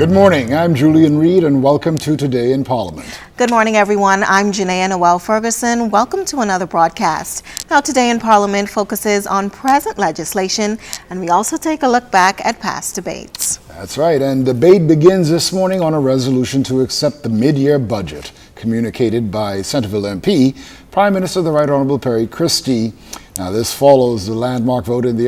Good morning. I'm Julian Reed, and welcome to Today in Parliament. Good morning, everyone. I'm Janaea Noel Ferguson. Welcome to another broadcast. Now, Today in Parliament focuses on present legislation, and we also take a look back at past debates. That's right, and debate begins this morning on a resolution to accept the mid-year budget, communicated by Centreville MP, Prime Minister the Right Honourable Perry Christie. Now, this follows the landmark vote in the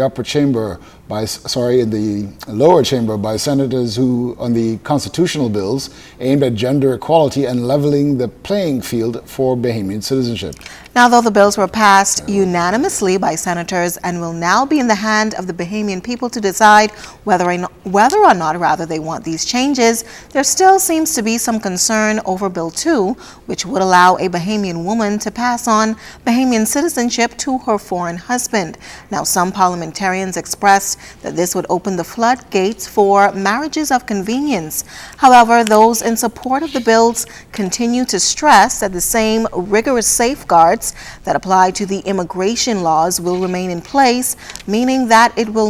in the lower chamber by senators who, on the constitutional bills, aimed at gender equality and leveling the playing field for Bahamian citizenship. Now, though the bills were passed unanimously by senators and will now be in the hand of the Bahamian people to decide whether or not they want these changes, there still seems to be some concern over Bill 2, which would allow a Bahamian woman to pass on Bahamian citizenship to her foreign husband. Now, some parliamentarians expressed that this would open the floodgates for marriages of convenience. However, those in support of the bills continue to stress that the same rigorous safeguards that apply to the immigration laws will remain in place, meaning that it will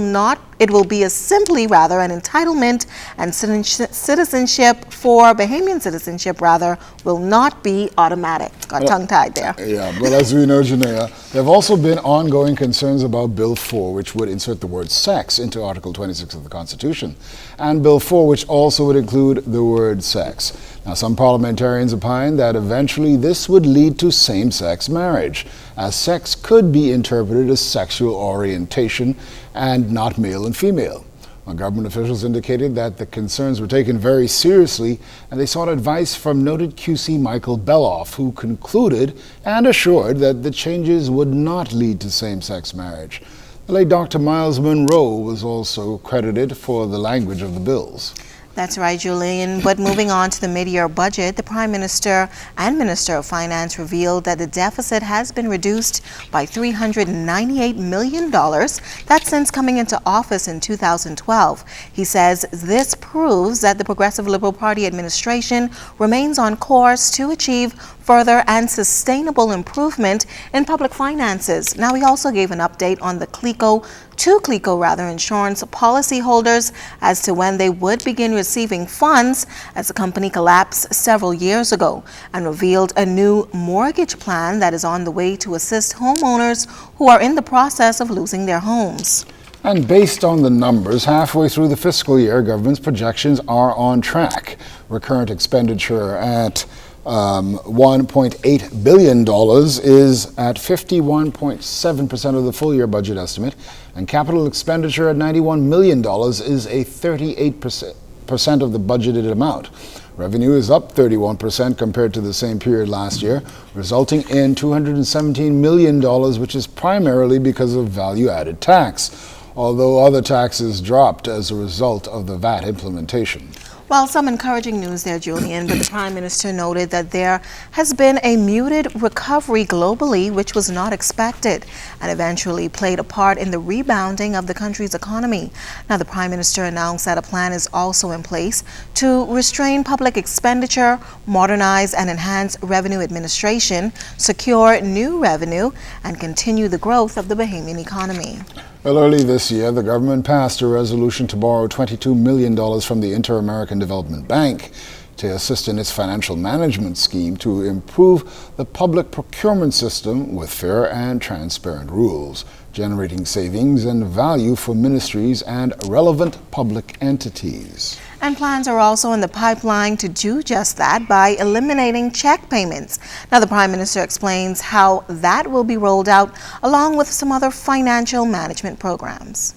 be simply an entitlement, and citizenship for Bahamian citizenship will not be automatic. Got tongue-tied there. Yeah, but as we know, Janaea, there have also been ongoing concerns about Bill 4, which would insert the word sex into Article 26 of the Constitution, and Bill 4, which also would include the word sex. Now, some parliamentarians opine that eventually this would lead to same-sex marriage, as sex could be interpreted as sexual orientation and not male and female. Well, government officials indicated that the concerns were taken very seriously, and they sought advice from noted QC Michael Beloff, who concluded and assured that the changes would not lead to same-sex marriage. The late Dr. Miles Monroe was also credited for the language of the bills. That's right, Julian. But moving on to the mid-year budget, the Prime Minister and Minister of Finance revealed that the deficit has been reduced by $398 million. That's since coming into office in 2012. He says this proves that the Progressive Liberal Party administration remains on course to achieve further and sustainable improvement in public finances. Now, he also gave an update on the Cleo insurance policyholders as to when they would begin receiving funds, as the company collapsed several years ago, and revealed a new mortgage plan that is on the way to assist homeowners who are in the process of losing their homes. And based on the numbers, halfway through the fiscal year, government's projections are on track. Recurrent expenditure at $1.8 billion is at 51.7% of the full year budget estimate, and capital expenditure at $91 million is a 38% of the budgeted amount. Revenue is up 31% compared to the same period last year, resulting in $217 million, which is primarily because of value-added tax, although other taxes dropped as a result of the VAT implementation. Well, some encouraging news there, Julian, but the Prime Minister noted that there has been a muted recovery globally, which was not expected, and eventually played a part in the rebounding of the country's economy. Now, the Prime Minister announced that a plan is also in place to restrain public expenditure, modernize and enhance revenue administration, secure new revenue, and continue the growth of the Bahamian economy. Well, early this year, the government passed a resolution to borrow $22 million from the Inter-American Development Bank to assist in its financial management scheme to improve the public procurement system with fair and transparent rules, generating savings and value for ministries and relevant public entities. And plans are also in the pipeline to do just that by eliminating check payments. Now, the Prime Minister explains how that will be rolled out along with some other financial management programs.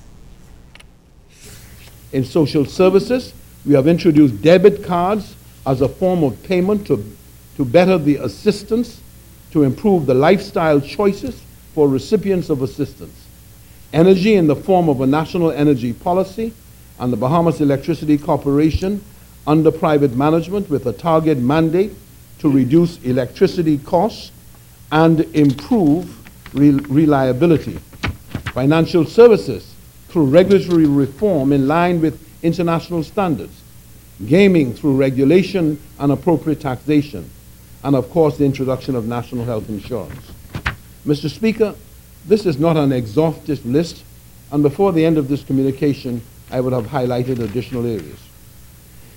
In social services, we have introduced debit cards as a form of payment to better the assistance, to improve the lifestyle choices for recipients of assistance. Energy in the form of a national energy policy, and the Bahamas Electricity Corporation under private management with a target mandate to reduce electricity costs and improve reliability. Financial services through regulatory reform in line with international standards. Gaming through regulation and appropriate taxation. And of course, the introduction of national health insurance. Mr. Speaker, this is not an exhaustive list, and before the end of this communication, I would have highlighted additional areas.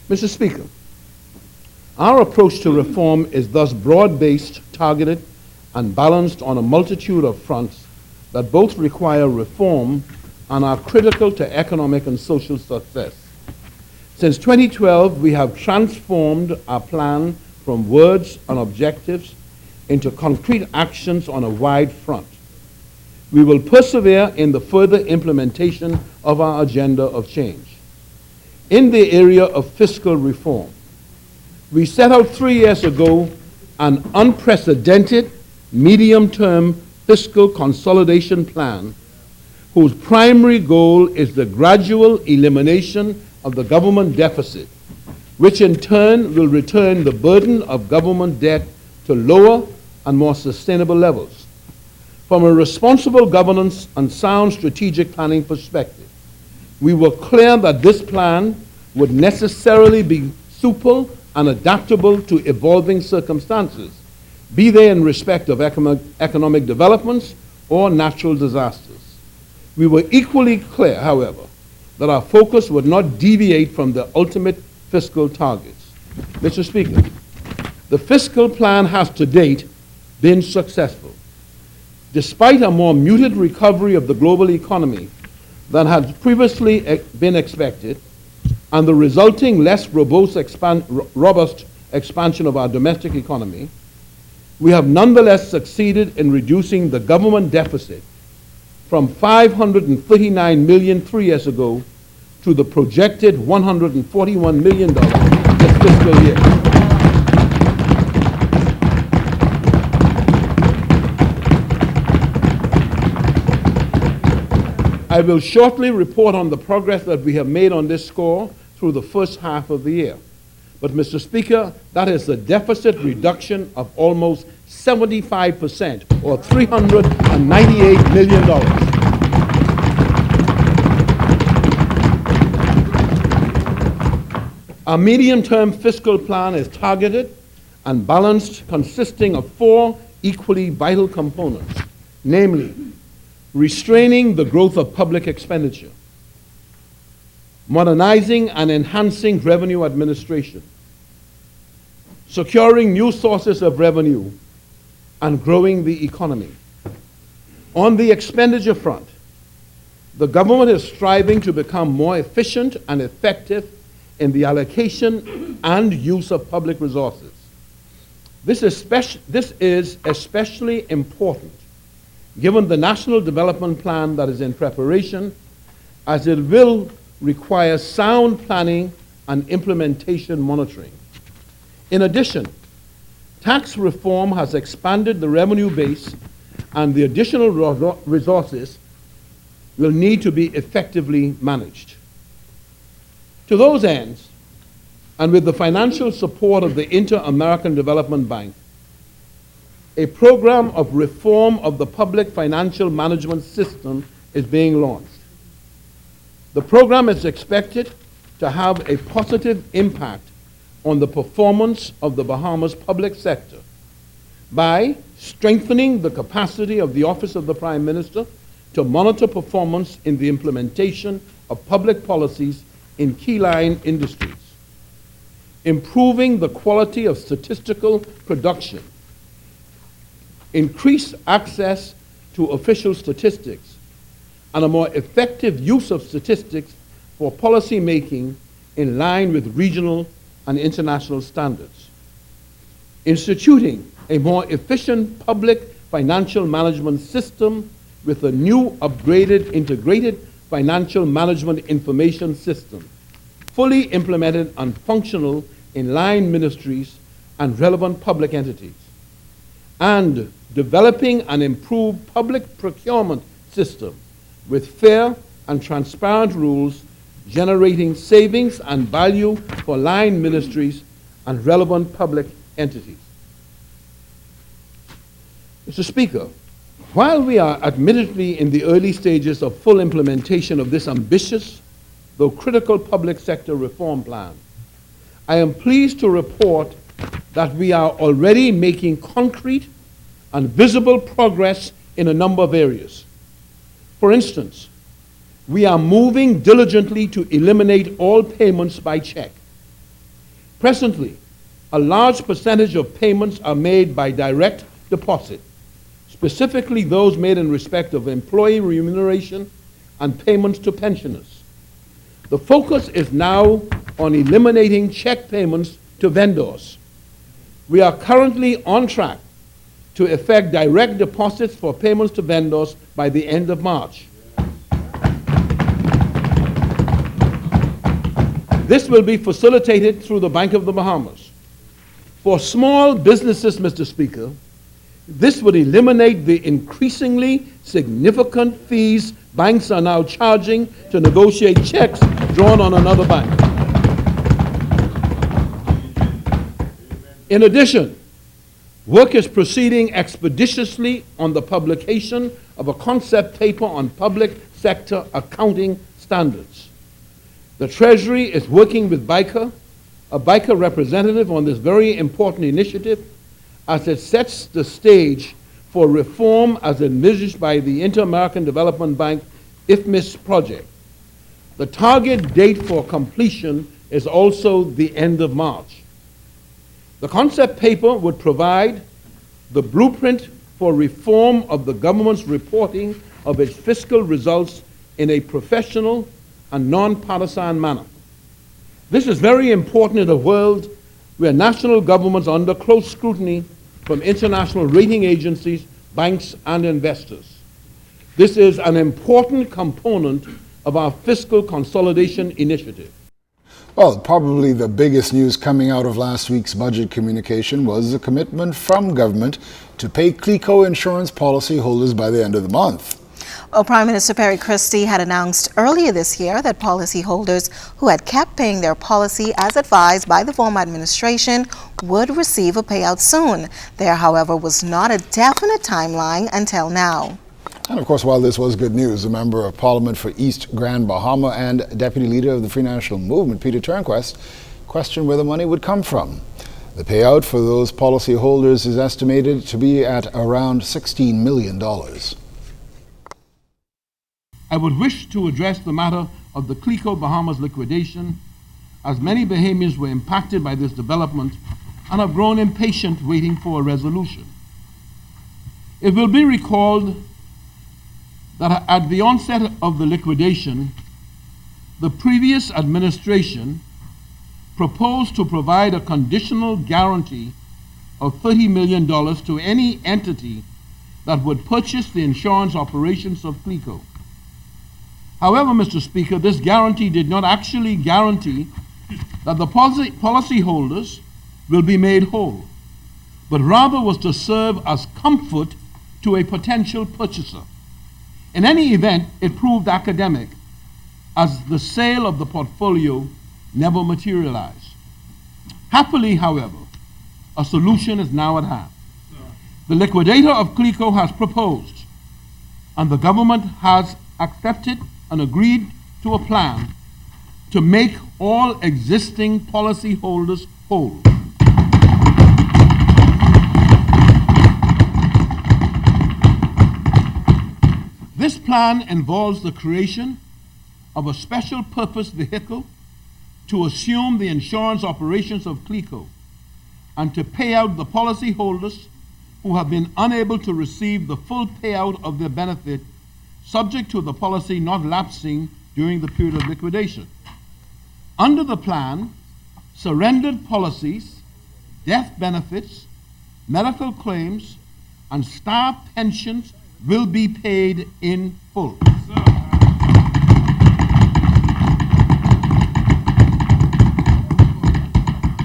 Mr. Speaker, our approach to reform is thus broad-based, targeted, and balanced on a multitude of fronts that both require reform and are critical to economic and social success. Since 2012, we have transformed our plan from words and objectives into concrete actions on a wide front. We will persevere in the further implementation of our agenda of change. In the area of fiscal reform, we set out 3 years ago an unprecedented medium-term fiscal consolidation plan whose primary goal is the gradual elimination of the government deficit, which in turn will return the burden of government debt to lower and more sustainable levels. From a responsible governance and sound strategic planning perspective, we were clear that this plan would necessarily be supple and adaptable to evolving circumstances, be they in respect of economic developments or natural disasters. We were equally clear, however, that our focus would not deviate from the ultimate fiscal targets. Mr. Speaker, the fiscal plan has to date been successful. Despite a more muted recovery of the global economy than had previously been expected, and the resulting less robust expansion of our domestic economy, we have nonetheless succeeded in reducing the government deficit from $539 million 3 years ago to the projected $141 million this fiscal year. I will shortly report on the progress that we have made on this score through the first half of the year. But, Mr. Speaker, that is a deficit reduction of almost 75%, or $398 million. Our medium-term fiscal plan is targeted and balanced, consisting of 4 equally vital components, namely, restraining the growth of public expenditure, modernizing and enhancing revenue administration, securing new sources of revenue, and growing the economy. On the expenditure front, the government is striving to become more efficient and effective in the allocation and use of public resources. This is especially important given the National Development Plan that is in preparation, as it will require sound planning and implementation monitoring. In addition, tax reform has expanded the revenue base, and the additional resources will need to be effectively managed. To those ends, and with the financial support of the Inter-American Development Bank, a program of reform of the public financial management system is being launched. The program is expected to have a positive impact on the performance of the Bahamas public sector by strengthening the capacity of the Office of the Prime Minister to monitor performance in the implementation of public policies in key line industries, improving the quality of statistical production, increased access to official statistics, and a more effective use of statistics for policy making in line with regional and international standards. Instituting a more efficient public financial management system with a new upgraded integrated financial management information system, fully implemented and functional in line ministries and relevant public entities, and developing an improved public procurement system with fair and transparent rules generating savings and value for line ministries and relevant public entities. Mr. Speaker, while we are admittedly in the early stages of full implementation of this ambitious, though critical public sector reform plan, I am pleased to report that we are already making concrete and visible progress in a number of areas. For instance, we are moving diligently to eliminate all payments by check, Presently, a large percentage of payments are made by direct deposit, specifically those made in respect of employee remuneration and payments to pensioners. The focus is now on eliminating check payments to vendors. We are currently on track to effect direct deposits for payments to vendors by the end of March. This will be facilitated through the Bank of the Bahamas. For small businesses, Mr. Speaker, this would eliminate the increasingly significant fees banks are now charging to negotiate checks drawn on another bank. In addition, work is proceeding expeditiously on the publication of a concept paper on public sector accounting standards. The Treasury is working with BICA, a BICA representative, on this very important initiative as it sets the stage for reform as envisaged by the Inter-American Development Bank IFMIS project. The target date for completion is also the end of March. The concept paper would provide the blueprint for reform of the government's reporting of its fiscal results in a professional and non-partisan manner. This is very important in a world where national governments are under close scrutiny from international rating agencies, banks, and investors. This is an important component of our fiscal consolidation initiative. Well, probably the biggest news coming out of last week's budget communication was the commitment from government to pay Cleo insurance policy holders by the end of the month. Well, Prime Minister Perry Christie had announced earlier this year that policyholders who had kept paying their policy as advised by the former administration would receive a payout soon. There, however, was not a definite timeline until now. And of course, while this was good news, the Member of Parliament for East Grand Bahama and Deputy Leader of the Free National Movement, Peter Turnquest, questioned where the money would come from. The payout for those policyholders is estimated to be at around $16 million. I would wish to address the matter of the Cleo Bahamas liquidation, as many Bahamians were impacted by this development and have grown impatient waiting for a resolution. It will be recalled that at the onset of the liquidation, the previous administration proposed to provide a conditional guarantee of $30 million to any entity that would purchase the insurance operations of Cleo. However, Mr. Speaker, this guarantee did not actually guarantee that the policyholders will be made whole, but rather was to serve as comfort to a potential purchaser. In any event, it proved academic, as the sale of the portfolio never materialized. Happily, however, a solution is now at hand. The liquidator of Cleo has proposed, and the government has accepted and agreed to a plan to make all existing policyholders whole. This plan involves the creation of a special purpose vehicle to assume the insurance operations of Cleo and to pay out the policyholders who have been unable to receive the full payout of their benefit, subject to the policy not lapsing during the period of liquidation. Under the plan, surrendered policies, death benefits, medical claims, and staff pensions will be paid in full.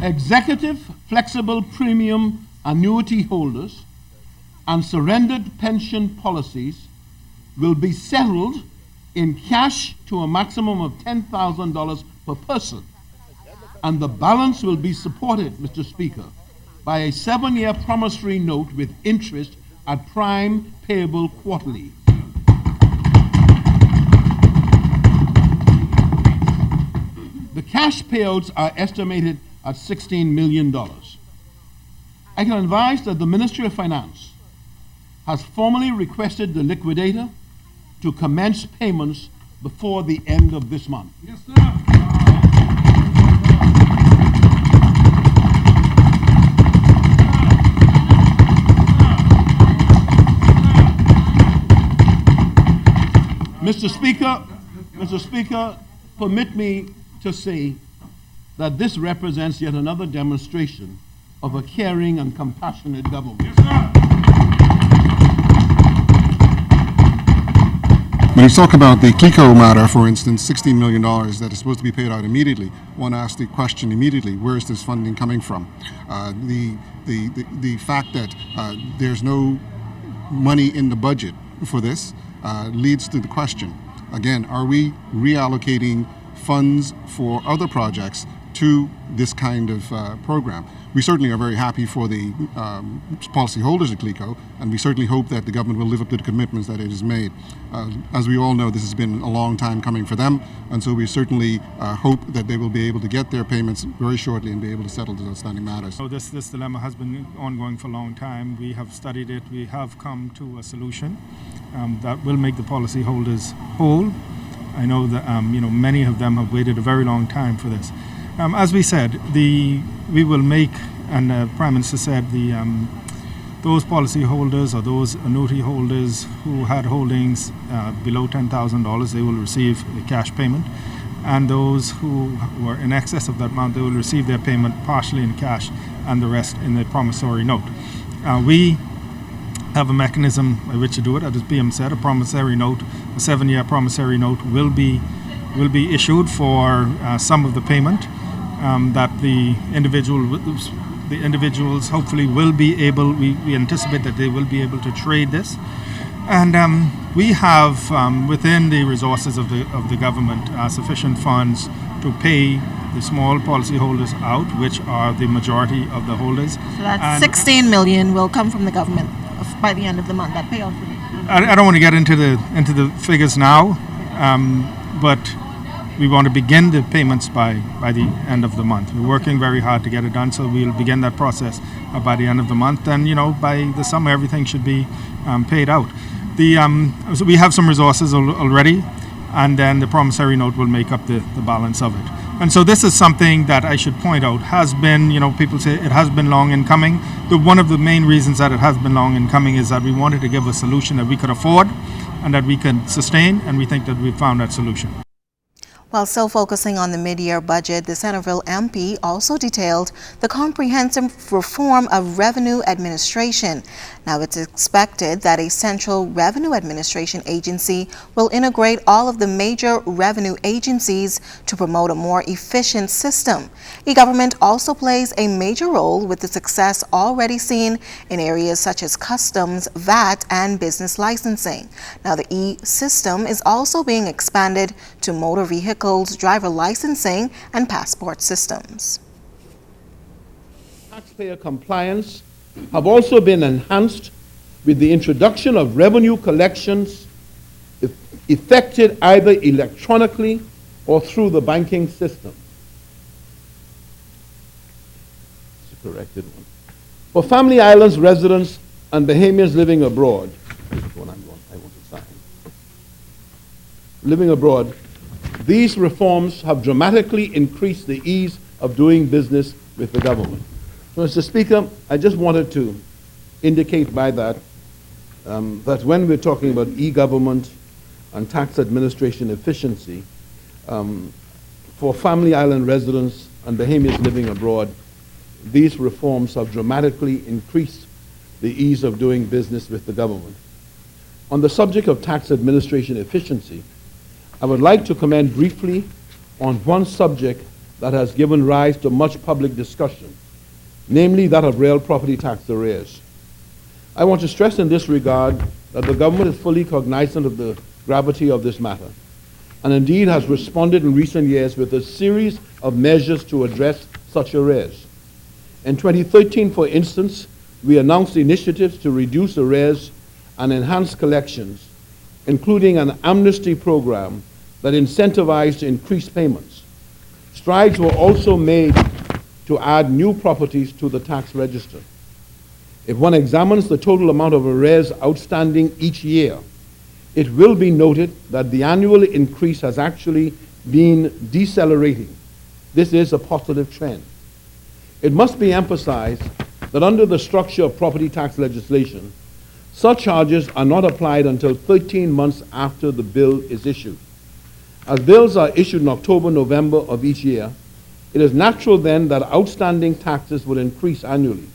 Executive flexible premium annuity holders and surrendered pension policies will be settled in cash to a maximum of $10,000 per person, and the balance will be supported, Mr. Speaker, by a 7-year promissory note with interest at prime payable quarterly. The cash payouts are estimated at $16 million. I can advise that the Ministry of Finance has formally requested the liquidator to commence payments before the end of this month. Yes, sir. Mr. Speaker, permit me to say that this represents yet another demonstration of a caring and compassionate government. Yes, sir. When you talk about the Cleo matter, for instance, $16 million that is supposed to be paid out immediately, one asks the question immediately, where is this funding coming from? The fact that there's no money in the budget for this leads to the question, again, are we reallocating funds for other projects to this kind of program? We certainly are very happy for the policyholders at Cleo, and we certainly hope that the government will live up to the commitments that it has made. As we all know, this has been a long time coming for them, and so we certainly hope that they will be able to get their payments very shortly and be able to settle the outstanding matters. So this dilemma has been ongoing for a long time. We have studied it. We have come to a solution that will make the policyholders whole. I know that many of them have waited a very long time for this. As we said, we will make, and the Prime Minister said, those policyholders or those annuity holders who had holdings below $10,000, they will receive a cash payment, and those who were in excess of that amount, they will receive their payment partially in cash and the rest in the promissory note. We have a mechanism by which to do it. As PM said, a promissory note, a 7-year promissory note will be issued for some of the payment. That the individuals hopefully will be able, we anticipate that they will be able to trade this. And we have within the resources of the government sufficient funds to pay the small policyholders out, which are the majority of the holders. So that's $16 million will come from the government by the end of the month, that payout. I don't want to get into the figures now, but we want to begin the payments by the end of the month. We're working very hard to get it done, so we'll begin that process by the end of the month. And by the summer, everything should be paid out. So we have some resources already, and then the promissory note will make up the balance of it. And so this is something that I should point out has been, people say it has been long in coming. One of the main reasons that it has been long in coming is that we wanted to give a solution that we could afford and that we can sustain, and we think that we've found that solution. While still focusing on the mid-year budget, the Centerville MP also detailed the comprehensive reform of revenue administration. Now, it's expected that a central revenue administration agency will integrate all of the major revenue agencies to promote a more efficient system. E-government also plays a major role with the success already seen in areas such as customs, VAT, and business licensing. Now, the e-system is also being expanded to motor vehicles, driver licensing, and passport systems. Taxpayer compliance have also been enhanced with the introduction of revenue collections effected either electronically or through the banking system. It's a corrected one. For Family Islands residents and Bahamians living abroad, this is the one I want to sign. Living abroad, these reforms have dramatically increased the ease of doing business with the government. So, Mr. Speaker, I just wanted to indicate by that that when we're talking about e-government and tax administration efficiency, for Family Island residents and Bahamians living abroad, these reforms have dramatically increased the ease of doing business with the government. On the subject of tax administration efficiency, I would like to comment briefly on one subject that has given rise to much public discussion, namely that of real property tax arrears. I want to stress in this regard that the government is fully cognizant of the gravity of this matter, and indeed has responded in recent years with a series of measures to address such arrears. In 2013, for instance, we announced initiatives to reduce arrears and enhance collections, including an amnesty program that incentivized increased payments. Strides were also made to add new properties to the tax register. If one examines the total amount of arrears outstanding each year, it will be noted that the annual increase has actually been decelerating. This is a positive trend. It must be emphasized that under the structure of property tax legislation, Surcharges are not applied until 13 months after the bill is issued. As bills are issued in October, November of each year, it is natural then that outstanding taxes will increase annually.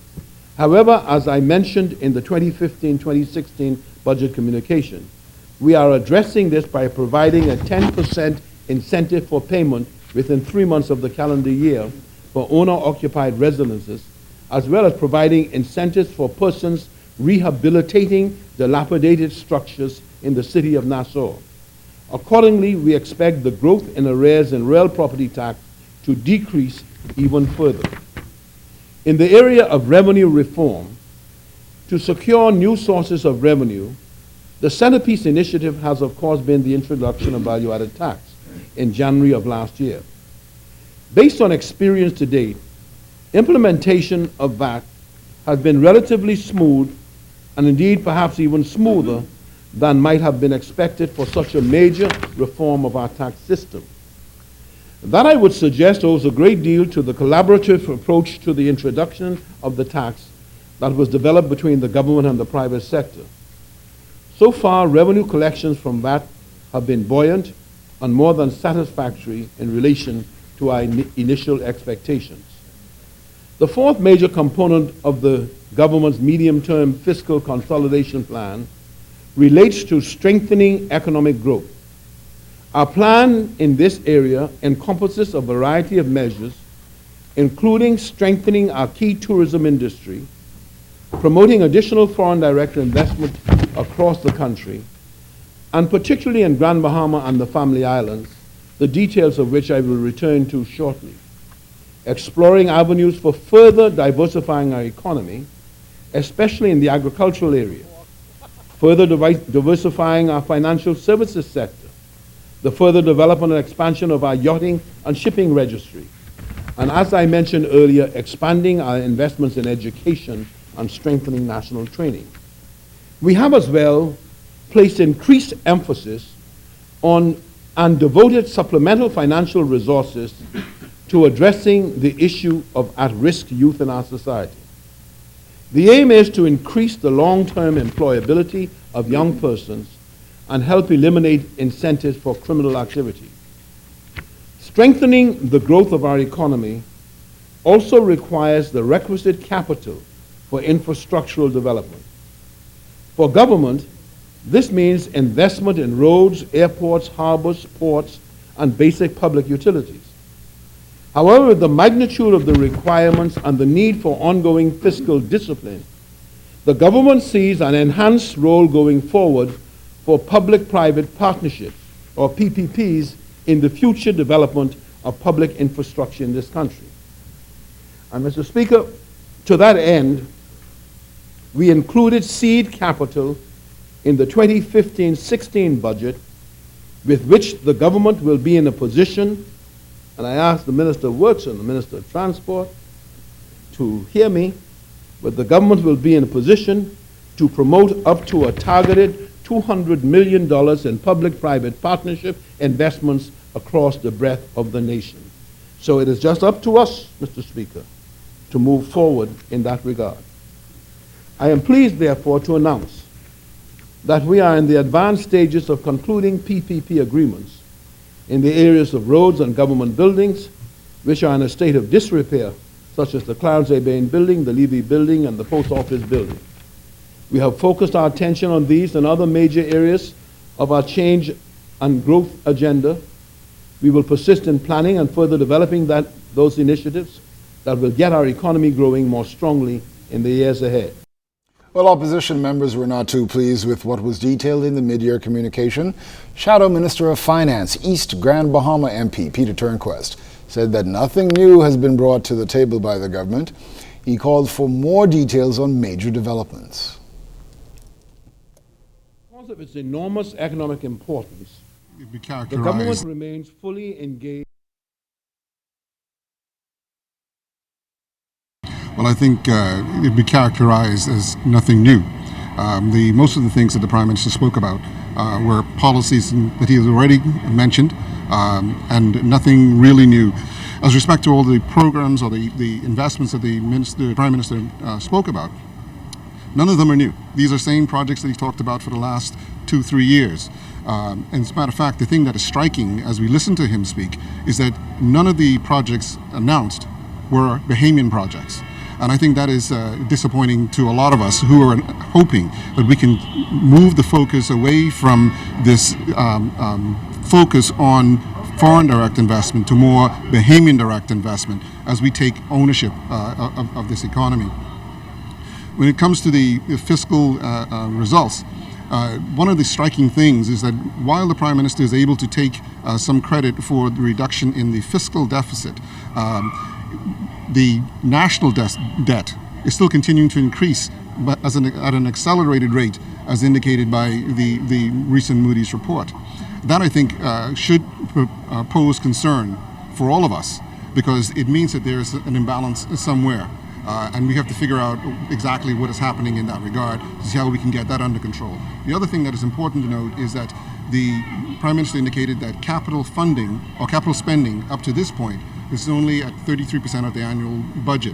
However, as I mentioned in the 2015-2016 budget communication, we are addressing this by providing a 10% incentive for payment within 3 months of the calendar year for owner-occupied residences, as well as providing incentives for persons rehabilitating dilapidated structures in the city of Nassau. Accordingly, we expect the growth in arrears in real property tax to decrease even further. In the area of revenue reform, to secure new sources of revenue, the centerpiece initiative has of course been the introduction of value-added tax in January of last year. Based on experience to date, implementation of VAT has been relatively smooth and indeed perhaps even smoother than might have been expected for such a major reform of our tax system. That, I would suggest, owes a great deal to the collaborative approach to the introduction of the tax that was developed between the government and the private sector. So far, revenue collections from VAT have been buoyant and more than satisfactory in relation to our initial expectations. The fourth major component of the government's medium-term fiscal consolidation plan relates to strengthening economic growth. Our plan in this area encompasses a variety of measures, including strengthening our key tourism industry, promoting additional foreign direct investment across the country, and particularly in Grand Bahama and the Family Islands, the details of which I will return to shortly. Exploring avenues for further diversifying our economy, especially in the agricultural area, further diversifying our financial services sector, the further development and expansion of our yachting and shipping registry, and as I mentioned earlier, expanding our investments in education and strengthening national training. We have as well placed increased emphasis on and devoted supplemental financial resources to addressing the issue of at-risk youth in our society. The aim is to increase the long-term employability of young persons and help eliminate incentives for criminal activity. Strengthening the growth of our economy also requires the requisite capital for infrastructural development. For government, this means investment in roads, airports, harbors, ports, and basic public utilities. However, the magnitude of the requirements and the need for ongoing fiscal discipline, the government sees an enhanced role going forward for public-private partnerships, or PPPs, in the future development of public infrastructure in this country. And Mr. Speaker, to that end, we included seed capital in the 2015-16 budget, with which the government will be in a position, and I asked the Minister of Works and the Minister of Transport to hear me, but the government will be in a position to promote up to a targeted $200 million in public-private partnership investments across the breadth of the nation. So it is just up to us, Mr. Speaker, to move forward in that regard. I am pleased, therefore, to announce that we are in the advanced stages of concluding PPP agreements in the areas of roads and government buildings, which are in a state of disrepair, such as the Clarence A. Bain building, the Levy building, and the post office building. We have focused our attention on these and other major areas of our change and growth agenda. We will persist in planning and further developing those initiatives that will get our economy growing more strongly in the years ahead. Well, opposition members were not too pleased with what was detailed in the mid-year communication. Shadow Minister of Finance, East Grand Bahama MP Peter Turnquest, said that nothing new has been brought to the table by the government. He called for more details on major developments. Because of its enormous economic importance, Be the government remains fully engaged. Well, I think it'd be characterized as nothing new. Most of the things that the Prime Minister spoke about were policies that he has already mentioned, and nothing really new. As respect to all the programs or the investments that the Prime Minister spoke about, None of them are new. These are same projects that he talked about for the last 2-3 years. And as a matter of fact, the thing that is striking as we listen to him speak is that none of the projects announced were Bahamian projects. And I think that is disappointing to a lot of us who are hoping that we can move the focus away from this focus on foreign direct investment to more Bahamian direct investment as we take ownership of this economy. When it comes to the fiscal results, one of the striking things is that while the Prime Minister is able to take some credit for the reduction in the fiscal deficit, the national debt is still continuing to increase, but at an accelerated rate, as indicated by the recent Moody's report. That, I think, should pose concern for all of us, because it means that there's an imbalance somewhere. And we have to figure out exactly what is happening in that regard to see how we can get that under control. The other thing that is important to note is that the Prime Minister indicated that capital funding or capital spending up to this point is only at 33% of the annual budget.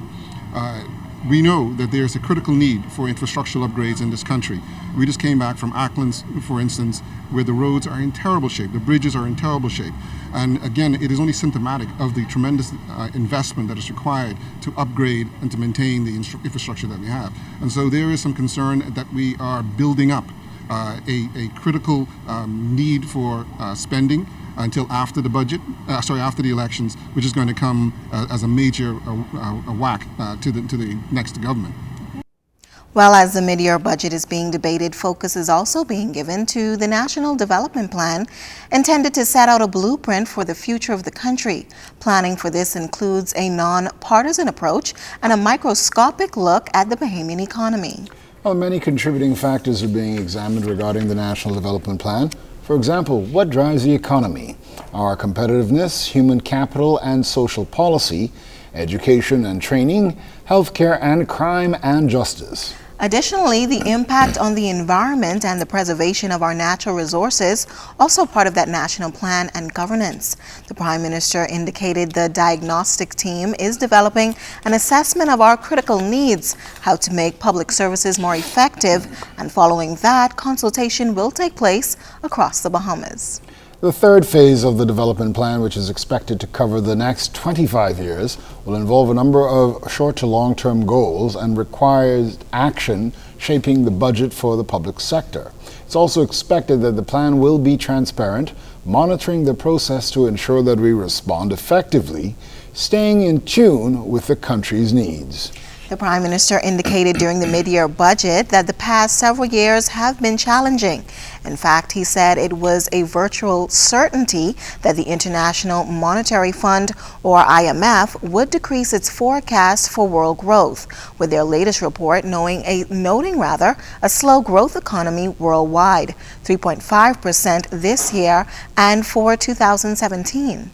We know that there's a critical need for infrastructural upgrades in this country. We just came back from Acklands, for instance, where the roads are in terrible shape, the bridges are in terrible shape. And again, it is only symptomatic of the tremendous investment that is required to upgrade and to maintain the infrastructure that we have. And so there is some concern that we are building up a critical need for spending until after the after the elections, which is going to come as a major whack to the next government. Well, as the mid-year budget is being debated, focus is also being given to the National Development Plan, intended to set out a blueprint for the future of the country. Planning for this includes a non-partisan approach and a microscopic look at the Bahamian economy. Well, many contributing factors are being examined regarding the National Development Plan. For example, what drives the economy? Our competitiveness, human capital and social policy, education and training, healthcare and crime and justice. Additionally, the impact on the environment and the preservation of our natural resources, also part of that national plan and governance. The Prime Minister indicated the diagnostic team is developing an assessment of our critical needs, how to make public services more effective, and following that, consultation will take place across the Bahamas. The third phase of the development plan, which is expected to cover the next 25 years, will involve a number of short to long-term goals and requires action shaping the budget for the public sector. It's also expected that the plan will be transparent, monitoring the process to ensure that we respond effectively, staying in tune with the country's needs. The Prime Minister indicated during the mid-year budget that the past several years have been challenging. In fact, he said it was a virtual certainty that the International Monetary Fund, or IMF, would decrease its forecast for world growth, with their latest report noting a slow growth economy worldwide, 3.5% this year and for 2017.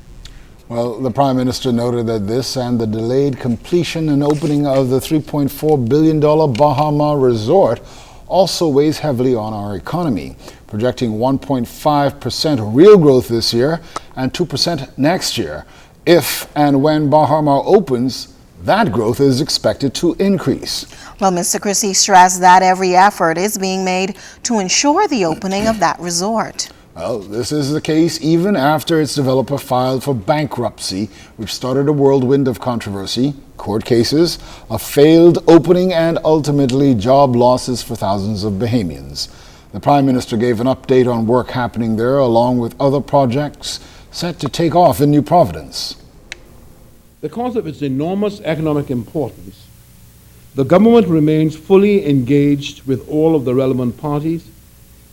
Well, the Prime Minister noted that this and the delayed completion and opening of the $3.4 billion Bahama resort also weighs heavily on our economy, projecting 1.5% real growth this year and 2% next year. If and when Bahama opens, that growth is expected to increase. Well, Mr. Christie stressed that every effort is being made to ensure the opening of that resort. Well, this is the case even after its developer filed for bankruptcy, which started a whirlwind of controversy, court cases, a failed opening, and ultimately job losses for thousands of Bahamians. The Prime Minister gave an update on work happening there, along with other projects set to take off in New Providence. Because of its enormous economic importance, the government remains fully engaged with all of the relevant parties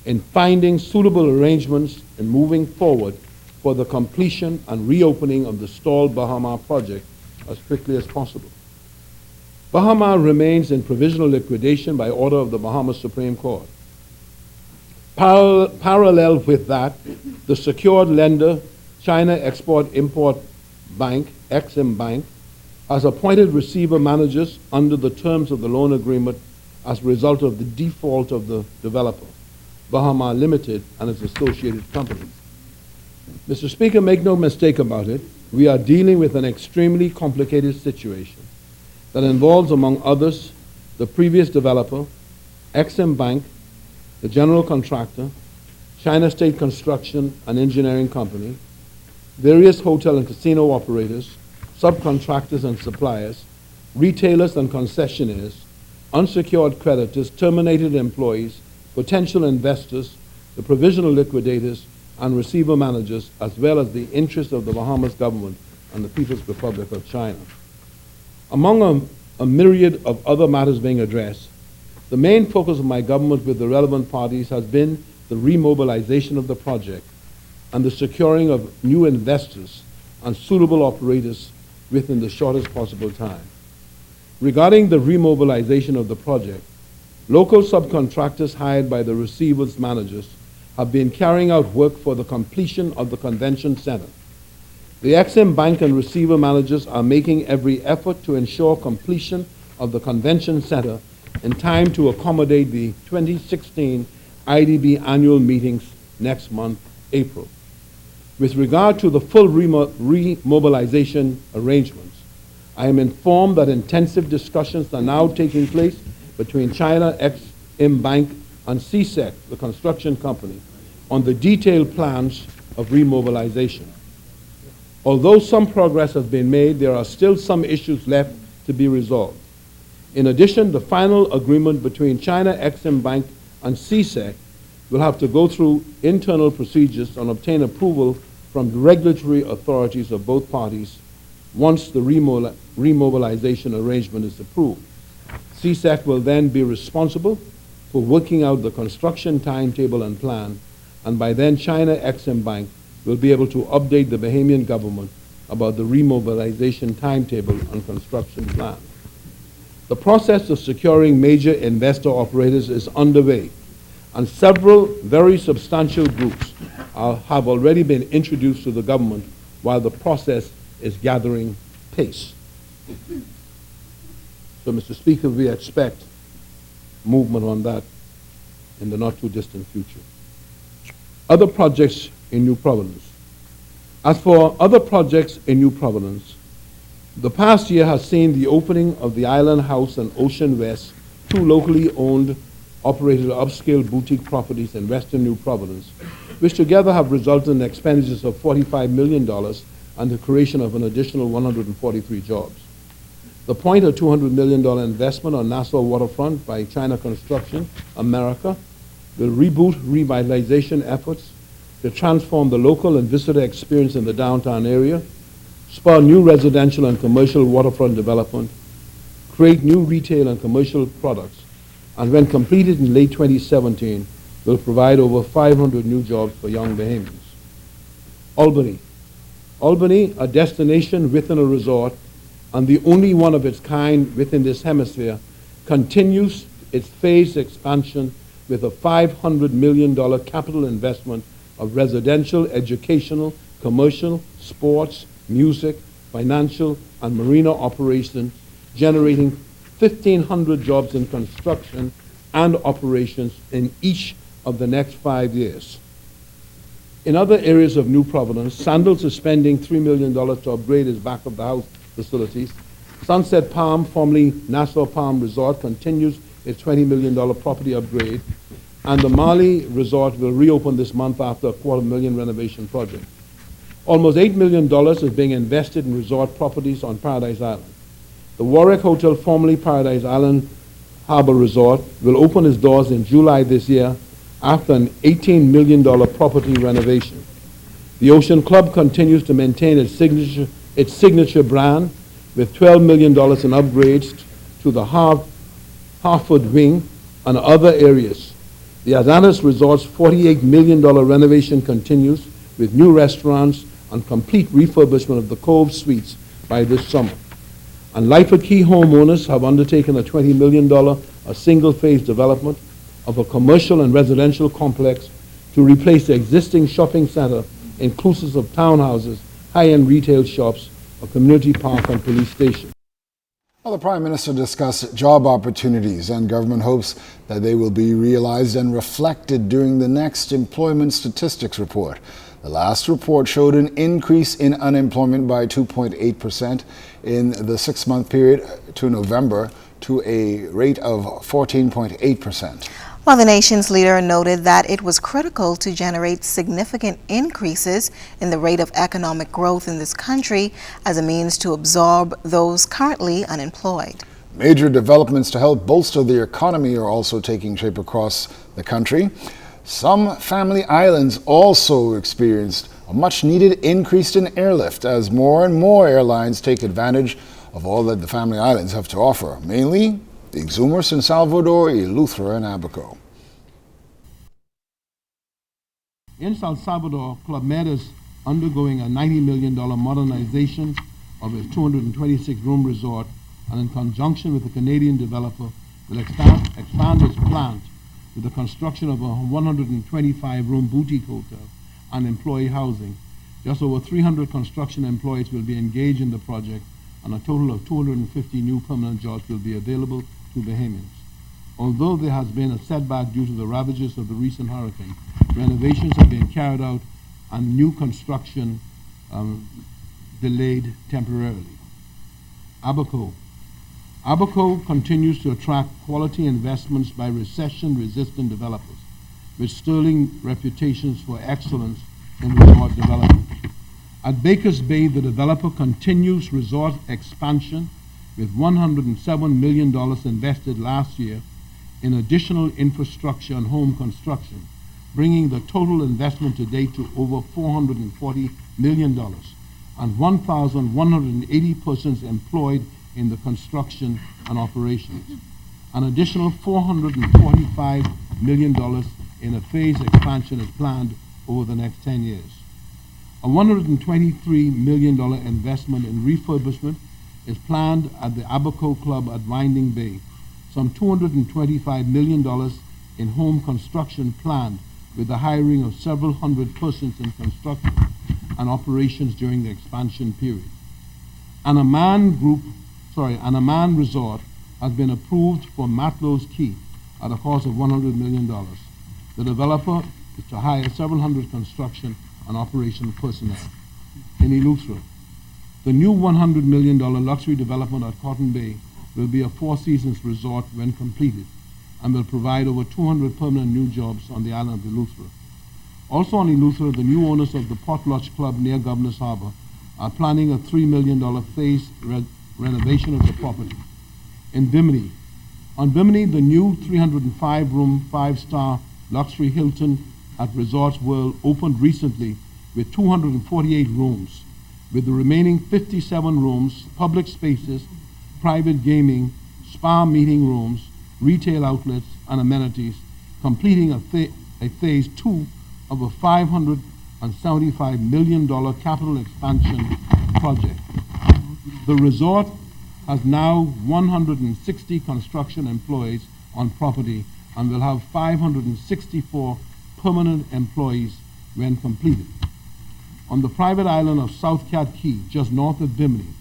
in finding suitable arrangements and moving forward for the completion and reopening of the stalled Bahama project as quickly as possible. Bahama remains in provisional liquidation by order of the Bahamas Supreme Court. Parallel with that, the secured lender, China Export-Import Bank, Exim Bank, has appointed receiver managers under the terms of the loan agreement as a result of the default of the developer, Bahama Limited, and its associated companies. Mr. Speaker, make no mistake about it, we are dealing with an extremely complicated situation that involves, among others, the previous developer, Exim Bank, the general contractor, China State Construction and Engineering Company, various hotel and casino operators, subcontractors and suppliers, retailers and concessionaires, unsecured creditors, terminated employees, potential investors, the provisional liquidators, and receiver managers, as well as the interests of the Bahamas government and the People's Republic of China. Among a myriad of other matters being addressed, the main focus of my government with the relevant parties has been the remobilization of the project and the securing of new investors and suitable operators within the shortest possible time. Regarding the remobilization of the project, local subcontractors hired by the receivers managers have been carrying out work for the completion of the convention center. The Exim Bank and receiver managers are making every effort to ensure completion of the convention center in time to accommodate the 2016 IDB annual meetings next month, April. With regard to the full remobilization arrangements, I am informed that intensive discussions are now taking place between China Exim Bank and CSEC, the construction company, on the detailed plans of remobilization. Although some progress has been made, there are still some issues left to be resolved. In addition, the final agreement between China Exim Bank and CSEC will have to go through internal procedures and obtain approval from the regulatory authorities of both parties once the remobilization arrangement is approved. CSEC will then be responsible for working out the construction timetable and plan, and by then China Exim Bank will be able to update the Bahamian government about the remobilization timetable and construction plan. The process of securing major investor operators is underway, and several very substantial groups have already been introduced to the government while the process is gathering pace. So, Mr. Speaker, we expect movement on that in the not too distant future. Other projects in New Providence. As for other projects in New Providence, the past year has seen the opening of the Island House and Ocean West, two locally owned, operated upscale boutique properties in western New Providence, which together have resulted in expenditures of $45 million and the creation of an additional 143 jobs. The Point, a $200 million investment on Nassau waterfront by China Construction America, will reboot revitalization efforts to transform the local and visitor experience in the downtown area, spur new residential and commercial waterfront development, create new retail and commercial products, and when completed in late 2017, will provide over 500 new jobs for young Bahamians. Albany. Albany, a destination within a resort, and the only one of its kind within this hemisphere, continues its phased expansion with a $500 million capital investment of residential, educational, commercial, sports, music, financial, and marina operations, generating 1,500 jobs in construction and operations in each of the next 5 years. In other areas of New Providence, Sandals is spending $3 million to upgrade its back-of-the-house facilities. Sunset Palm, formerly Nassau Palm Resort, continues its $20 million property upgrade, and the Mali Resort will reopen this month after a $250,000 renovation project. Almost $8 million is being invested in resort properties on Paradise Island. The Warwick Hotel, formerly Paradise Island Harbor Resort, will open its doors in July this year after an $18 million property renovation. The Ocean Club continues to maintain its signature brand with $12 million in upgrades to the Harford Wing and other areas. The Adonis Resort's $48 million renovation continues with new restaurants and complete refurbishment of the Cove Suites by this summer. And Lyford Key homeowners have undertaken a $20 million single-phase development of a commercial and residential complex to replace the existing shopping center, inclusive of townhouses, high-end retail shops, a community park, and police station. Well, the Prime Minister discussed job opportunities, and government hopes that they will be realized and reflected during the next employment statistics report. The last report showed an increase in unemployment by 2.8% in the 6-month period to November to a rate of 14.8%. While the nation's leader noted that it was critical to generate significant increases in the rate of economic growth in this country as a means to absorb those currently unemployed. Major developments to help bolster the economy are also taking shape across the country. Some family islands also experienced a much-needed increase in airlift as more and more airlines take advantage of all that the family islands have to offer, mainly the Exumas in Salvador, Eleuthera, and Abaco. In San Salvador, Club Med is undergoing a $90 million modernization of its 226-room resort, and in conjunction with the Canadian developer, will expand its plant with the construction of a 125-room boutique hotel and employee housing. Just over 300 construction employees will be engaged in the project, and a total of 250 new permanent jobs will be available to Bahamians. Although there has been a setback due to the ravages of the recent hurricane, renovations are being carried out and new construction delayed temporarily. Abaco. Abaco continues to attract quality investments by recession-resistant developers with sterling reputations for excellence in resort development. At Bakers Bay, the developer continues resort expansion with $107 million invested last year in additional infrastructure and home construction, bringing the total investment to date to over $440 million, and 1,180 persons employed in the construction and operations. An additional $445 million in a phased expansion is planned over the next 10 years. A $123 million investment in refurbishment is planned at the Abaco Club at Winding Bay. Some $225 million in home construction planned, with the hiring of several hundred persons in construction and operations during the expansion period. An Amman Resort has been approved for Matlow's Key at a cost of $100 million. The developer is to hire several hundred construction and operational personnel. In Eleuthera, the new $100 million luxury development at Cotton Bay will be a Four Seasons resort when completed and will provide over 200 permanent new jobs on the island of Eleuthera. Also on Eleuthera, the new owners of the Potlatch Club near Governor's Harbor are planning a $3 million phased renovation of the property. In Bimini, on Bimini, the new 305-room, five-star luxury Hilton at Resorts World opened recently with 248 rooms, with the remaining 57 rooms, public spaces, private gaming, spa meeting rooms, retail outlets, and amenities, completing a phase two of a $575 million capital expansion project. The resort has now 160 construction employees on property and will have 564 permanent employees when completed. On the private island of South Cat Key, just north of Bimini,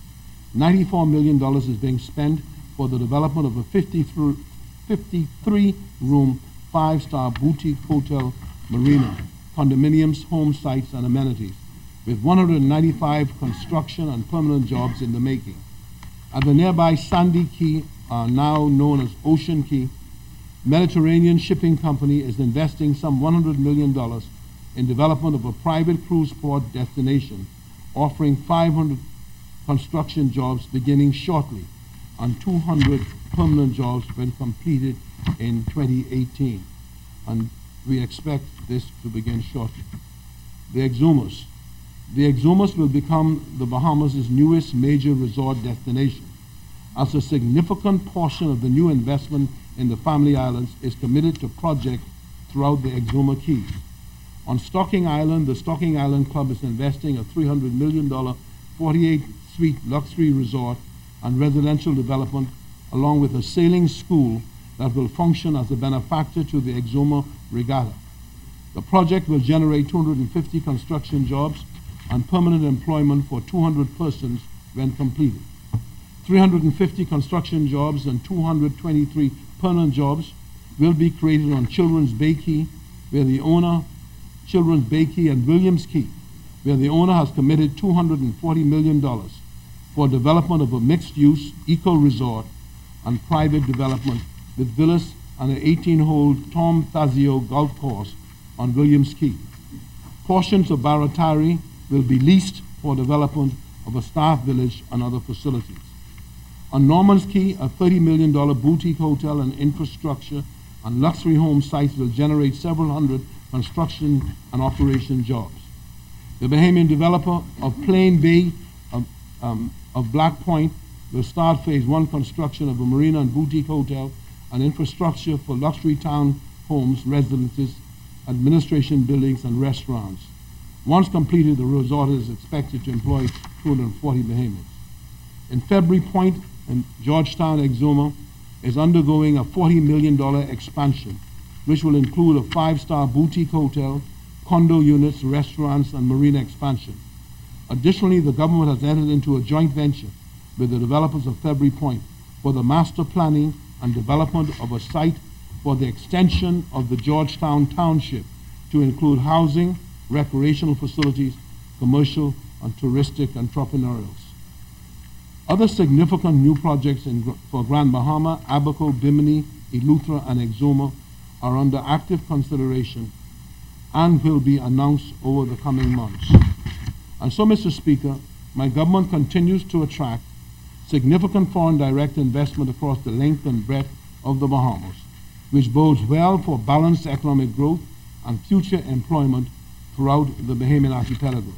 $94 million is being spent for the development of a 53-room, five-star boutique hotel marina, condominiums, home sites, and amenities, with 195 construction and permanent jobs in the making. At the nearby Sandy Key, now known as Ocean Key, Mediterranean Shipping Company is investing some $100 million in development of a private cruise port destination, offering 500 construction jobs beginning shortly and 200 permanent jobs when completed in 2018. And we expect this to begin shortly. The Exumas. The Exumas will become the Bahamas' newest major resort destination, as a significant portion of the new investment in the family islands is committed to projects throughout the Exuma Keys. On Stocking Island, the Stocking Island Club is investing a $300 million 48-suite luxury resort and residential development, along with a sailing school that will function as a benefactor to the Exuma Regatta. The project will generate 250 construction jobs and permanent employment for 200 persons when completed. 350 construction jobs and 223 permanent jobs will be created on Children's Bay Key, where the owner, Children's Bay Key and Williams Key, where the owner has committed $240 million for development of a mixed-use eco-resort and private development with villas and an 18-hole Tom Thazio golf course on Williams Key. Portions of Baratari will be leased for development of a staff village and other facilities. On Norman's Key, a $30 million boutique hotel and infrastructure and luxury home sites will generate several hundred construction and operation jobs. The Bahamian developer of Plain Bay of Black Point will start phase 1 construction of a marina and boutique hotel and infrastructure for luxury town homes, residences, administration buildings, and restaurants. Once completed, the resort is expected to employ 240 Bahamians. In February Point in Georgetown, Exuma, is undergoing a $40 million expansion, which will include a 5-star boutique hotel, condo units, restaurants, and marina expansion. Additionally, the government has entered into a joint venture with the developers of February Point for the master planning and development of a site for the extension of the Georgetown Township to include housing, recreational facilities, commercial, and touristic entrepreneurials. Other significant new projects for Grand Bahama, Abaco, Bimini, Eleuthera, and Exuma are under active consideration and will be announced over the coming months. And so, Mr. Speaker, my government continues to attract significant foreign direct investment across the length and breadth of the Bahamas, which bodes well for balanced economic growth and future employment throughout the Bahamian archipelago.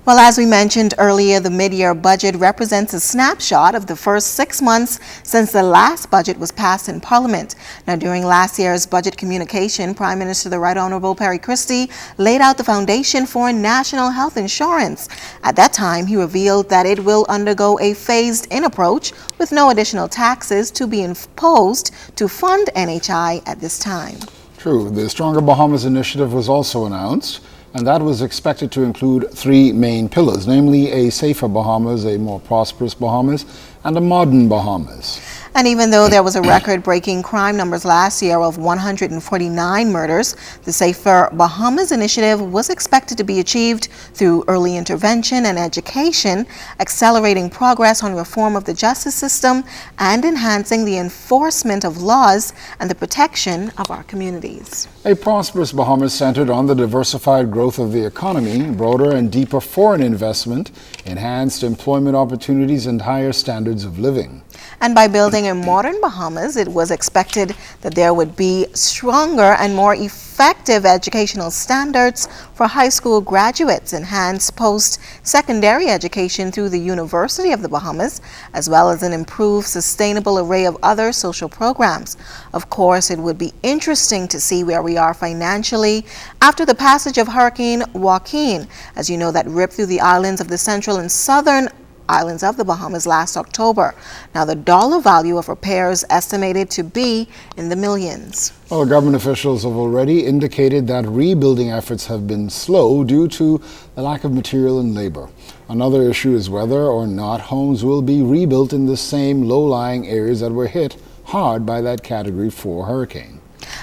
Well, as we mentioned earlier, the mid-year budget represents a snapshot of the first 6 months since the last budget was passed in Parliament. Now, during last year's budget communication, Prime Minister the Right Honorable Perry Christie laid out the foundation for national health insurance. At that time, he revealed that it will undergo a phased-in approach with no additional taxes to be imposed to fund NHI at this time. True. The Stronger Bahamas initiative was also announced, and that was expected to include 3 main pillars, namely a safer Bahamas, a more prosperous Bahamas, and a modern Bahamas. And even though there was a record-breaking crime numbers last year of 149 murders, the Safer Bahamas initiative was expected to be achieved through early intervention and education, accelerating progress on reform of the justice system, and enhancing the enforcement of laws and the protection of our communities. A prosperous Bahamas centered on the diversified growth of the economy, broader and deeper foreign investment, enhanced employment opportunities, and higher standards of living. And by building a modern Bahamas, it was expected that there would be stronger and more effective educational standards for high school graduates, enhanced post-secondary education through the University of the Bahamas, as well as an improved, sustainable array of other social programs. Of course, it would be interesting to see where we are financially after the passage of Hurricane Joaquin, as you know, that ripped through the islands of the central and southern islands of the Bahamas last October. Now, the dollar value of repairs estimated to be in the millions. Well, government officials have already indicated that rebuilding efforts have been slow due to the lack of material and labor. Another issue is whether or not homes will be rebuilt in the same low-lying areas that were hit hard by that Category 4 hurricane.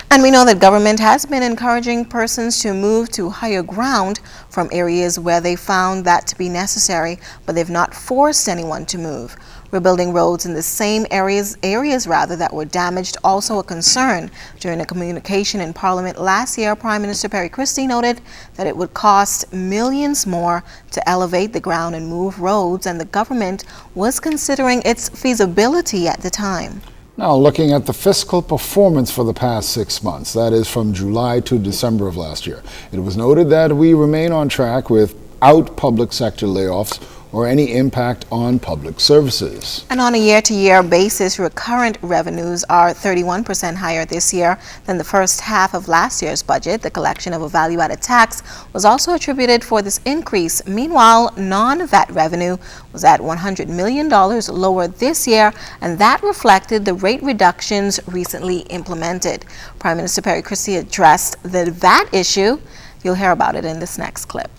And we know that government has been encouraging persons to move to higher ground from areas where they found that to be necessary, but they've not forced anyone to move. Rebuilding roads in the same areas that were damaged also a concern. During a communication in Parliament last year, Prime Minister Perry Christie noted that it would cost millions more to elevate the ground and move roads, and the government was considering its feasibility at the time. Now, looking at the fiscal performance for the past 6 months, that is from July to December of last year, it was noted that we remain on track without public sector layoffs or any impact on public services. And on a year-to-year basis, recurrent revenues are 31% higher this year than the first half of last year's budget. The collection of a value-added tax was also attributed for this increase. Meanwhile, non-VAT revenue was at $100 million lower this year, and that reflected the rate reductions recently implemented. Prime Minister Perry Christie addressed the VAT issue. You'll hear about it in this next clip.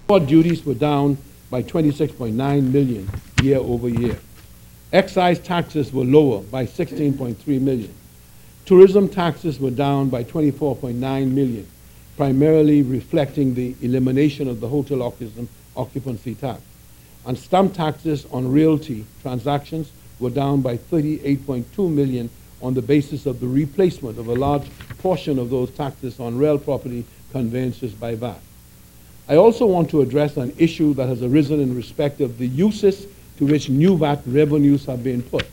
Import duties were down by 26.9 million year over year. Excise taxes were lower by 16.3 million. Tourism taxes were down by 24.9 million, primarily reflecting the elimination of the hotel occupancy tax. And stamp taxes on realty transactions were down by 38.2 million on the basis of the replacement of a large portion of those taxes on real property conveyances by VAT. I also want to address an issue that has arisen in respect of the uses to which new VAT revenues have been put.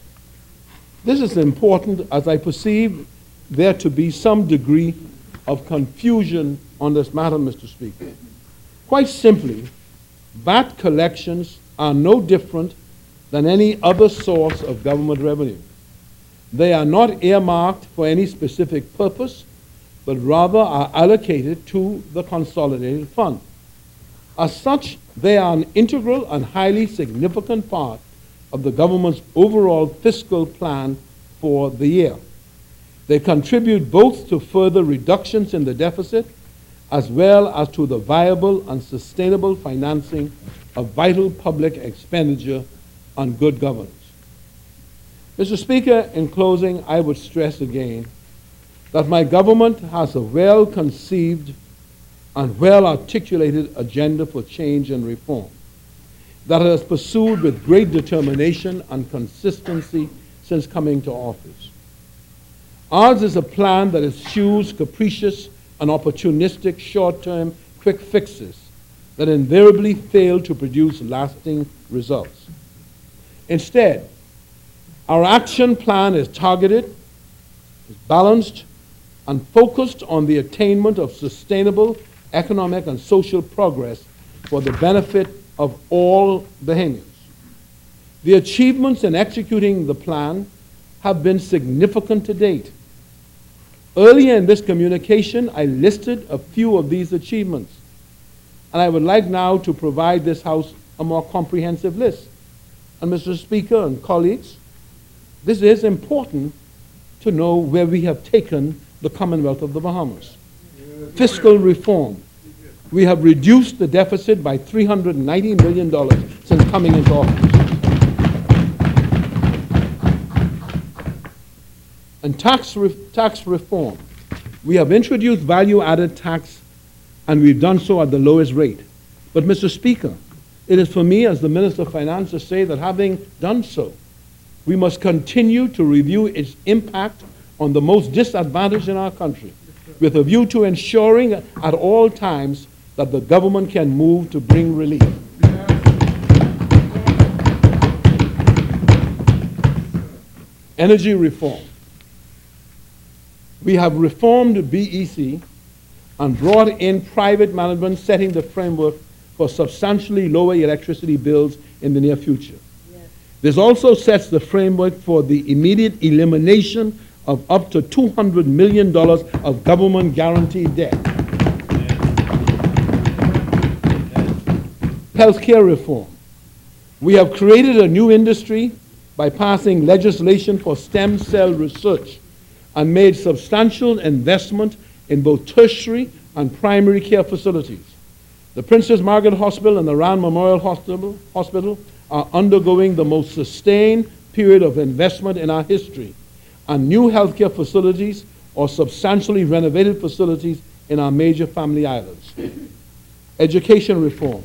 This is important as I perceive there to be some degree of confusion on this matter, Mr. Speaker. Quite simply, VAT collections are no different than any other source of government revenue. They are not earmarked for any specific purpose, but rather are allocated to the consolidated fund. As such, they are an integral and highly significant part of the government's overall fiscal plan for the year. They contribute both to further reductions in the deficit as well as to the viable and sustainable financing of vital public expenditure on good governance. Mr. Speaker, in closing, I would stress again that my government has a well-conceived and well-articulated agenda for change and reform that it has pursued with great determination and consistency since coming to office. Ours is a plan that eschews capricious and opportunistic short-term quick fixes that invariably fail to produce lasting results. Instead, our action plan is targeted, is balanced, and focused on the attainment of sustainable economic and social progress for the benefit of all Bahamians. The achievements in executing the plan have been significant to date. Earlier in this communication, I listed a few of these achievements, and I would like now to provide this House a more comprehensive list. And Mr. Speaker and colleagues, this is important to know where we have taken the Commonwealth of the Bahamas. Fiscal reform. We have reduced the deficit by $390 million since coming into office. And tax reform. We have introduced value-added tax, and we've done so at the lowest rate. But, Mr. Speaker, it is for me as the Minister of Finance to say that having done so, we must continue to review its impact on the most disadvantaged in our country, with a view to ensuring at all times that the government can move to bring relief. Energy reform. We have reformed BEC and brought in private management, setting the framework for substantially lower electricity bills in the near future. This also sets the framework for the immediate elimination of up to $200 million of government guaranteed debt. Healthcare reform. We have created a new industry by passing legislation for stem cell research and made substantial investment in both tertiary and primary care facilities. The Princess Margaret Hospital and the Rand Memorial Hospital are undergoing the most sustained period of investment in our history, and new healthcare facilities or substantially renovated facilities in our major family islands. Education reform.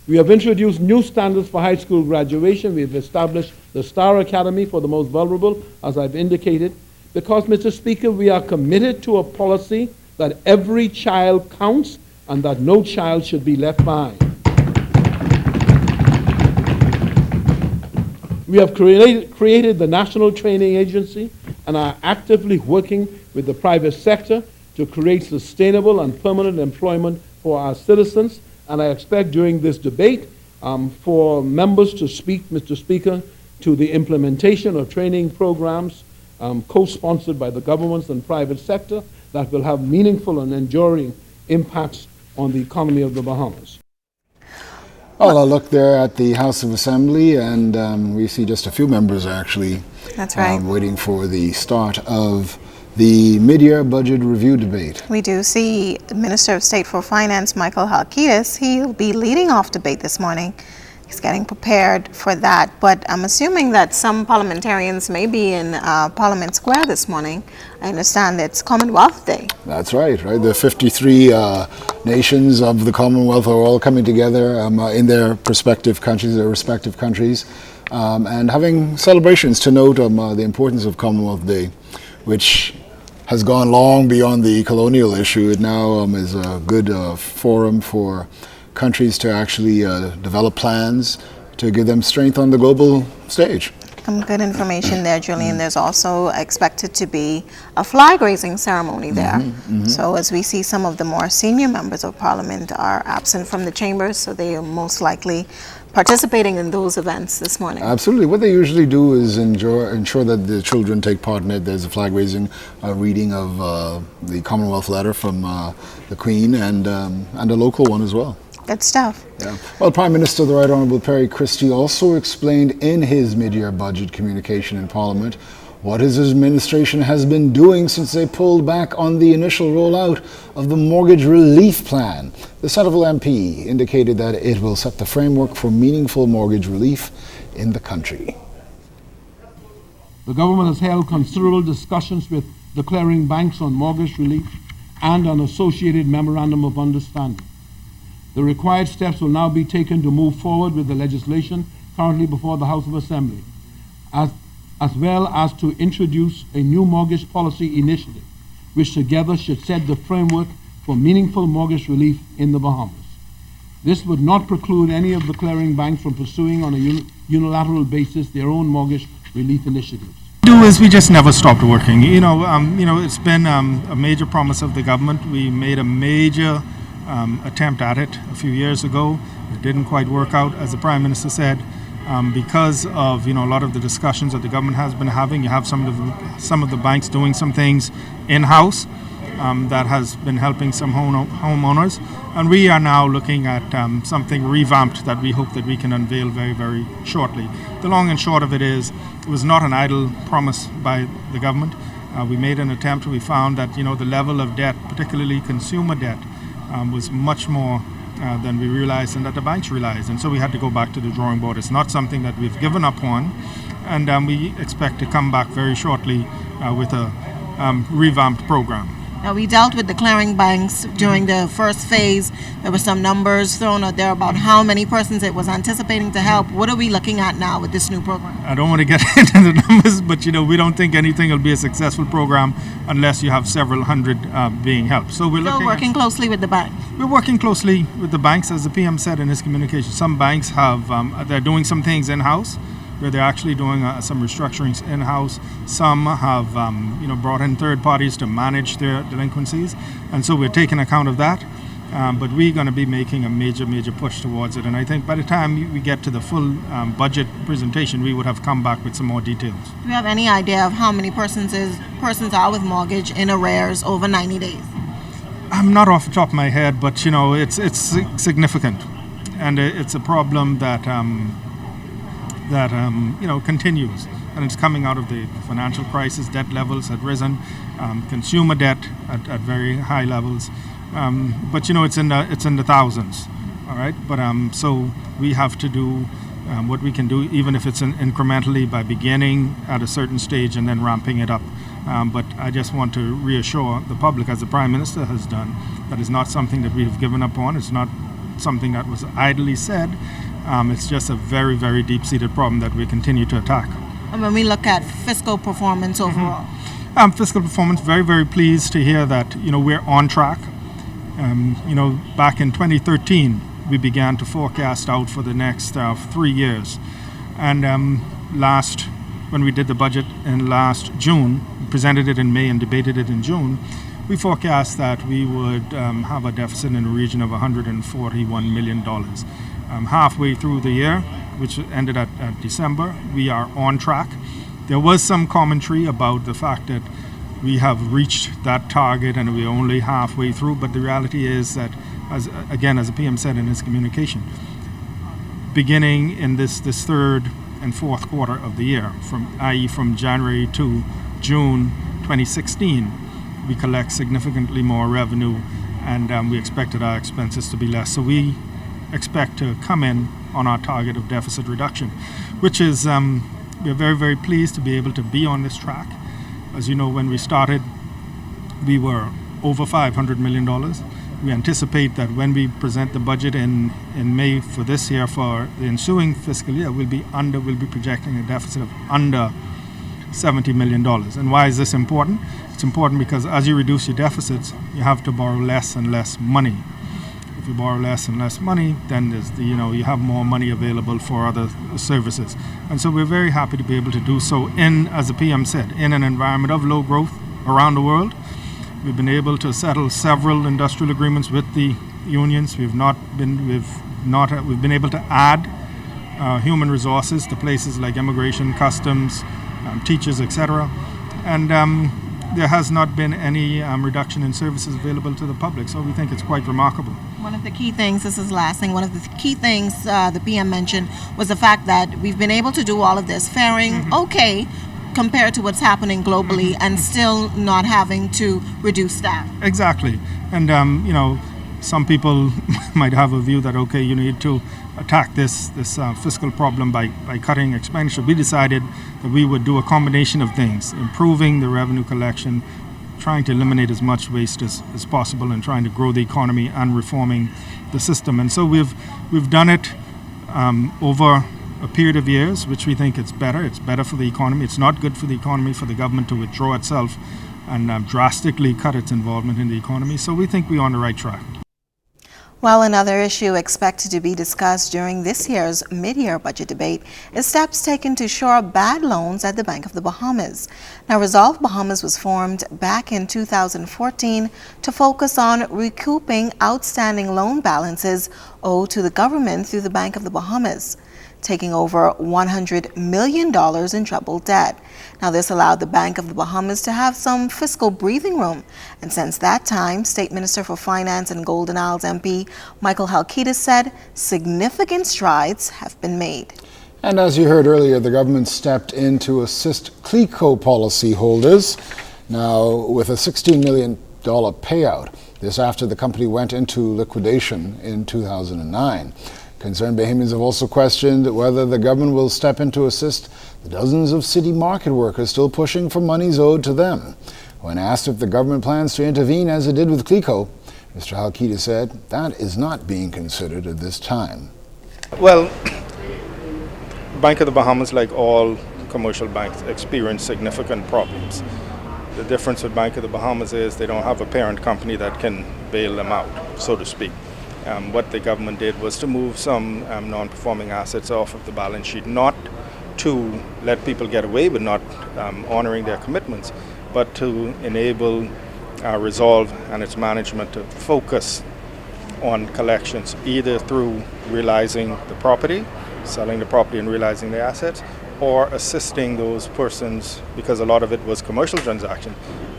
We have introduced new standards for high school graduation. We have established the Star Academy for the most vulnerable, as I've indicated, because, Mr. Speaker, we are committed to a policy that every child counts and that no child should be left behind. We have created the National Training Agency and are actively working with the private sector to create sustainable and permanent employment for our citizens. And I expect during this debate for members to speak, Mr. Speaker, to the implementation of training programs co-sponsored by the governments and private sector that will have meaningful and enduring impacts on the economy of the Bahamas. Well, I'll look there at the House of Assembly, and we see just a few members actually That's right. Waiting for the start of the mid-year budget review debate. We do see the Minister of State for Finance, Michael Halkitis. He'll be leading off debate this morning. He's getting prepared for that. But I'm assuming that some parliamentarians may be in Parliament Square this morning. I understand it's Commonwealth Day. That's right. The 53 nations of the Commonwealth are all coming together in their respective countries and having celebrations to note the importance of Commonwealth Day, which has gone long beyond the colonial issue. It now is a good forum for countries to actually develop plans to give them strength on the global stage. Good information there, Julian. There's also expected to be a flag raising ceremony there. So as we see, some of the more senior members of Parliament are absent from the chambers, so they are most likely participating in those events this morning. Absolutely. What they usually do is ensure that the children take part in it. There's a flag raising reading of the Commonwealth letter from the Queen and a local one as well. Good stuff. Yeah. Well, Prime Minister, the Right Honourable Perry Christie, also explained in his mid-year budget communication in Parliament what his administration has been doing since they pulled back on the initial rollout of the mortgage relief plan. The Centreville MP indicated that it will set the framework for meaningful mortgage relief in the country. The government has held considerable discussions with the clearing banks on mortgage relief and an associated memorandum of understanding. The required steps will now be taken to move forward with the legislation currently before the House of Assembly, as well as to introduce a new mortgage policy initiative, which together should set the framework for meaningful mortgage relief in the Bahamas. This would not preclude any of the clearing banks from pursuing on a unilateral basis their own mortgage relief initiatives. We just never stopped working. It's been a major promise of the government. We made a major attempt at it a few years ago. It didn't quite work out, as the Prime Minister said, because of a lot of the discussions that the government has been having. You have some of the banks doing some things in-house that has been helping some homeowners, and we are now looking at something revamped that we hope that we can unveil very, very shortly. The long and short of it is, it was not an idle promise by the government. We made an attempt. We found that the level of debt, particularly consumer debt, was much more than we realized and that the banks realized. And so we had to go back to the drawing board. It's not something that we've given up on, and we expect to come back very shortly with a revamped program. Now, we dealt with the clearing banks during the first phase. There were some numbers thrown out there about how many persons it was anticipating to help. What are we looking at now with this new program? I don't want to get into the numbers, but we don't think anything will be a successful program unless you have several hundred being helped. So we're Still working closely with the banks. We're working closely with the banks, as the PM said in his communication. Some banks have they're doing some things in-house, where they're actually doing some restructurings in-house. Some have brought in third parties to manage their delinquencies, and so we're taking account of that. But we're going to be making a major push towards it, and I think by the time we get to the full budget presentation, we would have come back with some more details. Do you have any idea of how many persons are with mortgage in arrears over 90 days? I'm not off the top of my head, but it's significant, and it's a problem that continues, and it's coming out of the financial crisis. Debt levels had risen, consumer debt at very high levels, but it's in the thousands. All right, but so we have to do what we can do, even if it's incrementally, by beginning at a certain stage and then ramping it up. But I just want to reassure the public, as the Prime Minister has done, that is not something that we have given up on. It's not something that was idly said. It's just a very, very deep-seated problem that we continue to attack. And when we look at fiscal performance overall? Fiscal performance, very, very pleased to hear that, we're on track. Back in 2013, we began to forecast out for the next 3 years. And when we did the budget in last June, presented it in May and debated it in June, we forecast that we would have a deficit in the region of $141 million. Halfway through the year, which ended at December, we are on track. There was some commentary about the fact that we have reached that target and we're only halfway through, but the reality is that, as the PM said in his communication, beginning in this third and fourth quarter of the year, from January to June 2016, we collect significantly more revenue, and we expected our expenses to be less. So we expect to come in on our target of deficit reduction, which is we're very, very pleased to be able to be on this track. As you know, when we started, we were over $500 million. We anticipate that when we present the budget in May for this year, for the ensuing fiscal year, we'll be projecting a deficit of under $70 million. And why is this important? It's important because as you reduce your deficits, you have to borrow less and less money. If you borrow less and less money, then you have more money available for other services. And so we're very happy to be able to do so as the PM said, in an environment of low growth around the world. We've been able to settle several industrial agreements with the unions. We've been able to add human resources to places like immigration, customs, teachers, etc. And there has not been any reduction in services available to the public. So we think it's quite remarkable. One of the key things, this is last thing, one of the key things the PM mentioned was the fact that we've been able to do all of this, faring okay compared to what's happening globally, and still not having to reduce staff. Exactly. And, some people might have a view that, okay, you need to attack this fiscal problem by cutting expenditure. We decided that we would do a combination of things, improving the revenue collection, trying to eliminate as much waste as possible, and trying to grow the economy and reforming the system. And so we've done it over a period of years, which we think it's better. It's better for the economy. It's not good for the economy for the government to withdraw itself and drastically cut its involvement in the economy. So we think we're on the right track. Well, another issue expected to be discussed during this year's mid-year budget debate is steps taken to shore up bad loans at the Bank of the Bahamas. Now, Resolve Bahamas was formed back in 2014 to focus on recouping outstanding loan balances owed to the government through the Bank of the Bahamas, taking over $100 million in troubled debt. Now, this allowed the Bank of the Bahamas to have some fiscal breathing room. And since that time, State Minister for Finance and Golden Isles MP Michael Halkitis said significant strides have been made. And as you heard earlier, the government stepped in to assist Cleo policy holders, now with a $16 million payout. This after the company went into liquidation in 2009. Concerned Bahamians have also questioned whether the government will step in to assist the dozens of city market workers still pushing for monies owed to them. When asked if the government plans to intervene as it did with Cleo, Mr. Halkitis said that is not being considered at this time. Well, Bank of the Bahamas, like all commercial banks, experience significant problems. The difference with Bank of the Bahamas is they don't have a parent company that can bail them out, so to speak. What the government did was to move some non-performing assets off of the balance sheet, not to let people get away with not honoring their commitments, but to enable Resolve and its management to focus on collections, either through realizing the property, selling the property and realizing the assets, or assisting those persons, because a lot of it was commercial transaction,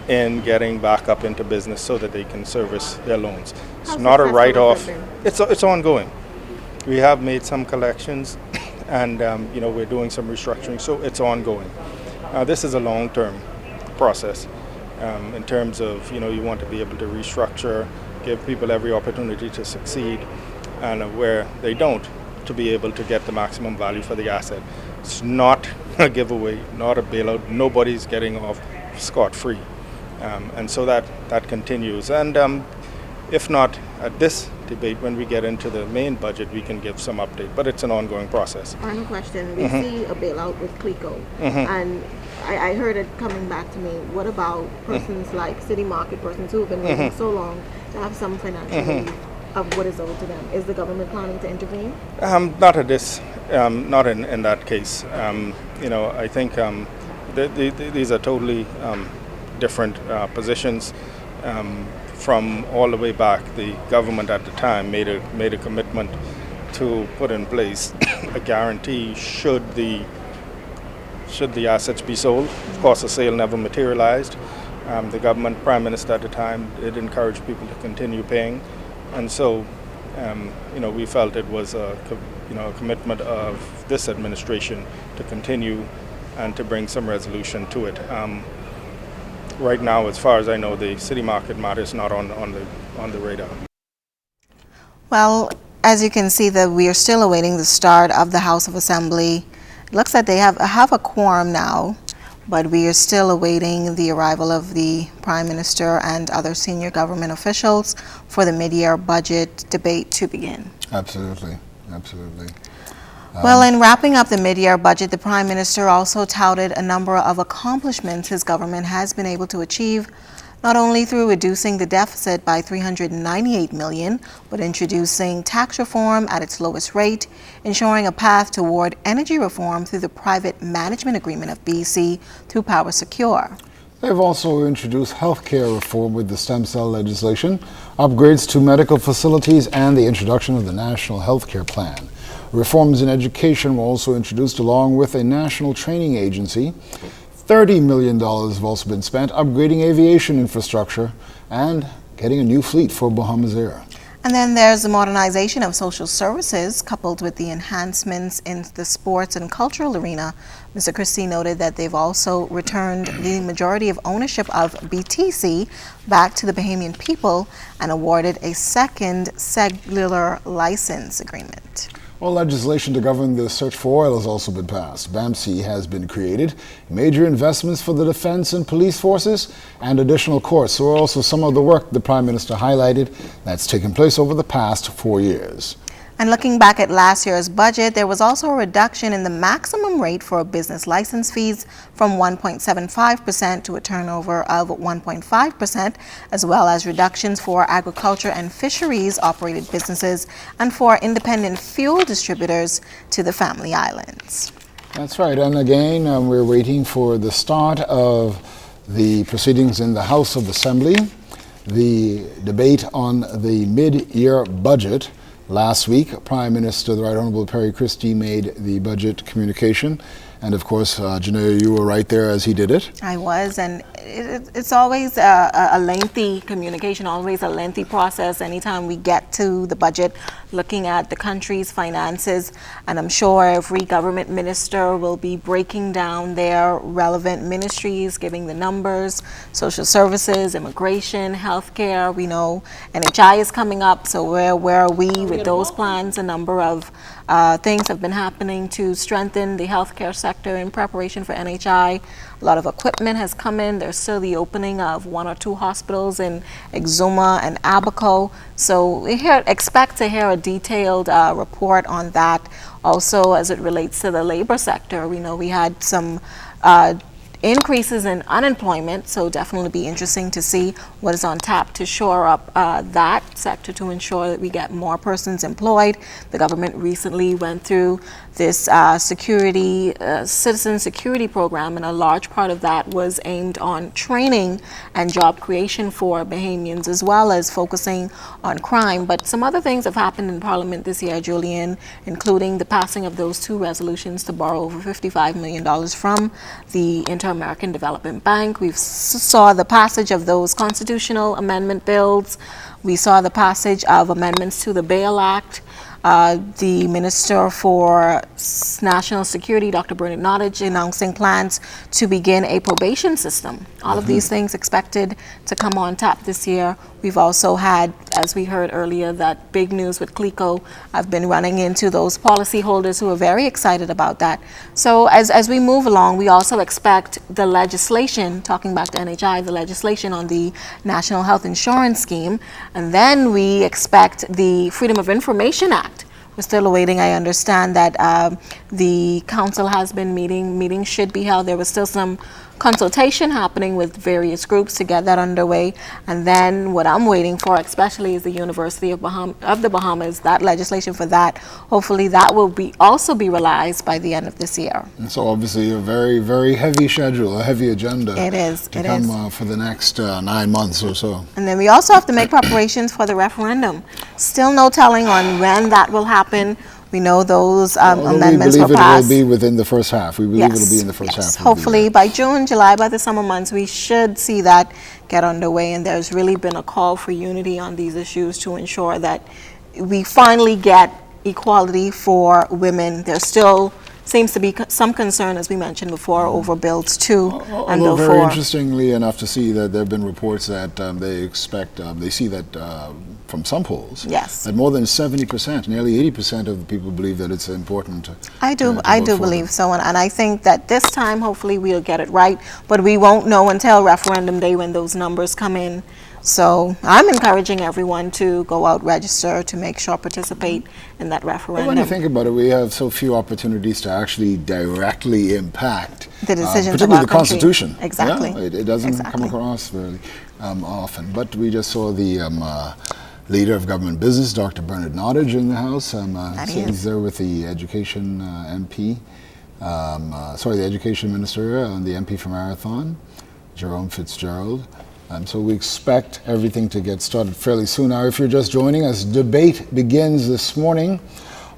in getting back up into business so that they can service their loans. It's not a write-off. It's ongoing. We have made some collections, and we're doing some restructuring, so it's ongoing. This is a long-term process in terms of you want to be able to restructure, give people every opportunity to succeed, and where they don't, to be able to get the maximum value for the asset. It's not a giveaway, not a bailout. Nobody's getting off scot-free. And so that continues. And if not at this debate, when we get into the main budget, we can give some update. But it's an ongoing process. Final question. We see a bailout with Cleo. And I heard it coming back to me. What about persons like city market persons who have been waiting so long to have some financial relief of what is owed to them? Is the government planning to intervene? Not at this, not in that case. I think these are totally different positions. From all the way back, the government at the time made a commitment to put in place a guarantee should the assets be sold. Of course, the sale never materialized. The government, Prime Minister at the time, did encourage people to continue paying, and so we felt it was a commitment of this administration to continue and to bring some resolution to it. Right now, as far as I know, the city market matter is not on the radar. Well, as you can see, that we are still awaiting the start of the House of Assembly. It looks like they have a quorum now. but we are still awaiting the arrival of the Prime Minister and other senior government officials for the mid-year budget debate to begin. Absolutely, absolutely. Well, in wrapping up the mid-year budget, the Prime Minister also touted a number of accomplishments his government has been able to achieve, not only through reducing the deficit by $398 million, but introducing tax reform at its lowest rate, ensuring a path toward energy reform through the private management agreement of BC through Power Secure. They've also introduced healthcare reform with the stem cell legislation, upgrades to medical facilities, and the introduction of the National Healthcare Plan. Reforms in education were also introduced along with a national training agency. $30 million have also been spent upgrading aviation infrastructure and getting a new fleet for Bahamas Air. And then there's the modernization of social services coupled with the enhancements in the sports and cultural arena. Mr. Christie noted that they've also returned the majority of ownership of BTC back to the Bahamian people and awarded a second cellular license agreement. Well, legislation to govern the search for oil has also been passed. BAMC has been created, major investments for the defense and police forces, and additional courts. So also some of the work the Prime Minister highlighted that's taken place over the past 4 years. And looking back at last year's budget, there was also a reduction in the maximum rate for business license fees from 1.75% to a turnover of 1.5%, as well as reductions for agriculture and fisheries operated businesses and for independent fuel distributors to the Family Islands. That's right. And again, we're waiting for the start of the proceedings in the House of Assembly, the debate on the mid-year budget. Last week, Prime Minister, the Right Honourable Perry Christie, made the budget communication. And of course, Janaya, you were right there as he did it. I was, and it's always a lengthy communication, always a lengthy process anytime we get to the budget, looking at the country's finances. And I'm sure every government minister will be breaking down their relevant ministries, giving the numbers, social services, immigration, healthcare. We know NHI is coming up, so where are we with those plans? A number of things have been happening to strengthen the healthcare sector in preparation for NHI. A lot of equipment has come in. There's still the opening of 1 or 2 hospitals in Exuma and Abaco. So we expect to hear a detailed report on that. Also, as it relates to the labor sector, we know we had some increases in unemployment, so definitely be interesting to see what is on tap to shore up that sector to ensure that we get more persons employed. The government recently went through this citizen security program, and a large part of that was aimed on training and job creation for Bahamians, as well as focusing on crime. But some other things have happened in Parliament this year, Julian, including the passing of those 2 resolutions to borrow over $55 million from the Inter-American Development Bank. We saw the passage of those constitutional amendment bills. We saw the passage of amendments to the Bail Act. The Minister for National Security, Dr. Bernard Nottage, announcing plans to begin a probation system. All of these things expected to come on tap this year. We've also had, as we heard earlier, that big news with Cleo. I've been running into those policyholders who are very excited about that. So as we move along, we also expect the legislation, talking back to NHI, the legislation on the National Health Insurance Scheme, and then we expect the Freedom of Information Act. We're still awaiting. I understand that the council has been meeting. Meetings should be held. There was still some consultation happening with various groups to get that underway. And then what I'm waiting for, especially, is the University of the Bahamas, that legislation for that. Hopefully that will also be realized by the end of this year. And so obviously a very, very heavy schedule, a heavy agenda. It is. To come for the next 9 months or so. And then we also have to make preparations for the referendum. Still no telling on when that will happen. We know those amendments were passed. We believe it will be within the first half. We believe it will be in the first half. Hopefully by June, July, by the summer months, we should see that get underway. And there's really been a call for unity on these issues to ensure that we finally get equality for women. There still seems to be some concern, as we mentioned before, over Bills 2 and Bill 4. Very interestingly enough to see that there have been reports that they see that from some polls, Yes. that more than 70%, nearly 80% of the people believe that it's important. I do vote for believe them. so, and I think that this time, hopefully, we'll get it right. But we won't know until referendum day when those numbers come in. So I'm encouraging everyone to go out, register, to make sure participate in that Well, referendum. when you think about it, we have so few opportunities to actually directly impact The decisions of particularly our the country. Constitution. Exactly. Yeah, it doesn't come Exactly. across very often. But we just saw the leader of government business, Dr. Bernard Nottage, in the House. That he He's is. there with the education MP, the education minister and the MP for Marathon, Jerome Fitzgerald. So we expect everything to get started fairly soon. Now, if you're just joining us, debate begins this morning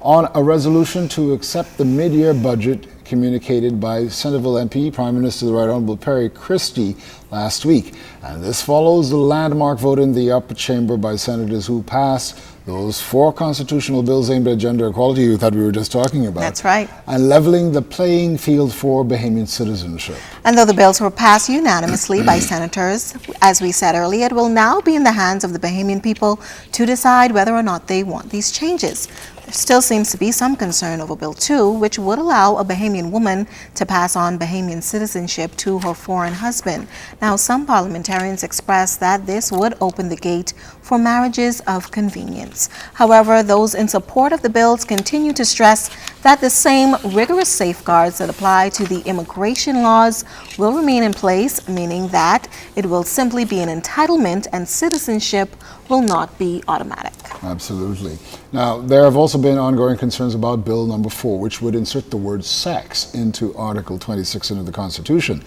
on a resolution to accept the mid-year budget communicated by Centerville MP, Prime Minister the Right Honourable Perry Christie last week. And this follows the landmark vote in the upper chamber by senators who passed those 4 constitutional bills aimed at gender equality that we were just talking about. That's right. And leveling the playing field for Bahamian citizenship. And though the bills were passed unanimously by senators, as we said earlier, it will now be in the hands of the Bahamian people to decide whether or not they want these changes. There still seems to be some concern over Bill 2, which would allow a Bahamian woman to pass on Bahamian citizenship to her foreign husband. Now, some parliamentarians expressed that this would open the gate for marriages of convenience. However, those in support of the bills continue to stress that the same rigorous safeguards that apply to the immigration laws will remain in place, meaning that it will simply be an entitlement and citizenship will not be automatic. Absolutely. Now, there have also been ongoing concerns about Bill number 4, which would insert the word sex into Article 26 of the Constitution.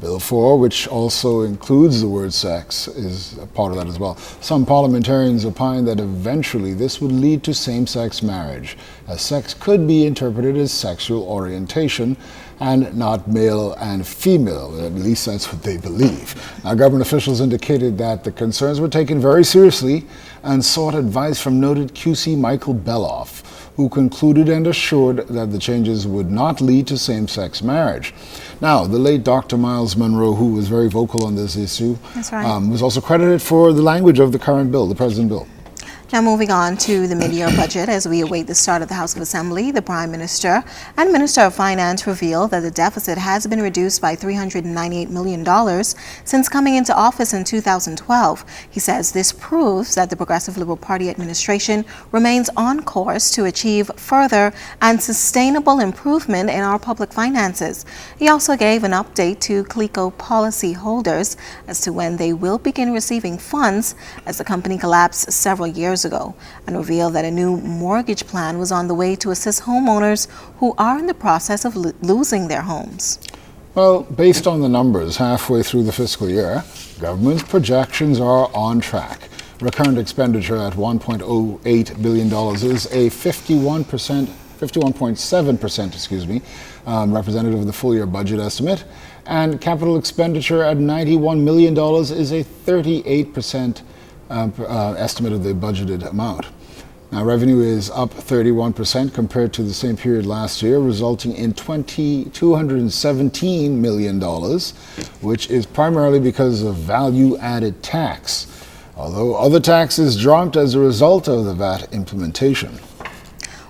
Bill 4, which also includes the word sex, is a part of that as well. Some parliamentarians opine that eventually this would lead to same-sex marriage, as sex could be interpreted as sexual orientation and not male and female. At least that's what they believe. Now, government officials indicated that the concerns were taken very seriously and sought advice from noted QC Michael Beloff, who concluded and assured that the changes would not lead to same-sex marriage. Now, the late Dr. Miles Monroe, who was very vocal on this issue, That's right. was also credited for the language of the current bill, the President bill. Now, moving on to the mid-year budget, as we await the start of the House of Assembly, the Prime Minister and Minister of Finance revealed that the deficit has been reduced by $398 million since coming into office in 2012. He says this proves that the Progressive Liberal Party administration remains on course to achieve further and sustainable improvement in our public finances. He also gave an update to Cleo policy holders as to when they will begin receiving funds as the company collapsed several years ago, and revealed that a new mortgage plan was on the way to assist homeowners who are in the process of losing their homes. Well, based on the numbers halfway through the fiscal year, government's projections are on track. Recurrent expenditure at $1.08 billion is a 51.7%, representative of the full year budget estimate, and capital expenditure at $91 million is a 38% estimate of the budgeted amount. Now, revenue is up 31% compared to the same period last year, resulting in $217 million, which is primarily because of value-added tax, although other taxes dropped as a result of the VAT implementation.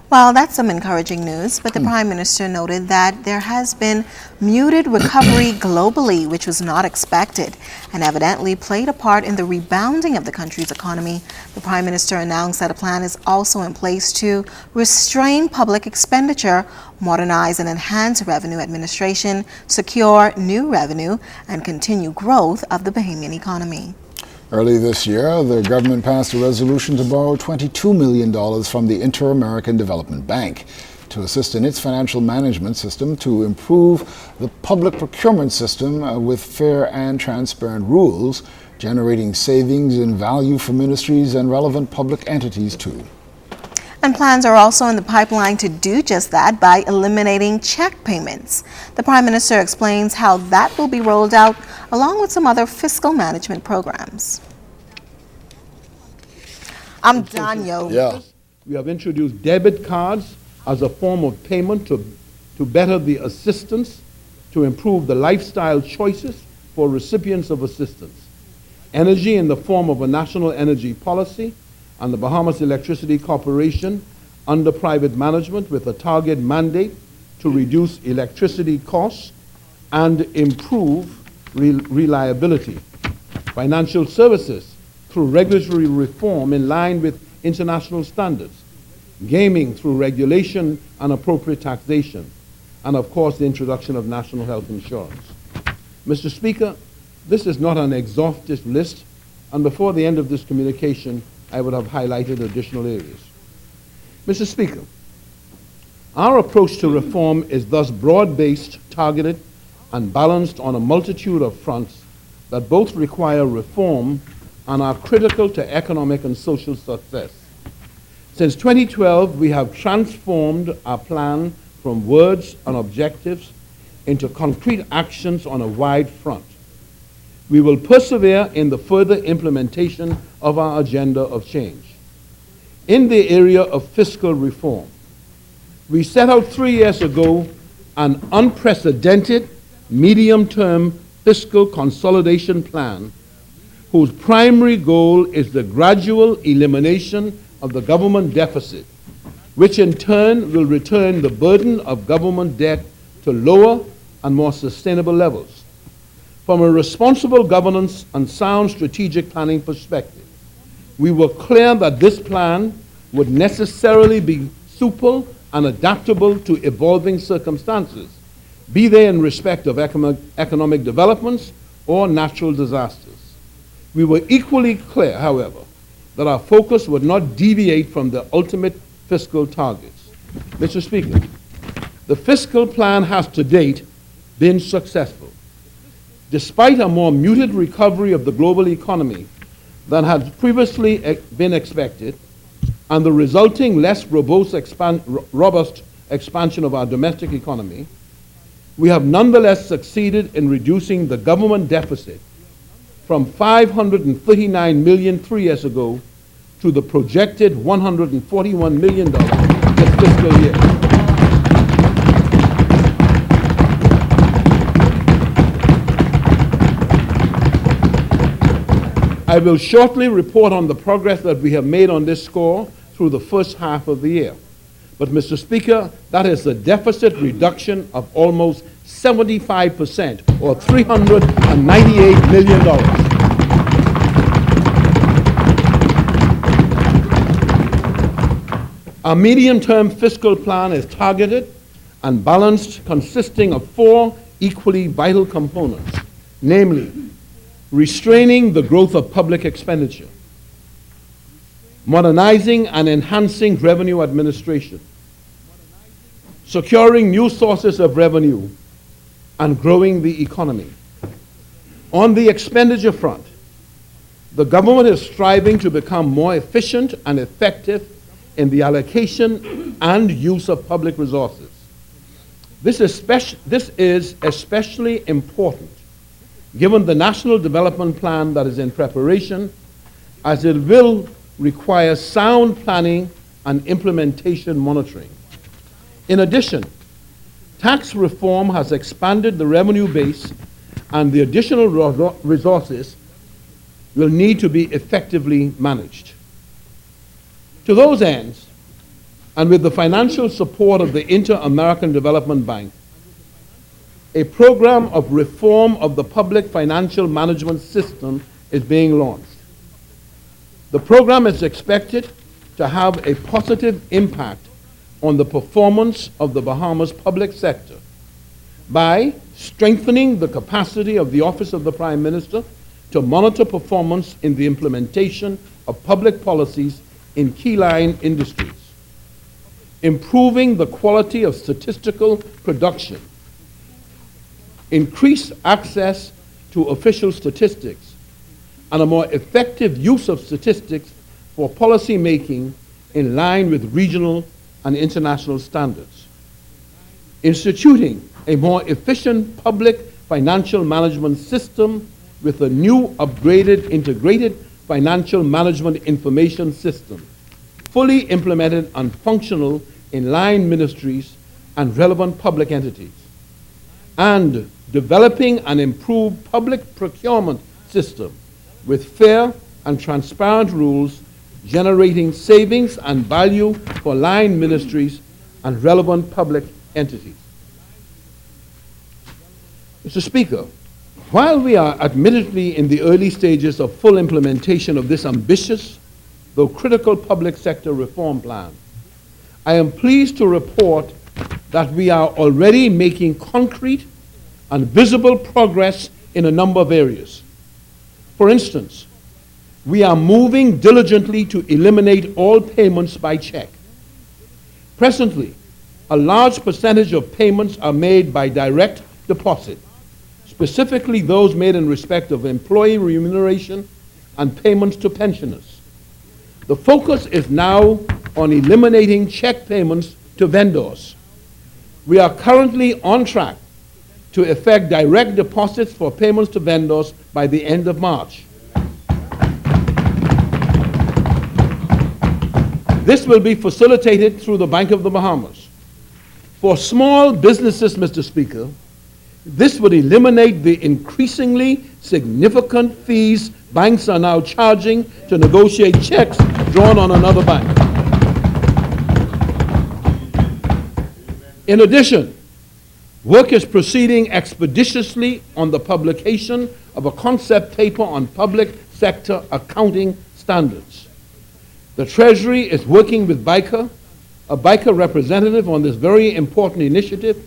Well, that's some encouraging news, but the Prime Minister noted that there has been muted recovery globally, which was not expected, and evidently played a part in the rebounding of the country's economy. The Prime Minister announced that a plan is also in place to restrain public expenditure, modernize and enhance revenue administration, secure new revenue, and continue growth of the Bahamian economy. Early this year, the government passed a resolution to borrow $22 million from the Inter-American Development Bank to assist in its financial management system to improve the public procurement system with fair and transparent rules, generating savings in value for ministries and relevant public entities too. And plans are also in the pipeline to do just that by eliminating check payments. The Prime Minister explains how that will be rolled out along with some other fiscal management programs. I'm done, yo. Yeah. We have introduced debit cards as a form of payment to better the assistance, to improve the lifestyle choices for recipients of assistance. Energy in the form of a national energy policy, and the Bahamas Electricity Corporation under private management with a target mandate to reduce electricity costs and improve reliability. Financial services through regulatory reform in line with international standards. Gaming through regulation and appropriate taxation. And of course, the introduction of national health insurance. Mr. Speaker, this is not an exhaustive list, and before the end of this communication, I would have highlighted additional areas. Mr. Speaker, our approach to reform is thus broad-based, targeted, and balanced on a multitude of fronts that both require reform and are critical to economic and social success. Since 2012, we have transformed our plan from words and objectives into concrete actions on a wide front. We will persevere in the further implementation of our agenda of change. In the area of fiscal reform, we set out 3 years ago an unprecedented medium-term fiscal consolidation plan whose primary goal is the gradual elimination of the government deficit, which in turn will return the burden of government debt to lower and more sustainable levels. From a responsible governance and sound strategic planning perspective, we were clear that this plan would necessarily be supple and adaptable to evolving circumstances, be they in respect of economic developments or natural disasters. We were equally clear, however, that our focus would not deviate from the ultimate fiscal targets. Mr. Speaker, the fiscal plan has to date been successful. Despite a more muted recovery of the global economy than had previously been expected, and the resulting less robust expansion of our domestic economy, we have nonetheless succeeded in reducing the government deficit from $539 million 3 years ago to the projected $141 million this fiscal year. I will shortly report on the progress that we have made on this score through the first half of the year. But, Mr. Speaker, that is a deficit reduction of almost 75%, or $398 million. Our medium-term fiscal plan is targeted and balanced, consisting of 4 equally vital components, namely, restraining the growth of public expenditure, modernizing and enhancing revenue administration, securing new sources of revenue, and growing the economy. On the expenditure front, the government is striving to become more efficient and effective in the allocation and use of public resources. This is especially important given the National Development Plan that is in preparation, as it will require sound planning and implementation monitoring. In addition, tax reform has expanded the revenue base, and the additional resources will need to be effectively managed. To those ends, and with the financial support of the Inter-American Development Bank, a program of reform of the public financial management system is being launched. The program is expected to have a positive impact on the performance of the Bahamas public sector by strengthening the capacity of the Office of the Prime Minister to monitor performance in the implementation of public policies in key line industries, improving the quality of statistical production, increased access to official statistics, and a more effective use of statistics for policy making in line with regional and international standards, instituting a more efficient public financial management system with a new upgraded integrated financial management information system, fully implemented and functional in line ministries and relevant public entities, and developing an improved public procurement system with fair and transparent rules generating savings and value for line ministries and relevant public entities. Mr. Speaker, while we are admittedly in the early stages of full implementation of this ambitious, though critical public sector reform plan, I am pleased to report that we are already making concrete and visible progress in a number of areas. For instance, we are moving diligently to eliminate all payments by check. Presently, a large percentage of payments are made by direct deposit, specifically those made in respect of employee remuneration and payments to pensioners. The focus is now on eliminating check payments to vendors. We are currently on track to effect direct deposits for payments to vendors by the end of March. This will be facilitated through the Bank of the Bahamas. For small businesses, Mr. Speaker, this would eliminate the increasingly significant fees banks are now charging to negotiate checks drawn on another bank. In addition, work is proceeding expeditiously on the publication of a concept paper on public sector accounting standards. The Treasury is working with BICA, a BICA representative, on this very important initiative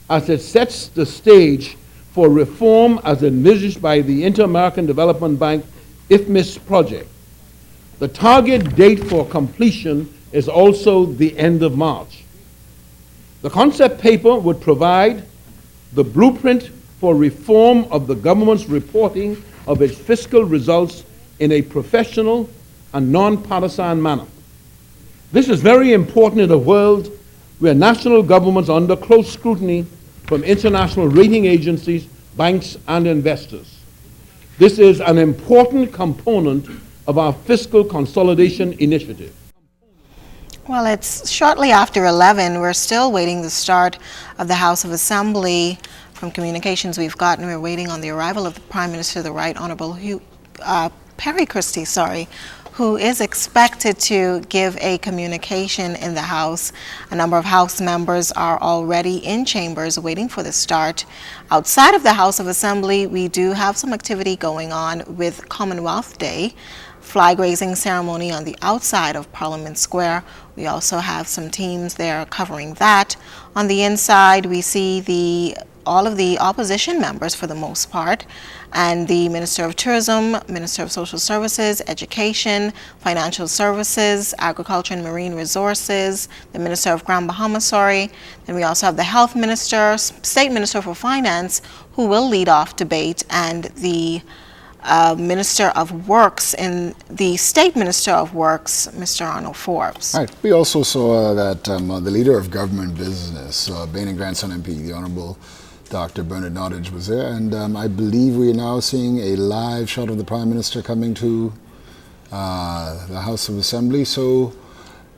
as it sets the stage for reform as envisaged by the Inter-American Development Bank IFMIS project. The target date for completion is also the end of March. The concept paper would provide the blueprint for reform of the government's reporting of its fiscal results in a professional and non-partisan manner. This is very important in a world where national governments are under close scrutiny from international rating agencies, banks, and investors. This is an important component of our fiscal consolidation initiative. Well, it's shortly after 11. We're still waiting the start of the House of Assembly. From communications we've gotten, we're waiting on the arrival of the Prime Minister, the Right Honorable Perry Christie, who is expected to give a communication in the House. A number of House members are already in chambers waiting for the start. Outside of the House of Assembly, we do have some activity going on with Commonwealth Day, flag raising ceremony on the outside of Parliament Square. We also have some teams there covering that. On the inside, we see all of the opposition members for the most part, and the Minister of Tourism, Minister of Social Services, Education, Financial Services, Agriculture and Marine Resources, the Minister of Grand Bahama, Then we also have the Health Minister, State Minister for Finance, who will lead off debate, and the Minister of Works and the State Minister of Works, Mr. Arnold Forbes. Right. We also saw that the Leader of Government Business, Bain and Grandson MP, the Honorable Dr. Bernard Nottage, was there, and I believe we are now seeing a live shot of the Prime Minister coming to the House of Assembly, so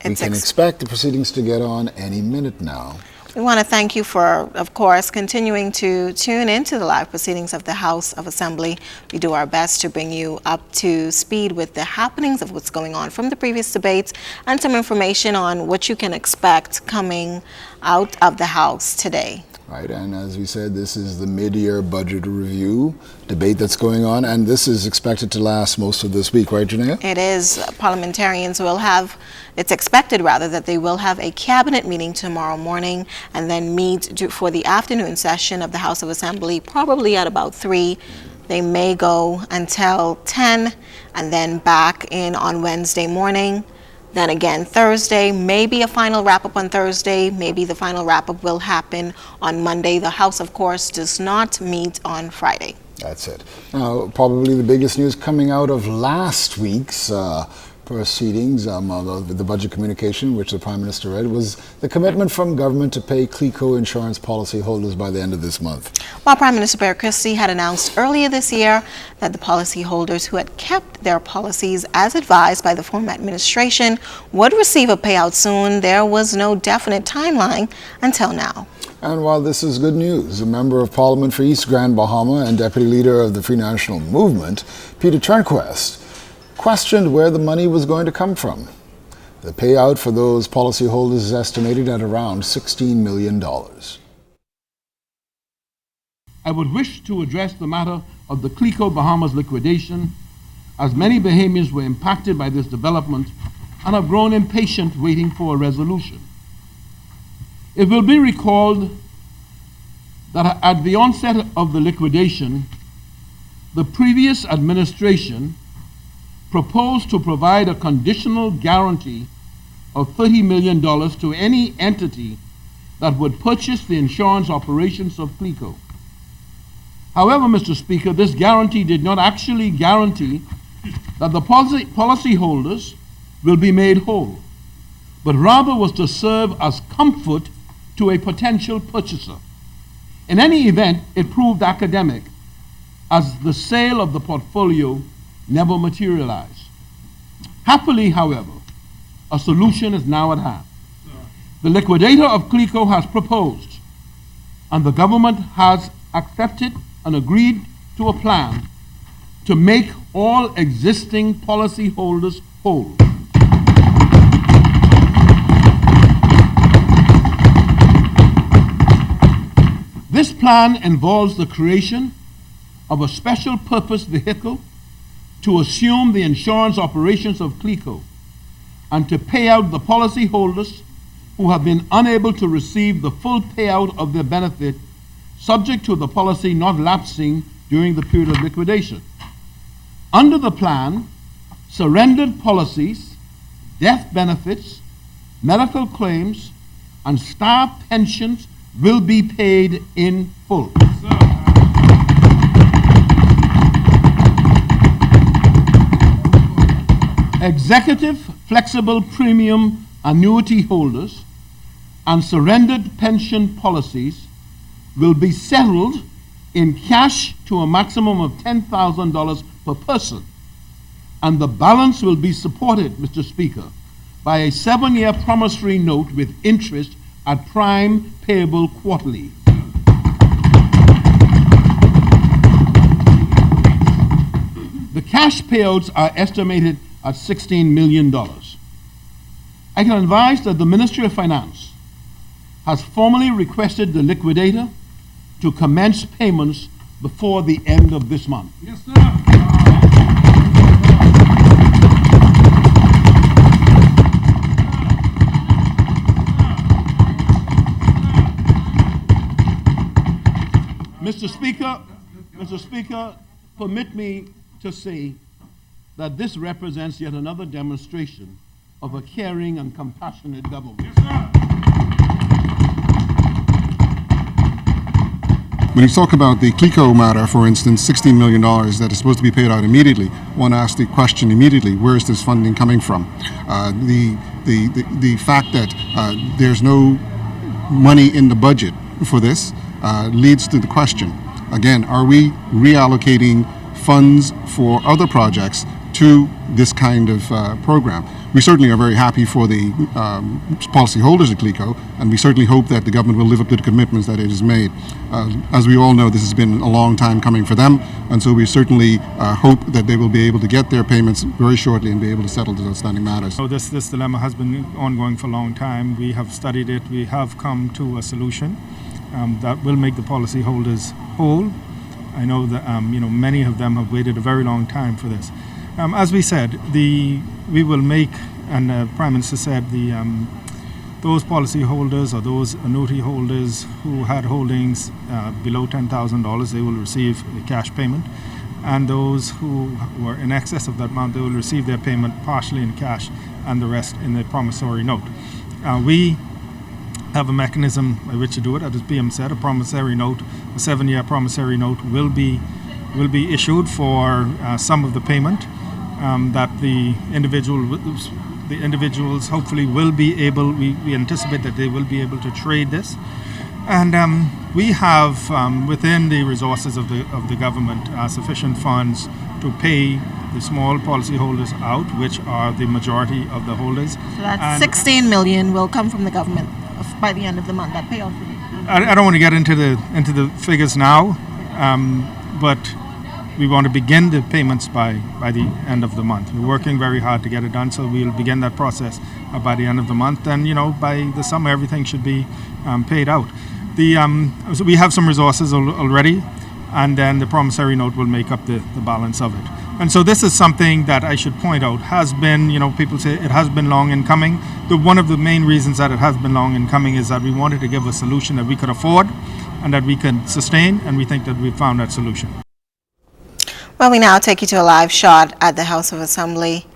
we can expect the proceedings to get on any minute now. We want to thank you for, of course, continuing to tune into the live proceedings of the House of Assembly. We do our best to bring you up to speed with the happenings of what's going on from the previous debates and some information on what you can expect coming out of the House today. Right, and as we said, this is the mid-year budget review debate that's going on, and this is expected to last most of this week, right, Janaea? It is. Parliamentarians will have, it's expected rather, that they will have a cabinet meeting tomorrow morning and then meet for the afternoon session of the House of Assembly, probably at about 3. They may go until 10 and then back in on Wednesday morning. Then again Thursday, maybe a final wrap-up on Thursday, maybe the final wrap-up will happen on Monday. The House, of course, does not meet on Friday. That's it. Now, probably the biggest news coming out of last week's proceedings, the budget communication, which the Prime Minister read, was the commitment from government to pay Cleo insurance policy holders by the end of this month. While Prime Minister Perry Christie had announced earlier this year that the policy holders who had kept their policies as advised by the former administration would receive a payout soon, there was no definite timeline until now. And while this is good news, a member of Parliament for East Grand Bahama and Deputy Leader of the Free National Movement, Peter Turnquest, questioned where the money was going to come from. The payout for those policyholders is estimated at around $16 million. I would wish to address the matter of the Cleo Bahamas liquidation, as many Bahamians were impacted by this development and have grown impatient waiting for a resolution. It will be recalled that at the onset of the liquidation, the previous administration proposed to provide a conditional guarantee of $30 million to any entity that would purchase the insurance operations of Cleo. However, Mr. Speaker, this guarantee did not actually guarantee that the policyholders will be made whole, but rather was to serve as comfort to a potential purchaser. In any event, it proved academic, as the sale of the portfolio never materialized. Happily, however, a solution is now at hand. The liquidator of Cleo has proposed, and the government has accepted and agreed to a plan to make all existing policyholders whole. This plan involves the creation of a special purpose vehicle to assume the insurance operations of Cleo and to pay out the policyholders who have been unable to receive the full payout of their benefit, subject to the policy not lapsing during the period of liquidation. Under the plan, surrendered policies, death benefits, medical claims, and staff pensions will be paid in full. Executive flexible premium annuity holders and surrendered pension policies will be settled in cash to a maximum of $10,000 per person, and the balance will be supported, Mr. Speaker, by a 7-year promissory note with interest at prime payable quarterly. The cash payouts are estimated at $16 million. I can advise that the Ministry of Finance has formally requested the liquidator to commence payments before the end of this month. Yes, sir. Mr. Speaker, permit me to say that this represents yet another demonstration of a caring and compassionate government. Yes, sir. When you talk about the Cleo matter, for instance, $16 million that is supposed to be paid out immediately, one asks the question immediately, where is this funding coming from? The fact that there's no money in the budget for this leads to the question, again, are we reallocating funds for other projects to this kind of program? We certainly are very happy for the policyholders at Cleo, and we certainly hope that the government will live up to the commitments that it has made. As we all know, this has been a long time coming for them, and so we certainly hope that they will be able to get their payments very shortly and be able to settle the outstanding matters. So this dilemma has been ongoing for a long time. We have studied it. We have come to a solution that will make the policyholders whole. I know that many of them have waited a very long time for this. As we said, we will make, and the Prime Minister said, those policyholders or those annuity holders who had holdings below $10,000, they will receive a cash payment, and those who were in excess of that amount, they will receive their payment partially in cash and the rest in a promissory note. We have a mechanism by which to do it. As PM said, a promissory note, a 7-year promissory note will be issued for some of the payment that the individuals hopefully will be able. We anticipate that they will be able to trade this, and we have within the resources of the government sufficient funds to pay the small policyholders out, which are the majority of the holders. So that's $16 million will come from the government by the end of the month. That payout. I don't want to get into the figures now, but we want to begin the payments by the end of the month. We're working very hard to get it done, so we'll begin that process by the end of the month. And by the summer, everything should be paid out. So we have some resources already, and then the promissory note will make up the balance of it. And so this is something that I should point out has been, people say it has been long in coming. One of the main reasons that it has been long in coming is that we wanted to give a solution that we could afford and that we can sustain, and we think that we've found that solution. Well, we now take you to a live shot at the House of Assembly.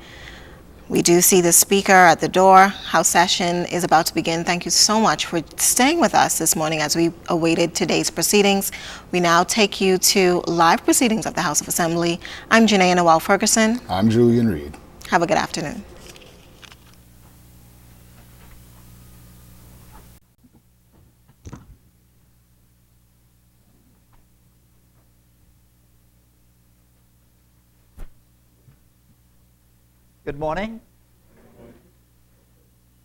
We do see the Speaker at the door. House session is about to begin. Thank you so much for staying with us this morning as we awaited today's proceedings. We now take you to live proceedings of the House of Assembly. I'm Janae Noel Ferguson. I'm Julian Reed. Have a good afternoon. Good morning.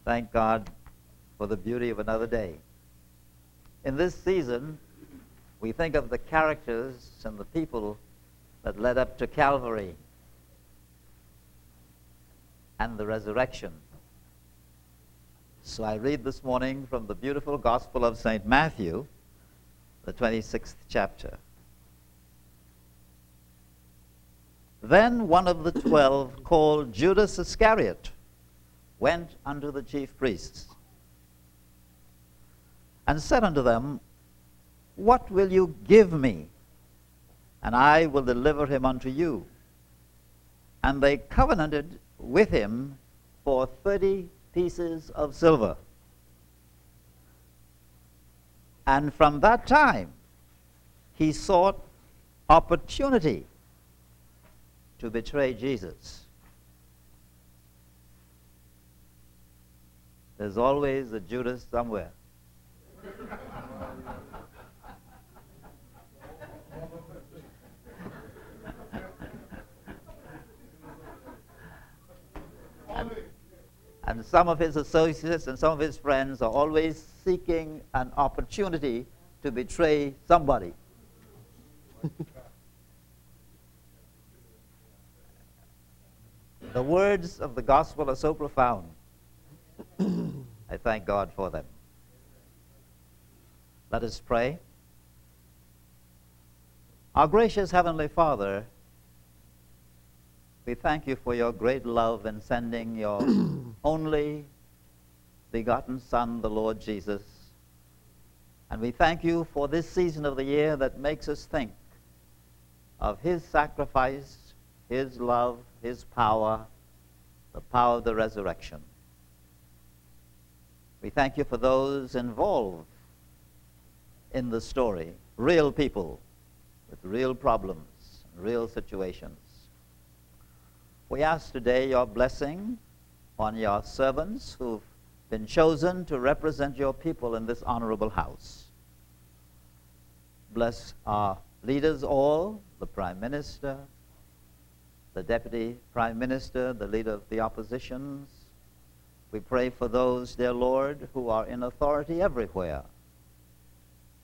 Thank God for the beauty of another day. In this season, we think of the characters and the people that led up to Calvary and the resurrection. So I read this morning from the beautiful Gospel of St. Matthew, the 26th chapter. Then one of the 12, called Judas Iscariot, went unto the chief priests, and said unto them, What will you give me? And I will deliver him unto you. And they covenanted with him for 30 pieces of silver. And from that time he sought opportunity to betray Jesus. There's always a Judas somewhere. And some of his associates and some of his friends are always seeking an opportunity to betray somebody. The words of the gospel are so profound. I thank God for them. Let us pray. Our gracious Heavenly Father, we thank you for your great love in sending your only begotten Son, the Lord Jesus. And we thank you for this season of the year that makes us think of his sacrifice, his love, his power, the power of the resurrection. We thank you for those involved in the story, real people with real problems, real situations. We ask today your blessing on your servants who've been chosen to represent your people in this honorable house. Bless our leaders all, the Prime Minister, the Deputy Prime Minister, the Leader of the Oppositions. We pray for those, dear Lord, who are in authority everywhere.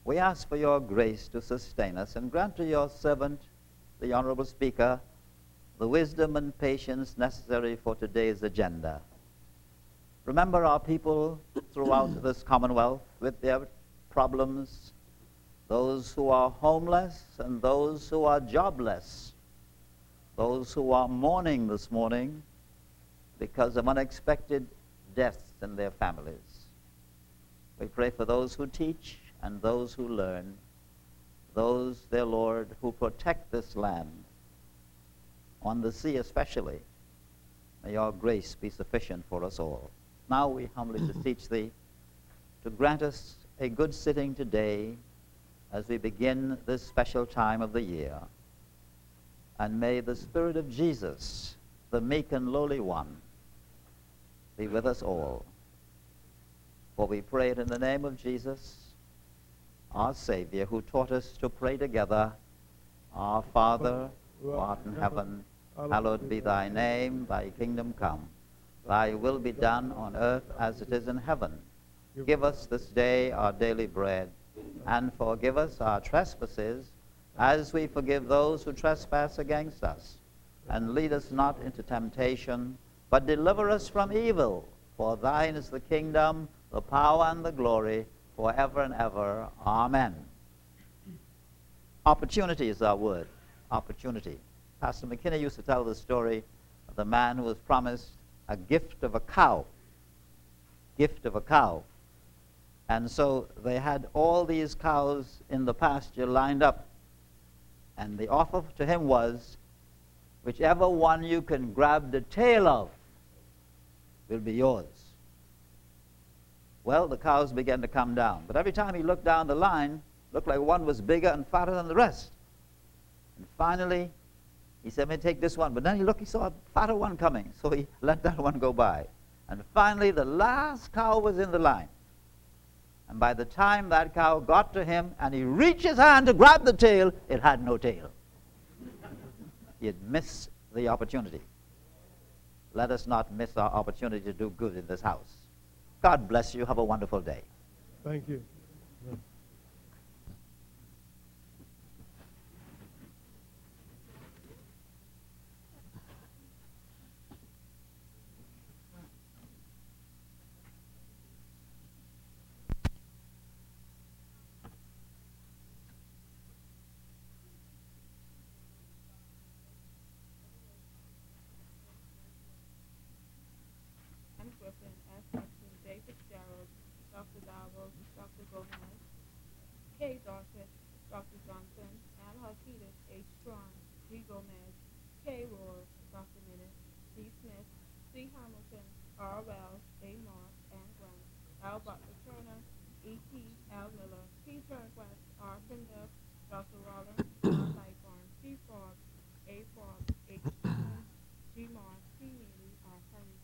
We ask for your grace to sustain us and grant to your servant, the Honorable Speaker, the wisdom and patience necessary for today's agenda. Remember our people throughout this Commonwealth with their problems, those who are homeless and those who are jobless, those who are mourning this morning because of unexpected deaths in their families. We pray for those who teach and those who learn, those, dear Lord, who protect this land, on the sea especially. May your grace be sufficient for us all. Now we humbly beseech thee to grant us a good sitting today as we begin this special time of the year. And may the Spirit of Jesus, the meek and lowly one, be with us all. For we pray it in the name of Jesus, our Savior, who taught us to pray together, Our Father, who art in heaven, hallowed be thy name, thy kingdom come. Thy will be done on earth as it is in heaven. Give us this day our daily bread, and forgive us our trespasses, as we forgive those who trespass against us. And lead us not into temptation, but deliver us from evil. For thine is the kingdom, the power, and the glory, forever and ever. Amen. Opportunity is our word. Opportunity. Pastor McKinney used to tell the story of the man who was promised a gift of a cow. Gift of a cow. And so they had all these cows in the pasture lined up. And the offer to him was, whichever one you can grab the tail of will be yours. Well, the cows began to come down. But every time he looked down the line, looked like one was bigger and fatter than the rest. And finally, he said, "May take this one." But then he saw a fatter one coming. So he let that one go by. And finally, the last cow was in the line. And by the time that cow got to him and he reached his hand to grab the tail, it had no tail. He had missed the opportunity. Let us not miss our opportunity to do good in this house. God bless you. Have a wonderful day. Thank you. Dr. Davos, Dr. Gomez, K. Dorset, Dr. Johnson, Al Harkitis, H. Strong, G. Gomez, K. Roy, Dr. Minnis, C. Smith, C. Hamilton, R. Wells, A. Moss, and Grant, L. Butler Turner, E. T. L. Miller, P. Turnquest, R. Kinder, Dr. Rollins, R. Lightborn, C. Forbes, A. Forbes, H. Stevens, G. Moss, C. Neely, R. Penny.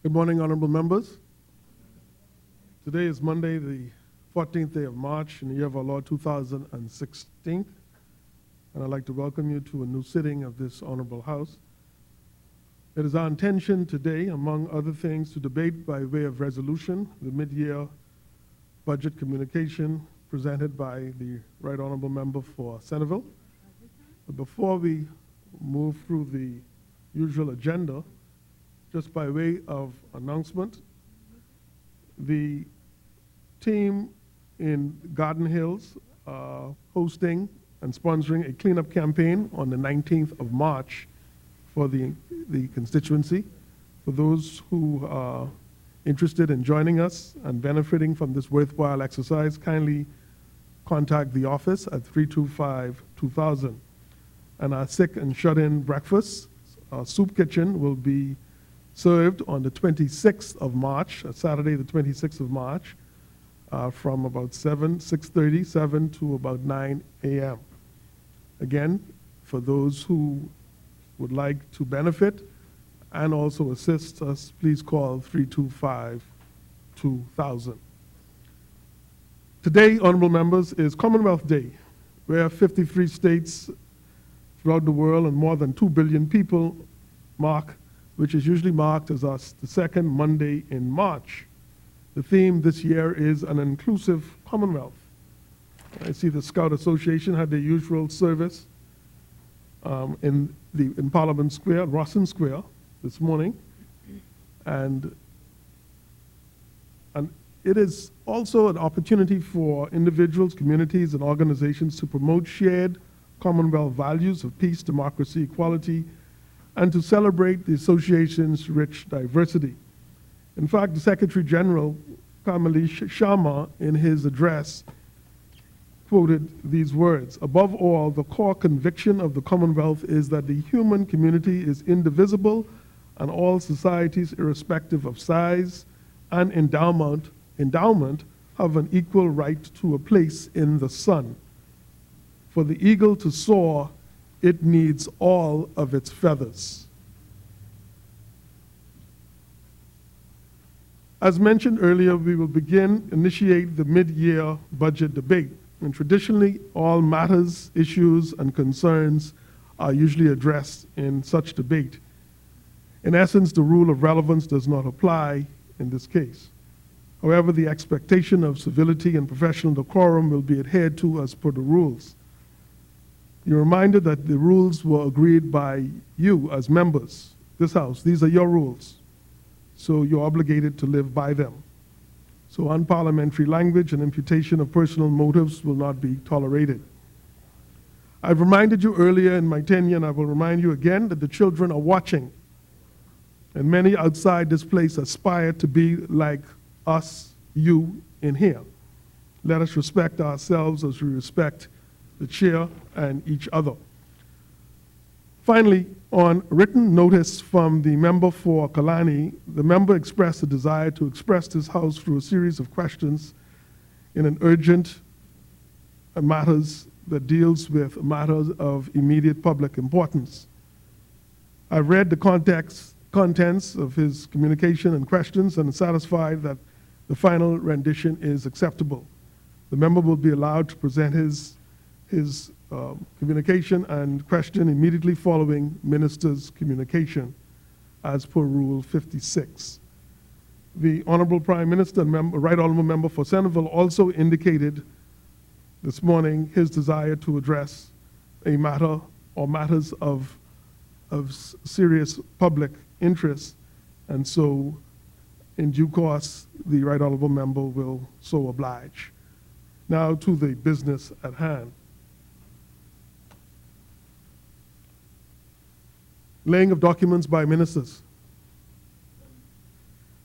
Good morning, honorable members. Today is Monday, the 14th day of March in the year of our Lord 2016. And I'd like to welcome you to a new sitting of this honorable house. It is our intention today, among other things, to debate by way of resolution the mid-year budget communication presented by the Right Honorable Member for Centerville. But before we move through the usual agenda, just by way of announcement, the team in Garden Hills hosting and sponsoring a cleanup campaign on the 19th of March for the constituency. For those who are interested in joining us and benefiting from this worthwhile exercise, kindly contact the office at 325-2000. And our sick and shut-in breakfast, our soup kitchen, will be served on the 26th of March, Saturday the 26th of March, from about 7 to about 9 a.m. Again, for those who would like to benefit and also assist us, please call 325-2000. Today, honorable members, is Commonwealth Day, where 53 states throughout the world and more than 2 billion people which is usually marked as the second Monday in March. The theme this year is an inclusive Commonwealth. I see the Scout Association had their usual service in Parliament Square, Rossin Square, this morning. And it is also an opportunity for individuals, communities, and organizations to promote shared Commonwealth values of peace, democracy, equality, and to celebrate the association's rich diversity. In fact, the Secretary General, Kamali Sharma, in his address, quoted these words: "Above all, the core conviction of the Commonwealth is that the human community is indivisible and all societies, irrespective of size and endowment, have an equal right to a place in the sun. For the eagle to soar, it needs all of its feathers." As mentioned earlier, we will initiate the mid-year budget debate. And traditionally, all matters, issues, and concerns are usually addressed in such debate. In essence, the rule of relevance does not apply in this case. However, the expectation of civility and professional decorum will be adhered to as per the rules. You're reminded that the rules were agreed by you as members, this House. These are your rules, so you're obligated to live by them. So unparliamentary language and imputation of personal motives will not be tolerated. I've reminded you earlier in my tenure, and I will remind you again, that the children are watching. And many outside this place aspire to be like us, you, in here. Let us respect ourselves as we respect the chair and each other. Finally, on written notice from the member for Kalani, the member expressed a desire to express this House through a series of questions in an urgent matters that deals with matters of immediate public importance. I've read the contents of his communication and questions and am satisfied that the final rendition is acceptable. The member will be allowed to present his communication and question immediately following minister's communication as per Rule 56. The Honorable Prime Minister and Right Honorable Member for Centerville also indicated this morning his desire to address a matter or matters of serious public interest, and so in due course the Right Honorable Member will so oblige. Now to the business at hand. Laying of documents by ministers.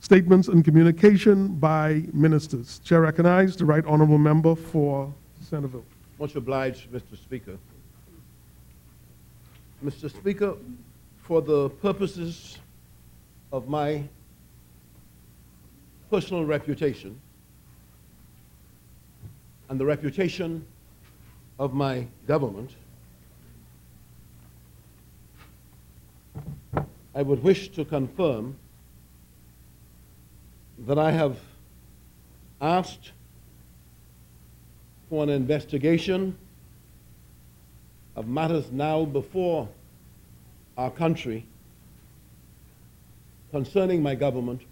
Statements and communication by ministers. Chair recognized the Right Honorable Member for Centerville. Much obliged, Mr. Speaker. Mr. Speaker, for the purposes of my personal reputation and the reputation of my government, I would wish to confirm that I have asked for an investigation of matters now before our country concerning my government,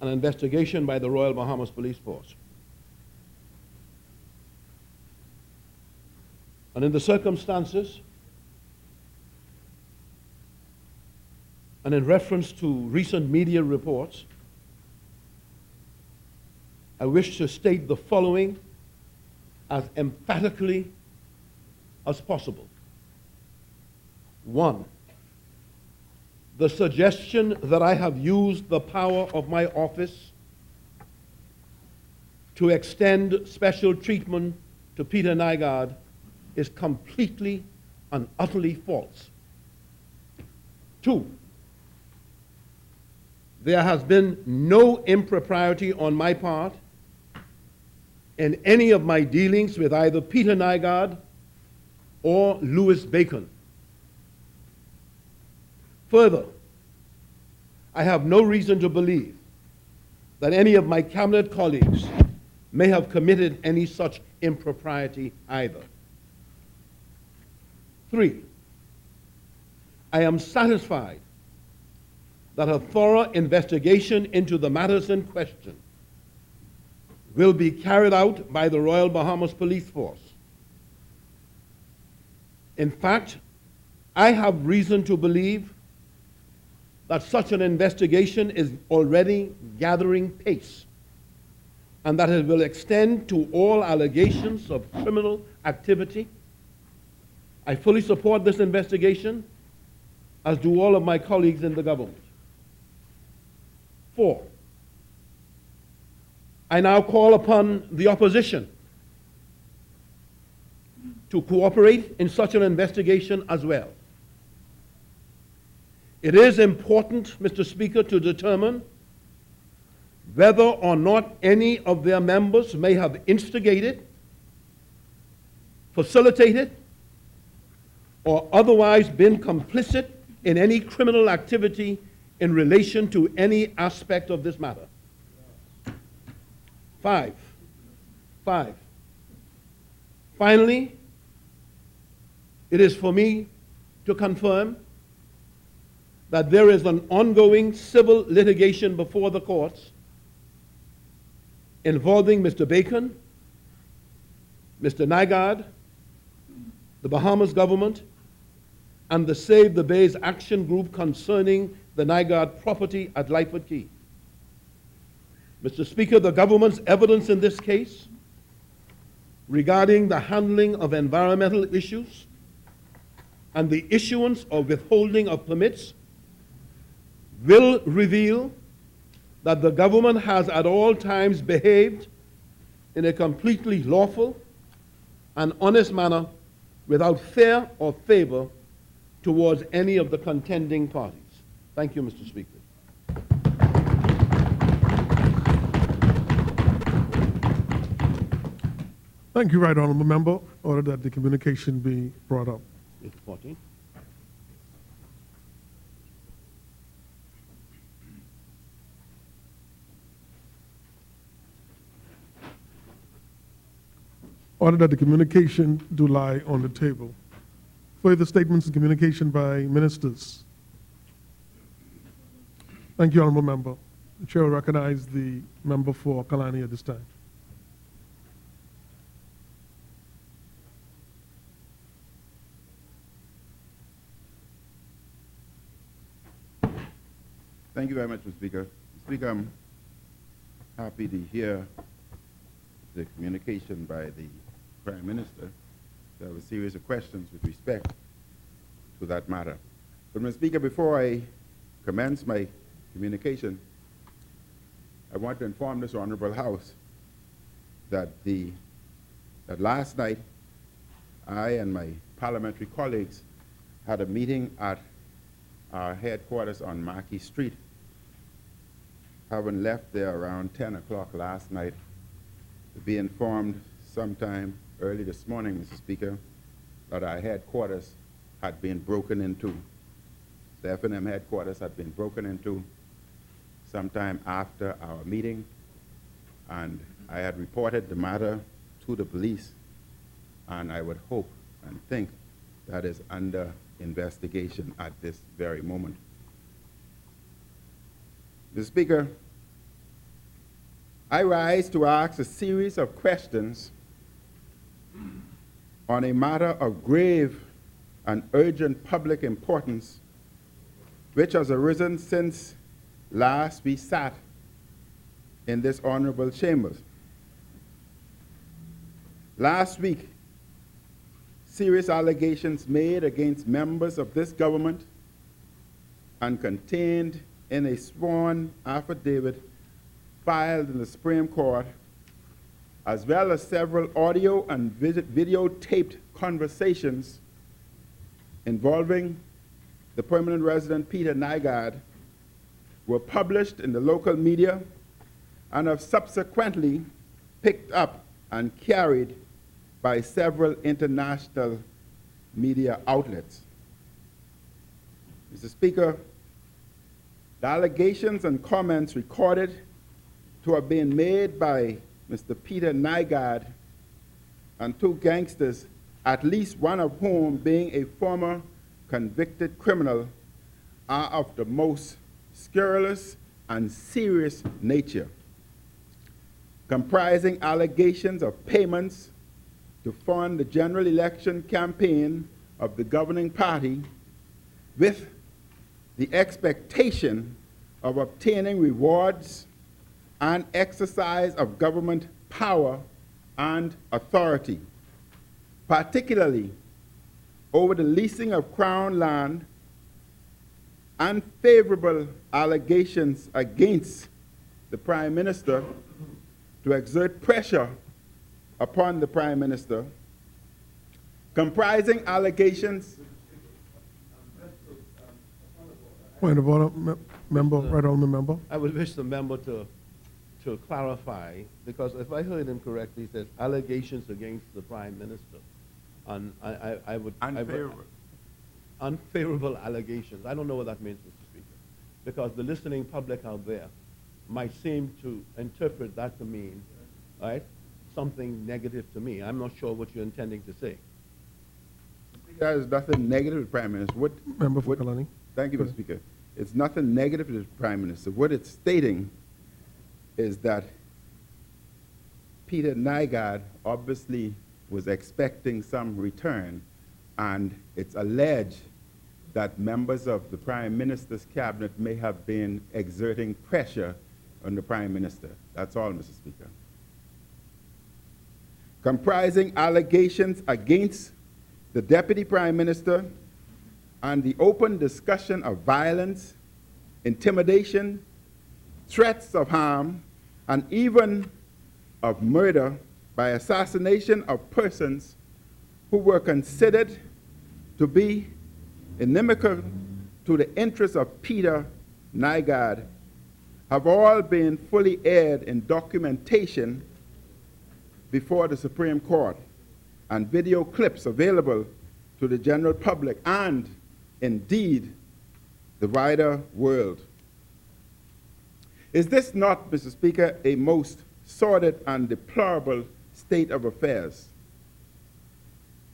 an investigation by the Royal Bahamas Police Force. And in the circumstances, and in reference to recent media reports, I wish to state the following as emphatically as possible. 1, the suggestion that I have used the power of my office to extend special treatment to Peter Nygaard is completely and utterly false. 2, there has been no impropriety on my part in any of my dealings with either Peter Nygaard or Louis Bacon. Further, I have no reason to believe that any of my cabinet colleagues may have committed any such impropriety either. 3, I am satisfied that a thorough investigation into the matters in question will be carried out by the Royal Bahamas Police Force. In fact, I have reason to believe that such an investigation is already gathering pace and that it will extend to all allegations of criminal activity. I fully support this investigation, as do all of my colleagues in the government. 4, I now call upon the opposition to cooperate in such an investigation as well. It is important, Mr. Speaker, to determine whether or not any of their members may have instigated, facilitated, or otherwise been complicit in any criminal activity in relation to any aspect of this matter. 5. Finally, it is for me to confirm that there is an ongoing civil litigation before the courts involving Mr. Bacon, Mr. Nygaard, the Bahamas government, and the Save the Bays Action Group concerning the Nygaard property at Lightfoot Key. Mr. Speaker, the government's evidence in this case regarding the handling of environmental issues and the issuance or withholding of permits will reveal that the government has at all times behaved in a completely lawful and honest manner without fear or favor towards any of the contending parties. Thank you, Mr. Speaker. Thank you, Right Honorable Member. Order that the communication be brought up. 14. Order that the communication do lie on the table. Further statements and communication by ministers. Thank you, Honorable Member. The Chair will recognize the member for Kalani at this time. Thank you very much, Mr. Speaker. Mr. Speaker, I'm happy to hear the communication by the Prime Minister. I have a series of questions with respect to that matter. But, Mr. Speaker, before I commence my communication, I want to inform this Honorable House that last night I and my parliamentary colleagues had a meeting at our headquarters on Marquis Street. Having left there around 10 o'clock last night, to be informed sometime early this morning, Mr. Speaker, that our headquarters had been broken into. The F&M headquarters had been broken into sometime after our meeting, and I had reported the matter to the police, and I would hope and think that is under investigation at this very moment. Mr. Speaker, I rise to ask a series of questions on a matter of grave and urgent public importance which has arisen since last we sat in this honorable chambers. Last week, serious allegations made against members of this government and contained in a sworn affidavit filed in the Supreme Court, as well as several audio and videotaped conversations involving the permanent resident Peter Nygaard, were published in the local media and have subsequently picked up and carried by several international media outlets. Mr. Speaker, the allegations and comments recorded to have been made by Mr. Peter Nygaard and two gangsters, at least one of whom being a former convicted criminal, are of the most scurrilous and serious nature, comprising allegations of payments to fund the general election campaign of the governing party with the expectation of obtaining rewards and exercise of government power and authority, particularly over the leasing of Crown land, unfavorable allegations against the Prime Minister to exert pressure upon the Prime Minister, comprising allegations. Point of order, member, right on the member. I would wish the member to clarify, because if I heard him correctly, he said allegations against the Prime Minister. And I would... Unfavorable. Unfavorable allegations. I don't know what that means, Mr. Speaker, because the listening public out there might seem to interpret that to mean, right, something negative to me. I'm not sure what you're intending to say. There is nothing negative with Prime Minister. Member for Kalani. Thank you, Mr. Speaker. It's nothing negative to the Prime Minister. What it's stating is that Peter Nygaard obviously was expecting some return, and it's alleged that members of the Prime Minister's cabinet may have been exerting pressure on the Prime Minister. That's all, Mr. Speaker. Comprising allegations against the Deputy Prime Minister and the open discussion of violence, intimidation, threats of harm, and even of murder by assassination of persons who were considered to be inimical to the interests of Peter Nygaard have all been fully aired in documentation before the Supreme Court and video clips available to the general public and, indeed, the wider world. Is this not, Mr. Speaker, a most sordid and deplorable state of affairs?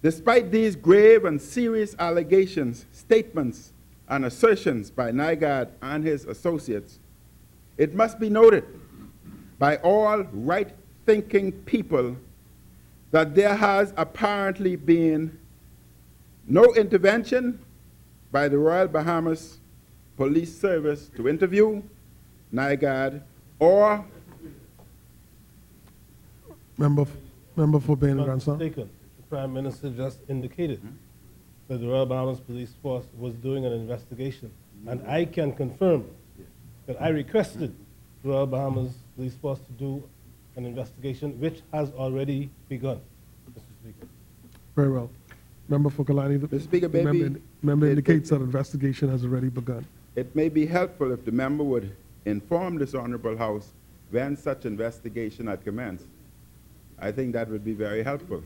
Despite these grave and serious allegations, statements, and assertions by Nygaard and his associates, it must be noted by all right-thinking people that there has apparently been no intervention by the Royal Bahamas Police Service to interview Nygaard or... Member for Bain and Grandson. Mistaken. The Prime Minister just indicated that the Royal Bahamas Police Force was doing an investigation. And I can confirm that I requested the Royal Bahamas Police Force to do an investigation, which has already begun, Mr. Speaker. Very well. Member for Kalani. Mr. Speaker, member indicates that investigation has already begun. It may be helpful if the member would inform this Honorable House when such investigation had commenced. I think that would be very helpful.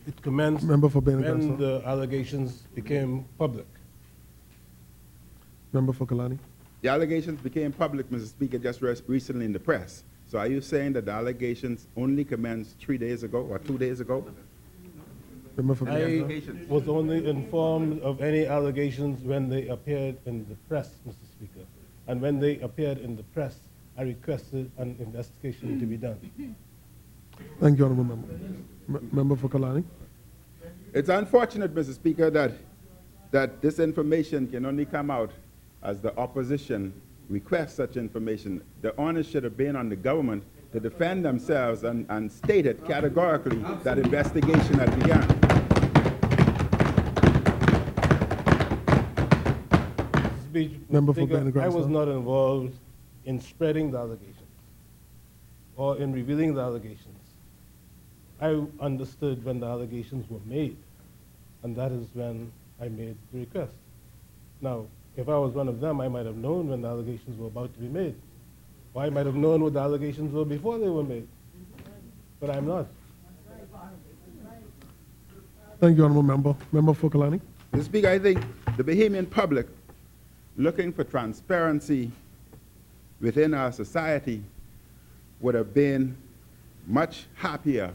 It commenced Member for Bain and when Grandson. the allegations became public. Member for Kalani. The allegations became public, Mr. Speaker, just recently in the press. So are you saying that the allegations only commenced 3 days ago or 2 days ago? Member for I Grandson. was only informed of any allegations when they appeared in the press, Mr. Speaker. And when they appeared in the press, I requested an investigation to be done. Thank you, Honourable Member. Member for Kalani. It's unfortunate, Mr. Speaker, that this information can only come out as the opposition requests such information. The onus should have been on the government to defend themselves and stated categorically that investigation had begun. Member for Speaker, Bain and I was Grandson. not involved in spreading the allegations or in revealing the allegations. I understood when the allegations were made, and that is when I made the request. Now, if I was one of them, I might have known when the allegations were about to be made. Or I might have known what the allegations were before they were made. But I'm not. Thank you, Honourable Member. Member for Kalani. Mr. Speaker, I think the Bahamian public looking for transparency within our society would have been much happier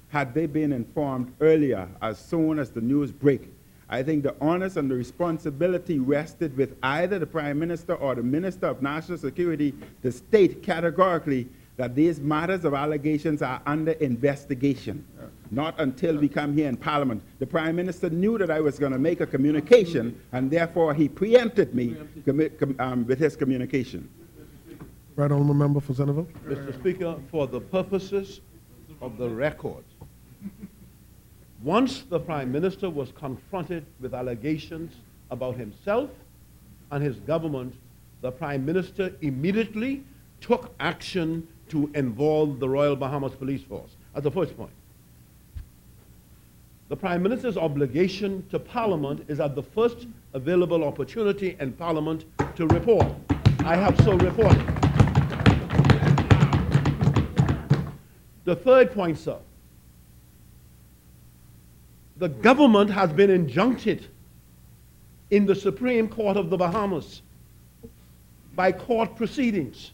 had they been informed earlier, as soon as the news break. I think the onus and the responsibility rested with either the Prime Minister or the Minister of National Security to state categorically that these matters of allegations are under investigation, not until we come here in Parliament. The Prime Minister knew that I was going to make a communication, and therefore he preempted me with his communication. Right Honourable Member for Centerville. Mr. Speaker, for the purposes of the record, once the Prime Minister was confronted with allegations about himself and his government, the Prime Minister immediately took action to involve the Royal Bahamas Police Force. As the first point. The Prime Minister's obligation to Parliament is at the first available opportunity in Parliament to report. I have so reported. The third point, sir. The government has been injuncted in the Supreme Court of the Bahamas by court proceedings.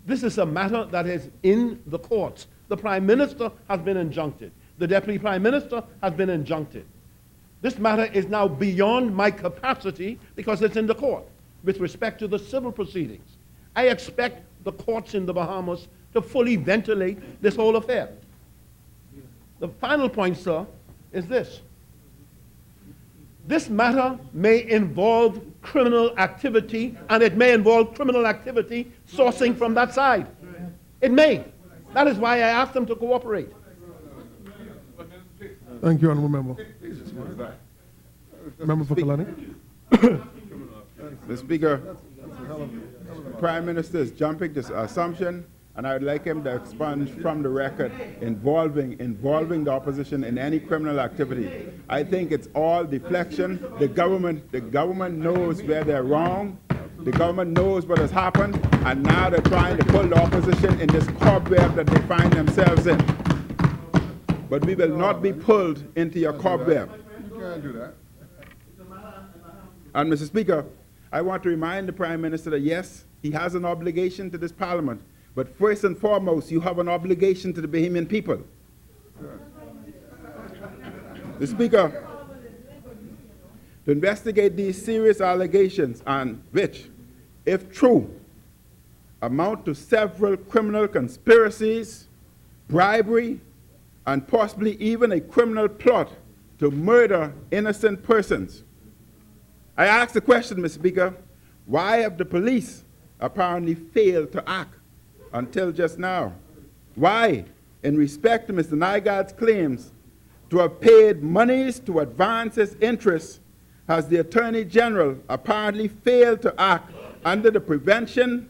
This is a matter that is in the courts. The Prime Minister has been injuncted. The Deputy Prime Minister has been injuncted. This matter is now beyond my capacity because it's in the court with respect to the civil proceedings. I expect the courts in the Bahamas to fully ventilate this whole affair. The final point, sir, is this. This matter may involve criminal activity, and it may involve criminal activity sourcing from that side. It may. That is why I asked them to cooperate. Thank you, Honourable Member. Member for Kalani. Mr. Speaker, Prime Minister is jumping this assumption, and I would like him to expunge from the record involving the opposition in any criminal activity. I think it's all deflection. The government knows where they're wrong. The government knows what has happened, and now they're trying to pull the opposition in this cobweb that they find themselves in. But we will not be pulled into your cobweb. You can't do that. And Mr. Speaker, I want to remind the Prime Minister that yes, he has an obligation to this Parliament, but first and foremost, you have an obligation to the Bahamian people. The Speaker, to investigate these serious allegations and which, if true, amount to several criminal conspiracies, bribery, and possibly even a criminal plot to murder innocent persons. I ask the question, Mr. Speaker, why have the police apparently failed to act until just now? Why, in respect to Mr. Nygaard's claims to have paid monies to advance his interests, has the Attorney General apparently failed to act under the Prevention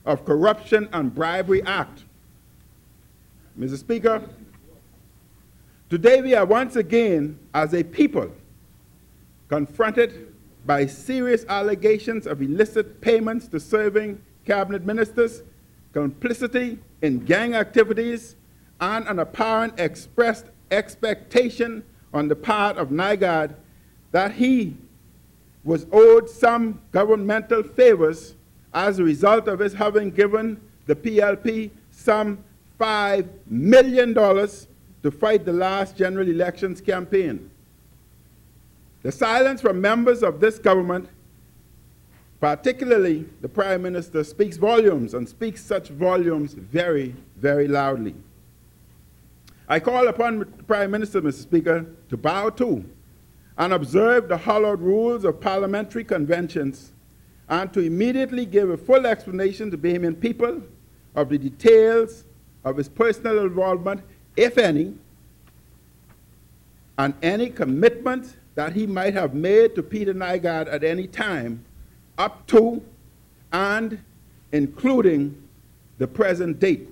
of Corruption and Bribery Act? Mr. Speaker, today we are once again, as a people, confronted by serious allegations of illicit payments to serving cabinet ministers, complicity in gang activities, and an apparent expressed expectation on the part of Nygaard that he was owed some governmental favors as a result of his having given the PLP some $5 million to fight the last general elections campaign. The silence from members of this government, particularly the Prime Minister, speaks volumes, and speaks such volumes very, very loudly. I call upon the Prime Minister, Mr. Speaker, to bow to and observe the hallowed rules of parliamentary conventions, and to immediately give a full explanation to Bahamian people of the details of his personal involvement, if any, and any commitment that he might have made to Peter Nygaard at any time, up to and including the present date.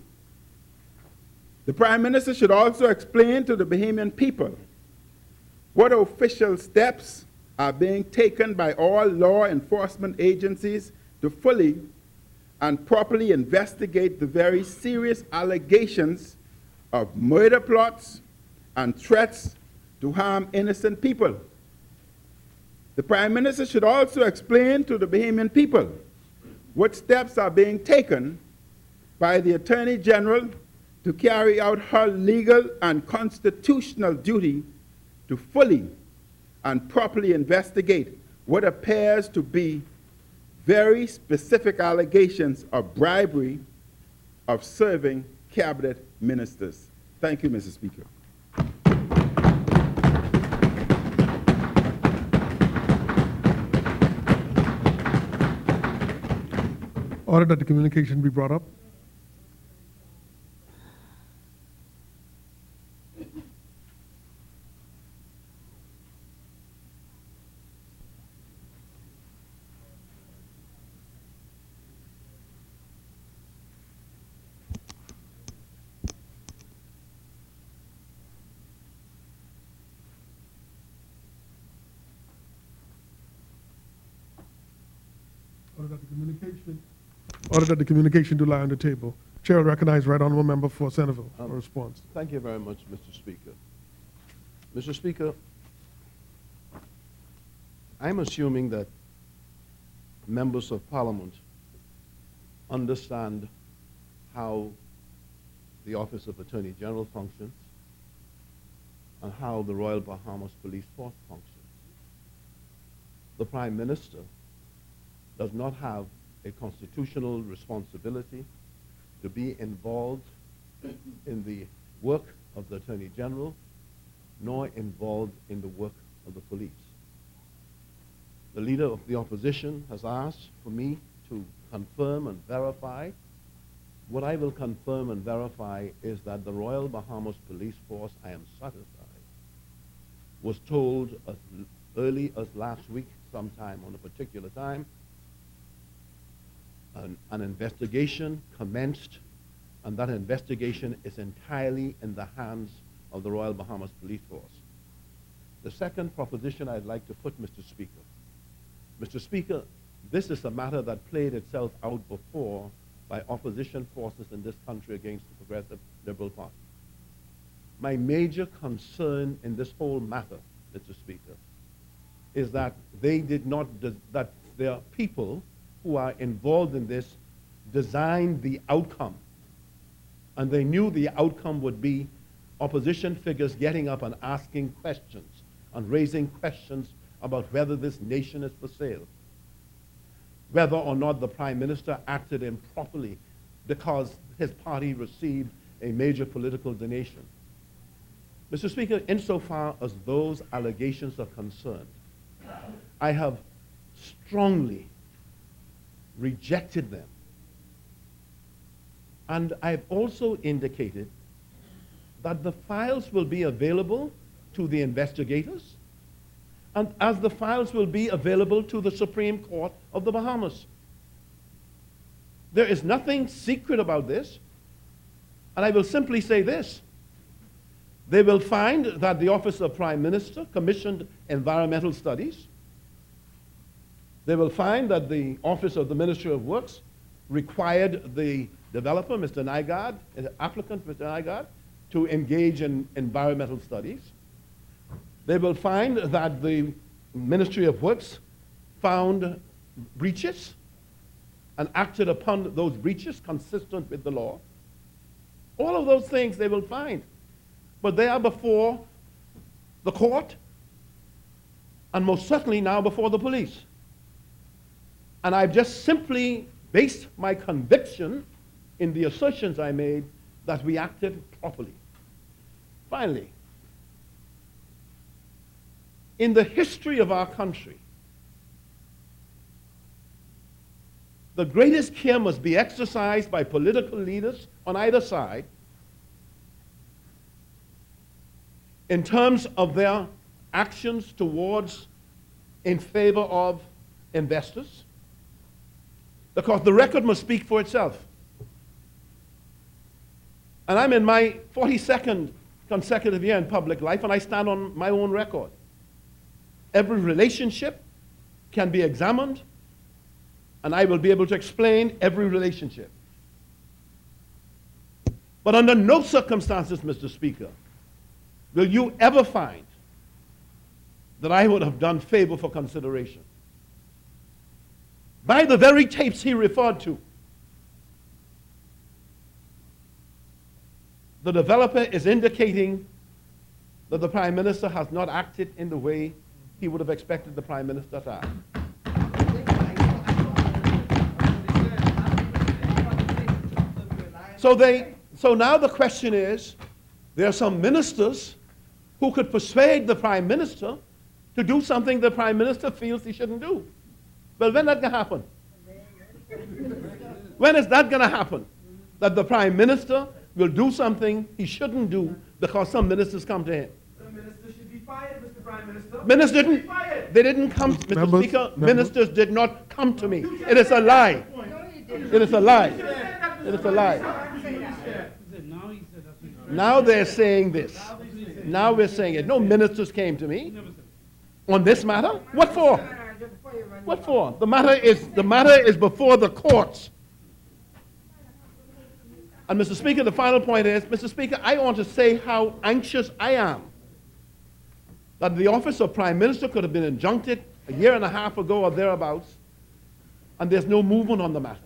The Prime Minister should also explain to the Bahamian people what official steps are being taken by all law enforcement agencies to fully and properly investigate the very serious allegations of murder plots and threats to harm innocent people. The Prime Minister should also explain to the Bahamian people what steps are being taken by the Attorney General to carry out her legal and constitutional duty to fully and properly investigate what appears to be very specific allegations of bribery of serving cabinet ministers. Thank you, Mr. Speaker. Order that the communication be brought up. Order that the communication do lie on the table. Chair will recognize Right Honourable Member for Centerville for a response. Thank you very much, Mr. Speaker. Mr. Speaker, I'm assuming that members of Parliament understand how the Office of Attorney General functions and how the Royal Bahamas Police Force functions. the Prime Minister does not have a constitutional responsibility to be involved in the work of the Attorney General, nor involved in the work of the police. The Leader of the Opposition has asked for me to confirm and verify. What I will confirm and verify is that the Royal Bahamas Police Force, I am satisfied, was told as early as last week, sometime on a particular time, an investigation commenced, and that investigation is entirely in the hands of the Royal Bahamas Police Force. The second proposition I'd like to put, Mr. Speaker. Mr. Speaker, this is a matter that played itself out before by opposition forces in this country against the Progressive Liberal Party. My major concern in this whole matter, Mr. Speaker, is that that there are people who are involved in this designed the outcome, and they knew the outcome would be opposition figures getting up and asking questions and raising questions about whether this nation is for sale, whether or not the Prime Minister acted improperly because his party received a major political donation. Mr. Speaker, insofar as those allegations are concerned, I have strongly rejected them. And I've also indicated that the files will be available to the investigators, and as the files will be available to the Supreme Court of the Bahamas. There is nothing secret about this, and I will simply say this. They will find that the Office of Prime Minister commissioned environmental studies. They will find that the Office of the Ministry of Works required the developer, Mr. Nygaard, the applicant, Mr. Nygaard, to engage in environmental studies. They will find that the Ministry of Works found breaches and acted upon those breaches consistent with the law. All of those things they will find. But they are before the court, and most certainly now before the police. And I've just simply based my conviction in the assertions I made that we acted properly. Finally, in the history of our country, the greatest care must be exercised by political leaders on either side in terms of their actions towards, in favor of investors, because the record must speak for itself. And I'm in my 42nd consecutive year in public life, and I stand on my own record. Every relationship can be examined, and I will be able to explain every relationship. But under no circumstances, Mr. Speaker, will you ever find that I would have done favor for consideration. By the very tapes he referred to, the developer is indicating that the Prime Minister has not acted in the way he would have expected the Prime Minister to act. So now the question is, there are some ministers who could persuade the Prime Minister to do something the Prime Minister feels he shouldn't do. Well, when that going to happen? When is that going to happen? That the Prime Minister will do something he shouldn't do because some ministers come to him. The minister should be fired, Mr. Prime Minister. Ministers didn't. They didn't come, Mr. Speaker. Ministers did not come to me. It is a lie. It is a lie. It is a lie. Now they're saying this. Now we're saying it. No ministers came to me on this matter. What for? What for? The matter is before the courts. And Mr. Speaker, the final point is, Mr. Speaker, I want to say how anxious I am that the office of Prime Minister could have been injuncted a year and a half ago or thereabouts, and there's no movement on the matter.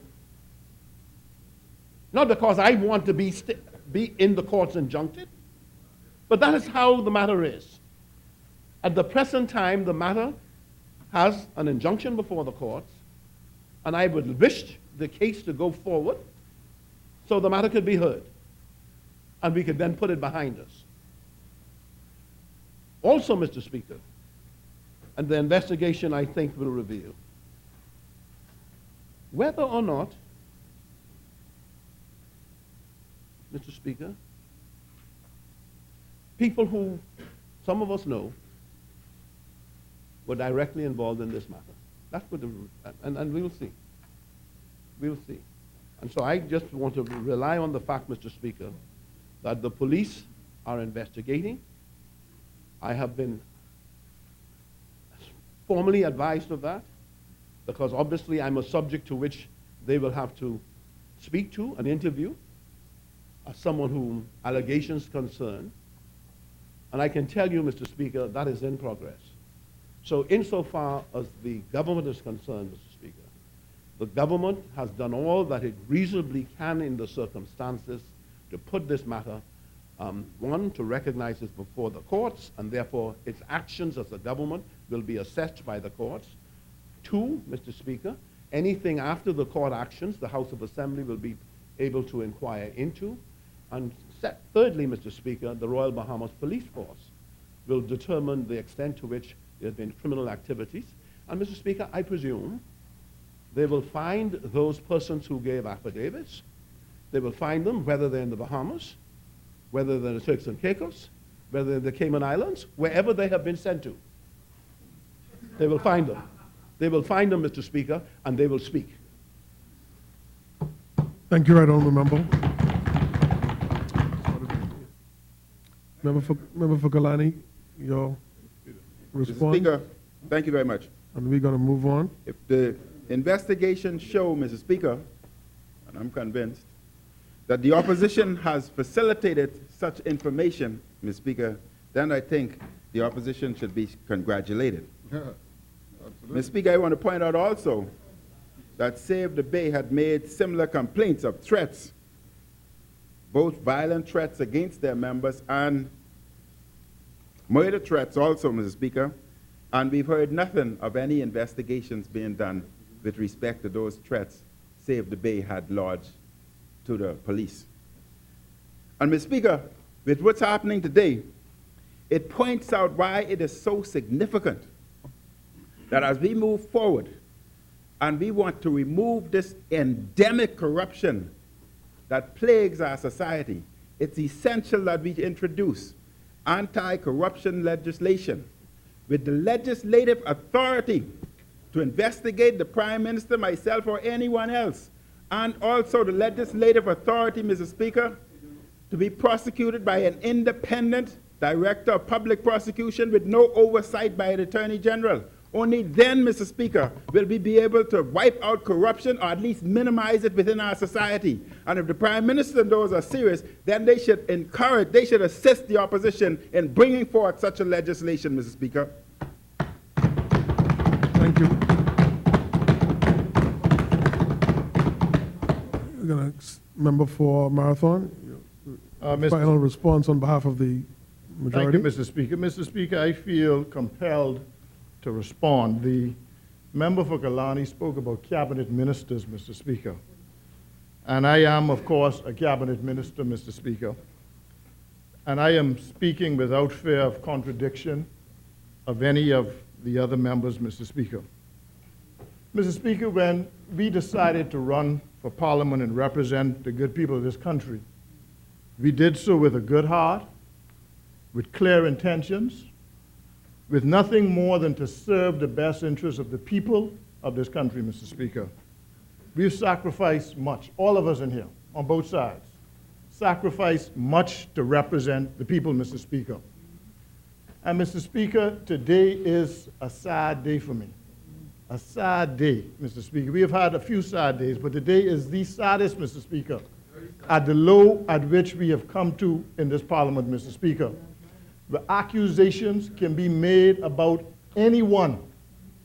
Not because I want to be in the courts injuncted, but that is how the matter is. At the present time, the matter has an injunction before the courts, and I would wish the case to go forward so the matter could be heard, and we could then put it behind us. Also, Mr. Speaker, and the investigation, I think, will reveal whether or not, Mr. Speaker, people who some of us know were directly involved in this matter. That's what and we will see. We will see. And so I just want to rely on the fact, Mr. Speaker, that the police are investigating. I have been formally advised of that, because obviously I'm a subject to which they will have to speak to and interview as someone whom allegations concern. And I can tell you, Mr. Speaker, that is in progress. So insofar as the government is concerned, Mr. Speaker, the government has done all that it reasonably can in the circumstances to put this matter, one, to recognize it before the courts, and therefore its actions as a government will be assessed by the courts. Two, Mr. Speaker, anything after the court actions, the House of Assembly will be able to inquire into. And thirdly, Mr. Speaker, the Royal Bahamas Police Force will determine the extent to which there have been criminal activities. And Mr. Speaker, I presume they will find those persons who gave affidavits. They will find them, whether they're in the Bahamas, whether they're in the Turks and Caicos, whether they're in the Cayman Islands, wherever they have been sent to. They will find them. They will find them, Mr. Speaker, and they will speak. Thank you, right honourable member. Member for Kalani, your response. Mr. Speaker, thank you very much. And we're going to move on. If the investigation show, Mr. Speaker, and I'm convinced, that the opposition has facilitated such information, Mr. Speaker, then I think the opposition should be congratulated. Yeah, Mr. Speaker, I want to point out also that Save the Bay had made similar complaints of threats, both violent threats against their members and murder threats also, Mr. Speaker, and we've heard nothing of any investigations being done with respect to those threats Save the Bay had lodged to the police. And Mr. Speaker, with what's happening today, it points out why it is so significant that as we move forward and we want to remove this endemic corruption that plagues our society, it's essential that we introduce anti-corruption legislation with the legislative authority to investigate the Prime Minister, myself, or anyone else, and also the legislative authority, Mr. Speaker, to be prosecuted by an independent director of public prosecution with no oversight by the Attorney General. Only then, Mr. Speaker, will we be able to wipe out corruption or at least minimize it within our society. And if the Prime Minister and those are serious, then they should encourage, they should assist the opposition in bringing forward such a legislation, Mr. Speaker. Thank you. We're going to member for Marathon. Final response on behalf of the majority. Thank you, Mr. Speaker. Mr. Speaker, I feel compelled to respond. The member for Kalani spoke about cabinet ministers, Mr. Speaker. And I am, of course, a cabinet minister, Mr. Speaker. And I am speaking without fear of contradiction of any of the other members, Mr. Speaker. Mr. Speaker, when we decided to run for Parliament and represent the good people of this country, we did so with a good heart, with clear intentions, with nothing more than to serve the best interests of the people of this country, Mr. Speaker. We've sacrificed much, all of us in here, on both sides, sacrificed much to represent the people, Mr. Speaker. And Mr. Speaker, today is a sad day for me. A sad day, Mr. Speaker. We have had a few sad days, but today is the saddest, Mr. Speaker, at the low at which we have come to in this Parliament, Mr. Speaker. The accusations can be made about anyone,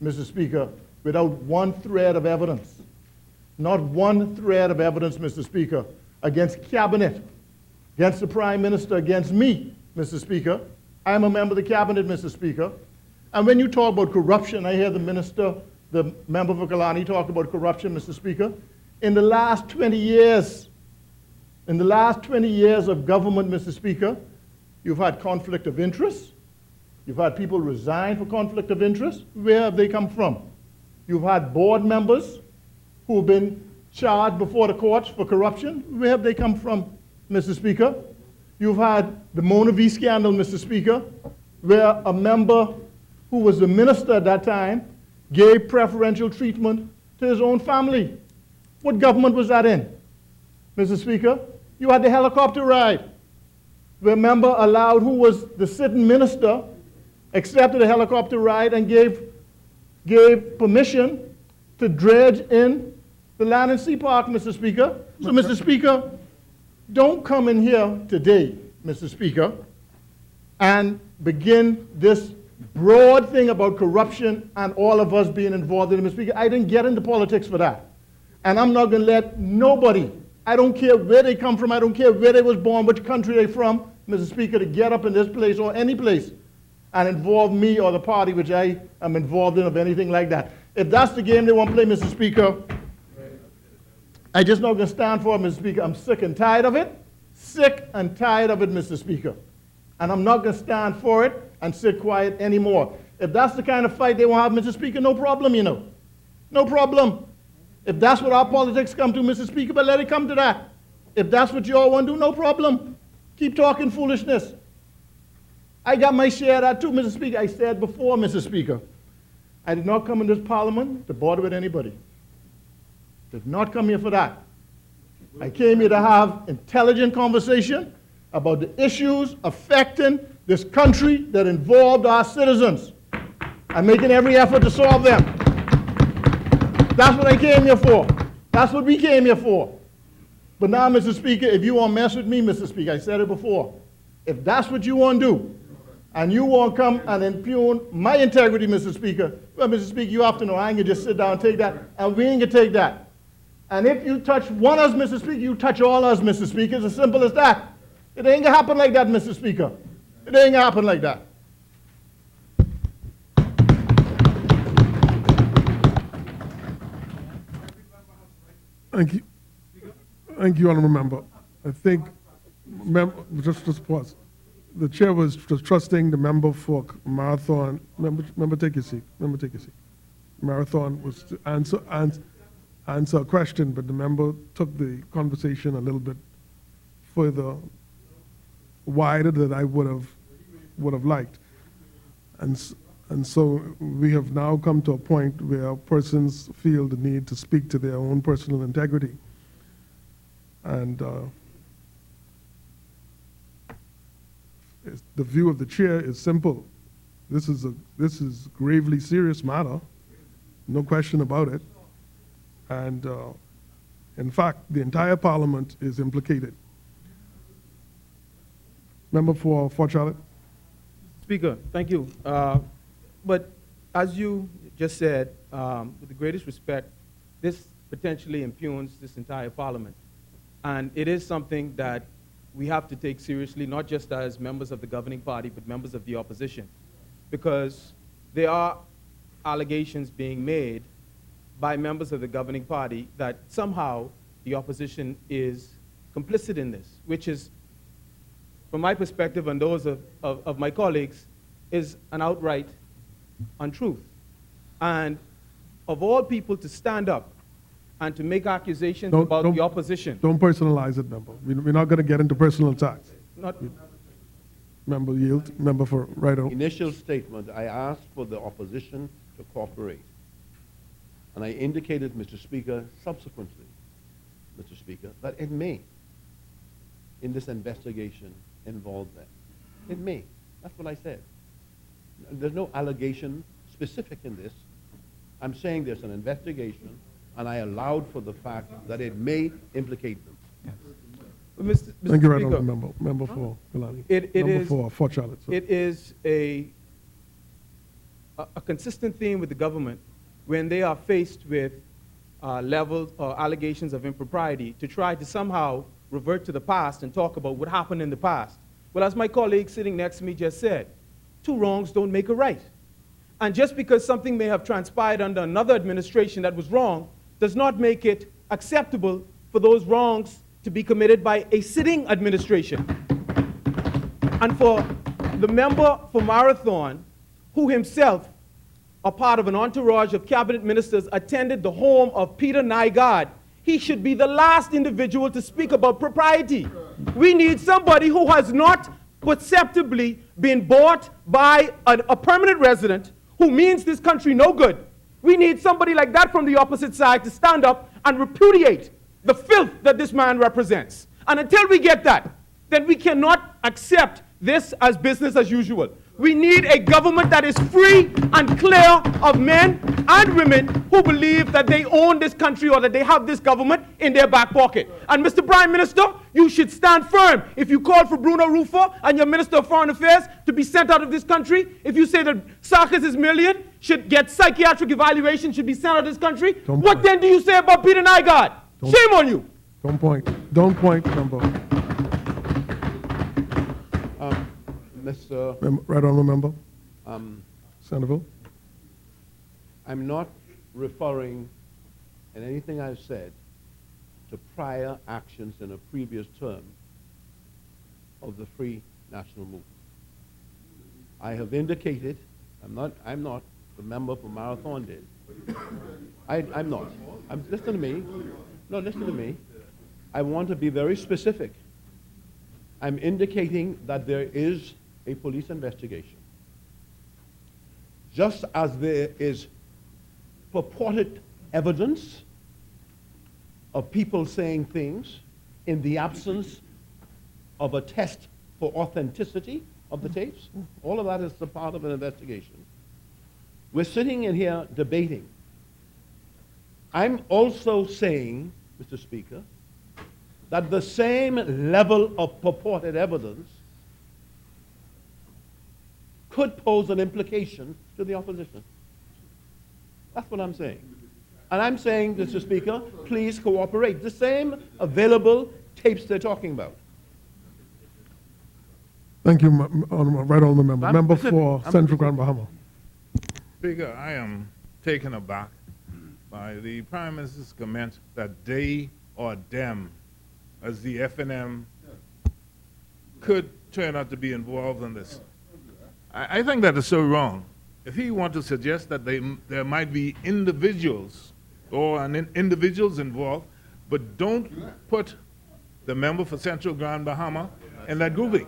Mr. Speaker, without one thread of evidence. Not one thread of evidence, Mr. Speaker, against Cabinet, against the Prime Minister, against me, Mr. Speaker. I am a member of the Cabinet, Mr. Speaker. And when you talk about corruption, I hear the minister, the member for Kalani, talk about corruption, Mr. Speaker. In the last 20 years, of government, Mr. Speaker, you've had conflict of interest. You've had people resign for conflict of interest. Where have they come from? You've had board members who've been charged before the courts for corruption. Where have they come from, Mr. Speaker? You've had the Mona V scandal, Mr. Speaker, where a member who was the minister at that time gave preferential treatment to his own family. What government was that in, Mr. Speaker? You had the helicopter ride, where a member allowed, who was the sitting minister, accepted a helicopter ride and gave permission to dredge in the Land and Sea Park, Mr. Speaker. So, Mr. Speaker, don't come in here today, Mr. Speaker, and begin this broad thing about corruption and all of us being involved in it, Mr. Speaker. I didn't get into politics for that. And I'm not going to let nobody, I don't care where they come from, I don't care where they was born, which country they from, Mr. Speaker, to get up in this place or any place and involve me or the party which I am involved in of anything like that. If that's the game they want to play, Mr. Speaker, I just not going to stand for it, Mr. Speaker. I'm sick and tired of it. Sick and tired of it, Mr. Speaker. And I'm not going to stand for it and sit quiet anymore. If that's the kind of fight they want to have, Mr. Speaker, no problem, you know. No problem. If that's what our politics come to, Mr. Speaker, but let it come to that. If that's what you all want to do, no problem. Keep talking foolishness. I got my share of that too, Mr. Speaker. I said before, Mr. Speaker, I did not come in this parliament to bother with anybody. Did not come here for that. I came here to have intelligent conversation about the issues affecting this country that involved our citizens and making every effort to solve them. That's what I came here for. That's what we came here for. But now, Mr. Speaker, if you want to mess with me, Mr. Speaker, I said it before, if that's what you want to do, and you want to come and impugn my integrity, Mr. Speaker, well, Mr. Speaker, you have to know I ain't going to just sit down and take that, and we ain't going to take that. And if you touch one of us, Mr. Speaker, you touch all of us, Mr. Speaker. It's as simple as that. It ain't going to happen like that, Mr. Speaker. It ain't going to happen like that. Thank you. Thank you, Honourable Member. I think, just pause. The chair was just trusting the member for Marathon. Member, take your seat. Member, take your seat. Marathon was to answer a question, but the member took the conversation a little bit further, wider than I would have liked. And so we have now come to a point where persons feel the need to speak to their own personal integrity. And the view of the chair is simple. This is gravely serious matter, no question about it. And in fact, the entire Parliament is implicated. Member for Fort Charlotte. Speaker, thank you. But as you just said, with the greatest respect, this potentially impugns this entire Parliament. And it is something that we have to take seriously, not just as members of the governing party, but members of the opposition. Because there are allegations being made by members of the governing party that somehow the opposition is complicit in this, which is, from my perspective and those of my colleagues, is an outright untruth. And of all people to stand up and to make accusations about the opposition. Don't personalize it, member. We're not going to get into personal attacks. Member yield. Member for Righto. Initial statement, I asked for the opposition to cooperate. And I indicated, Mr. Speaker, subsequently, Mr. Speaker, that it may, in this investigation, involve them. It may. That's what I said. There's no allegation specific in this. I'm saying there's an investigation, and I allowed for the fact that it may implicate them. Yes. Mr. Thank you, Speaker, Member for Kalani. Member for Fort Charlotte. Sir. It is a consistent theme with the government when they are faced with levels or allegations of impropriety to try to somehow revert to the past and talk about what happened in the past. Well, as my colleague sitting next to me just said, two wrongs don't make a right. And just because something may have transpired under another administration that was wrong does not make it acceptable for those wrongs to be committed by a sitting administration. And for the member for Marathon, who himself, a part of an entourage of cabinet ministers, attended the home of Peter Nygaard, he should be the last individual to speak about propriety. We need somebody who has not perceptibly been bought by a permanent resident who means this country no good. We need somebody like that from the opposite side to stand up and repudiate the filth that this man represents. And until we get that, then we cannot accept this as business as usual. We need a government that is free and clear of men and women who believe that they own this country or that they have this government in their back pocket. And Mr. Prime Minister, you should stand firm. If you call for Bruno Rufo and your Minister of Foreign Affairs to be sent out of this country, if you say that Sarkis million should get psychiatric evaluation, should be sent out of this country, what then do you say about Peter Nygaard? Shame on you. Don't point. Don't point, member. Right honourable member. Centerville. I'm not referring in anything I've said to prior actions in a previous term of the Free National Movement. I have indicated, I'm not the member for Marathon did. I'm not. Listen to me. No, listen to me. I want to be very specific. I'm indicating that there is a police investigation. Just as there is purported evidence of people saying things in the absence of a test for authenticity of the tapes, all of that is a part of an investigation. We're sitting in here debating. I'm also saying, Mr. Speaker, that the same level of purported evidence could pose an implication to the opposition. That's what I'm saying. And I'm saying, Mr. Speaker, please cooperate. The same available tapes they're talking about. Thank you, right honourable member. Member for Central Grand Bahama. Speaker, I am taken aback by the Prime Minister's comment that they or them, as the FNM, could turn out to be involved in this. I think that is so wrong. If he wants to suggest that there might be individuals or individuals involved, but don't put the member for Central Grand Bahama in that grouping.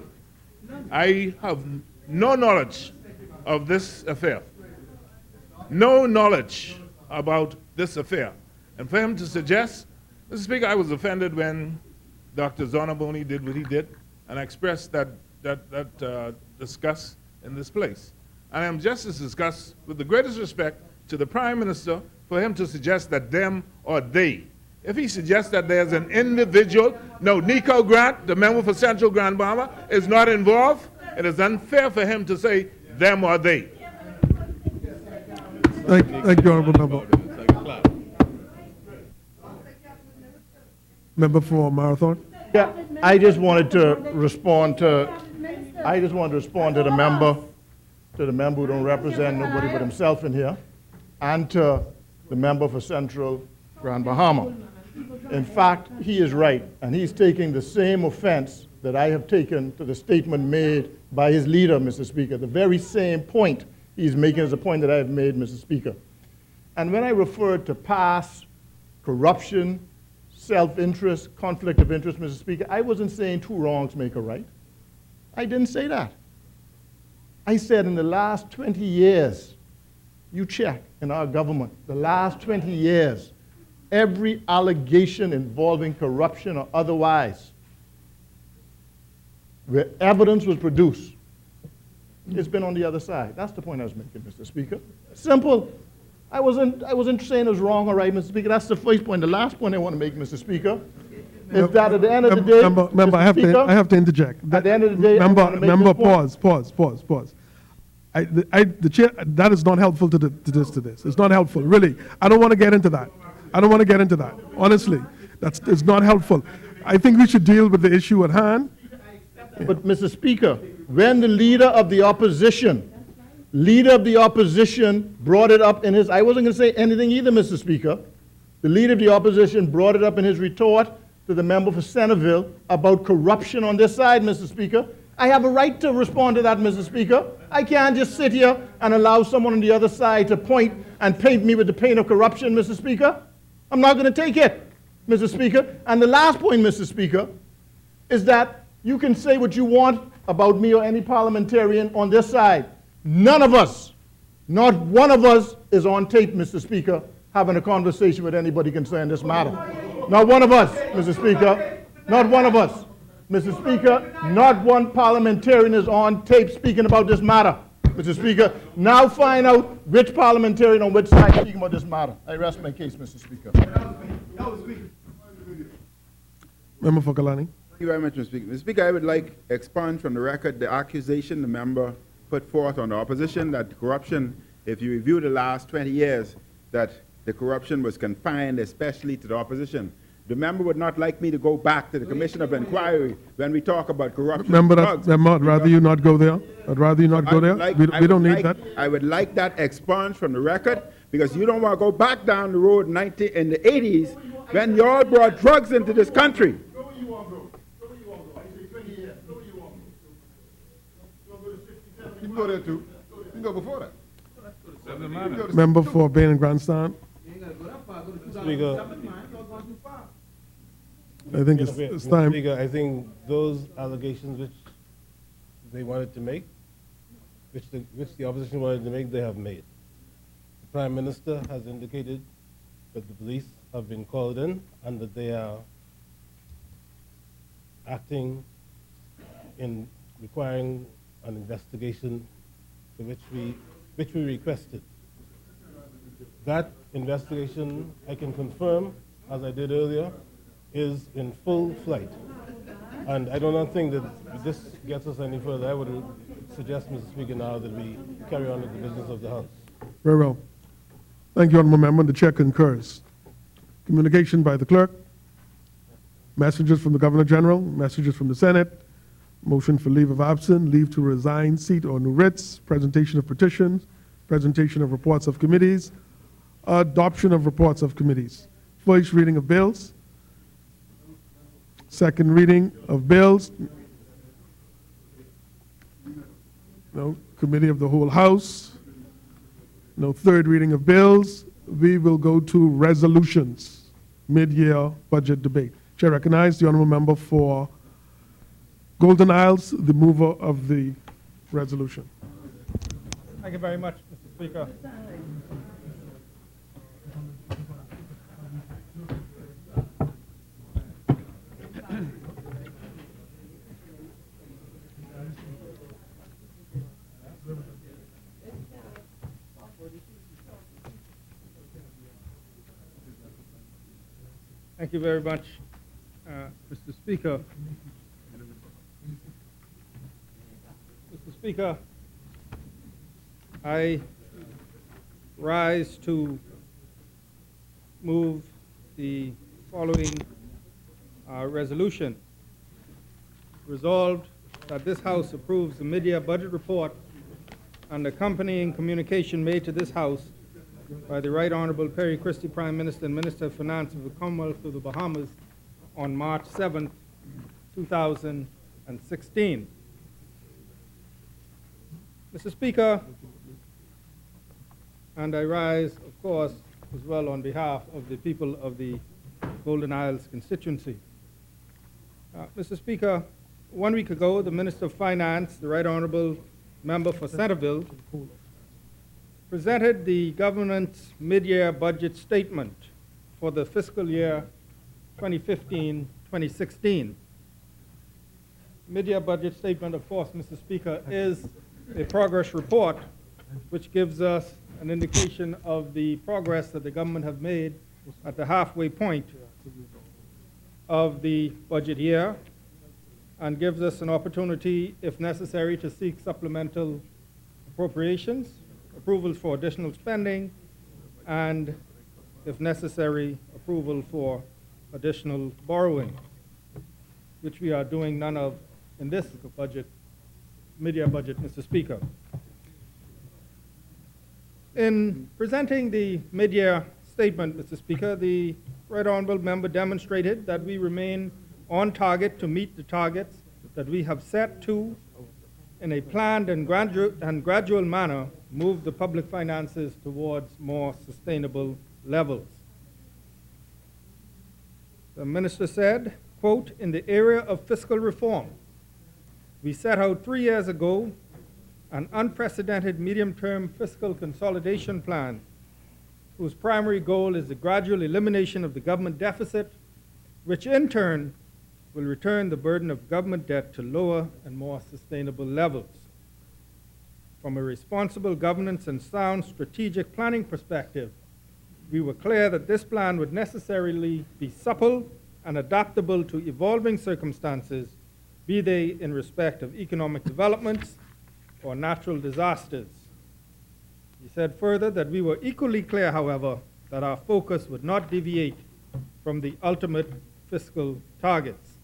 I have no knowledge of this affair. No knowledge about this affair. And for him to suggest, Mr. Speaker, I was offended when Dr. Zonaboni did what he did, and I expressed that disgust in this place. And I'm just as disgusted, with the greatest respect to the Prime Minister, for him to suggest that them or they. If he suggests that there's an individual, no, Nico Grant, the member for Central Grand Bahama, is not involved, it is unfair for him to say them or they. Thank you, honourable member. Member for Marathon. Yeah, I just wanted to respond to the member who don't represent nobody but himself in here, and to the member for Central Grand Bahama. In fact, he is right, and he's taking the same offense that I have taken to the statement made by his leader, Mr. Speaker. The very same point he's making is a point that I have made, Mr. Speaker. And when I referred to past corruption, self-interest, conflict of interest, Mr. Speaker, I wasn't saying two wrongs make a right. I didn't say that. I said in the last 20 years, you check in our government, the last 20 years, every allegation involving corruption or otherwise, where evidence was produced, it's been on the other side. That's the point I was making, Mr. Speaker. Simple. I wasn't saying it was wrong or right, Mr. Speaker. That's the first point. The last point I want to make, Mr. Speaker, is that at the end of the day, member, I have to interject. At the end of the day, member, pause. The chair, that is not helpful to this. It's not helpful, really. I don't want to get into that. Honestly, it's not helpful. I think we should deal with the issue at hand. But, Mr. Speaker, when the leader of the opposition Leader of the opposition brought it up in his, I wasn't going to say anything either, Mr. Speaker. The leader of the opposition brought it up in his retort to the member for Centerville about corruption on this side, Mr. Speaker. I have a right to respond to that, Mr. Speaker. I can't just sit here and allow someone on the other side to point and paint me with the paint of corruption, Mr. Speaker. I'm not going to take it, Mr. Speaker. And the last point, Mr. Speaker, is that you can say what you want about me or any parliamentarian on this side. None of us, not one of us, is on tape, Mr. Speaker, having a conversation with anybody concerning this matter. Not one of us, Mr. Speaker. Not one of us. Mr. Speaker, not one parliamentarian is on tape speaking about this matter. Mr. Speaker, now find out which parliamentarian on which side is speaking about this matter. I rest my case, Mr. Speaker. Member for Kalani. Thank you very much, Mr. Speaker. Mr. Speaker, I would like to expand from the record the accusation the member put forth on the opposition that corruption, if you review the last 20 years, that the corruption was confined especially to the opposition. The member would not like me to go back to the Commission of Inquiry when we talk about corruption. Member, I'd rather you not go there. I'd rather you not go there. We don't need that. I would like that expunged from the record because you don't want to go back down the road in the 80s when y'all brought drugs into this country. You can go there too. You can go before that. Member for Bain and Grandstand. Speaker, I think it's time. Speaker, I think those allegations which they wanted to make, which the opposition wanted to make, they have made. The Prime Minister has indicated that the police have been called in and that they are acting in requiring an investigation for which we requested. That investigation, I can confirm, as I did earlier, is in full flight. And I do not think that this gets us any further. I would suggest, Mr. Speaker, now that we carry on with the business of the House. Very well. Thank you, Honourable Member. The Chair concurs. Communication by the Clerk. Messages from the Governor General. Messages from the Senate. Motion for leave of absence, leave to resign, seat or new writs. Presentation of petitions. Presentation of reports of committees. Adoption of reports of committees. First reading of bills. Second reading of bills. No. Committee of the whole House. No third reading of bills. We will go to resolutions. Mid-year budget debate. Chair recognizes the Honourable Member for Golden Isles, the mover of the resolution. Thank you very much, Mr. Speaker. Thank you very much, Mr. Speaker. Mr. Speaker, I rise to move the following resolution. Resolved that this House approves the mid-year budget report and accompanying communication made to this House by the Right Honorable Perry Christie, Prime Minister and Minister of Finance of the Commonwealth of the Bahamas on March 7, 2016. Mr. Speaker, and I rise, of course, as well on behalf of the people of the Golden Isles constituency. Mr. Speaker, 1 week ago, the Minister of Finance, the Right Honorable Member for Centerville, presented the government's mid-year budget statement for the fiscal year 2015-2016. Mid-year budget statement, of course, Mr. Speaker, is a progress report which gives us an indication of the progress that the government have made at the halfway point of the budget year and gives us an opportunity, if necessary, to seek supplemental appropriations, approvals for additional spending, and, if necessary, approval for additional borrowing, which we are doing none of in this budget, mid-year budget, Mr. Speaker. In presenting the mid-year statement, Mr. Speaker, the Right Honourable Member demonstrated that we remain on target to meet the targets that we have set to, in a planned and gradual manner, move the public finances towards more sustainable levels. The Minister said, quote, "In the area of fiscal reform, we set out 3 years ago an unprecedented medium-term fiscal consolidation plan whose primary goal is the gradual elimination of the government deficit, which in turn will return the burden of government debt to lower and more sustainable levels. From a responsible governance and sound strategic planning perspective, we were clear that this plan would necessarily be supple and adaptable to evolving circumstances, be they in respect of economic developments or natural disasters." He said further that we were equally clear, however, that our focus would not deviate from the ultimate fiscal targets.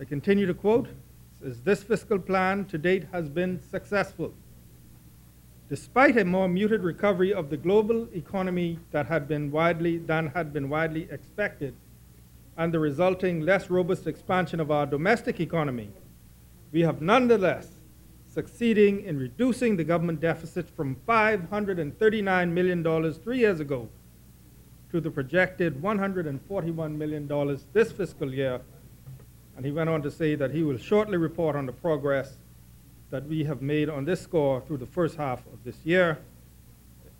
I continue to quote, says, "This fiscal plan to date has been successful. Despite a more muted recovery of the global economy than had been widely expected, and the resulting less robust expansion of our domestic economy, we have nonetheless succeeding in reducing the government deficit from $539 million 3 years ago to the projected $141 million this fiscal year." And he went on to say that he will shortly report on the progress that we have made on this score through the first half of this year.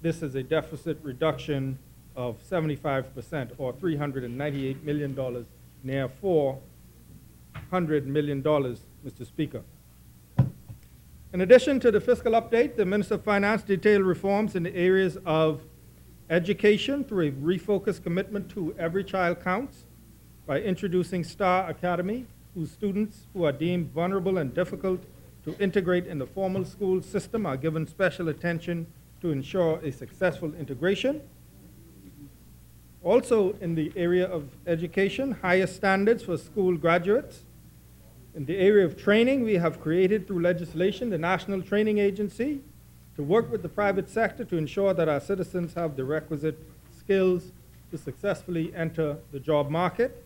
This is a deficit reduction of 75%, or $398 million, near $400 million, Mr. Speaker. In addition to the fiscal update, the Minister of Finance detailed reforms in the areas of education through a refocused commitment to every child counts, by introducing Star Academy, whose students who are deemed vulnerable and difficult to integrate in the formal school system are given special attention to ensure a successful integration. Also in the area of education, higher standards for school graduates. In the area of training, we have created through legislation the National Training Agency to work with the private sector to ensure that our citizens have the requisite skills to successfully enter the job market.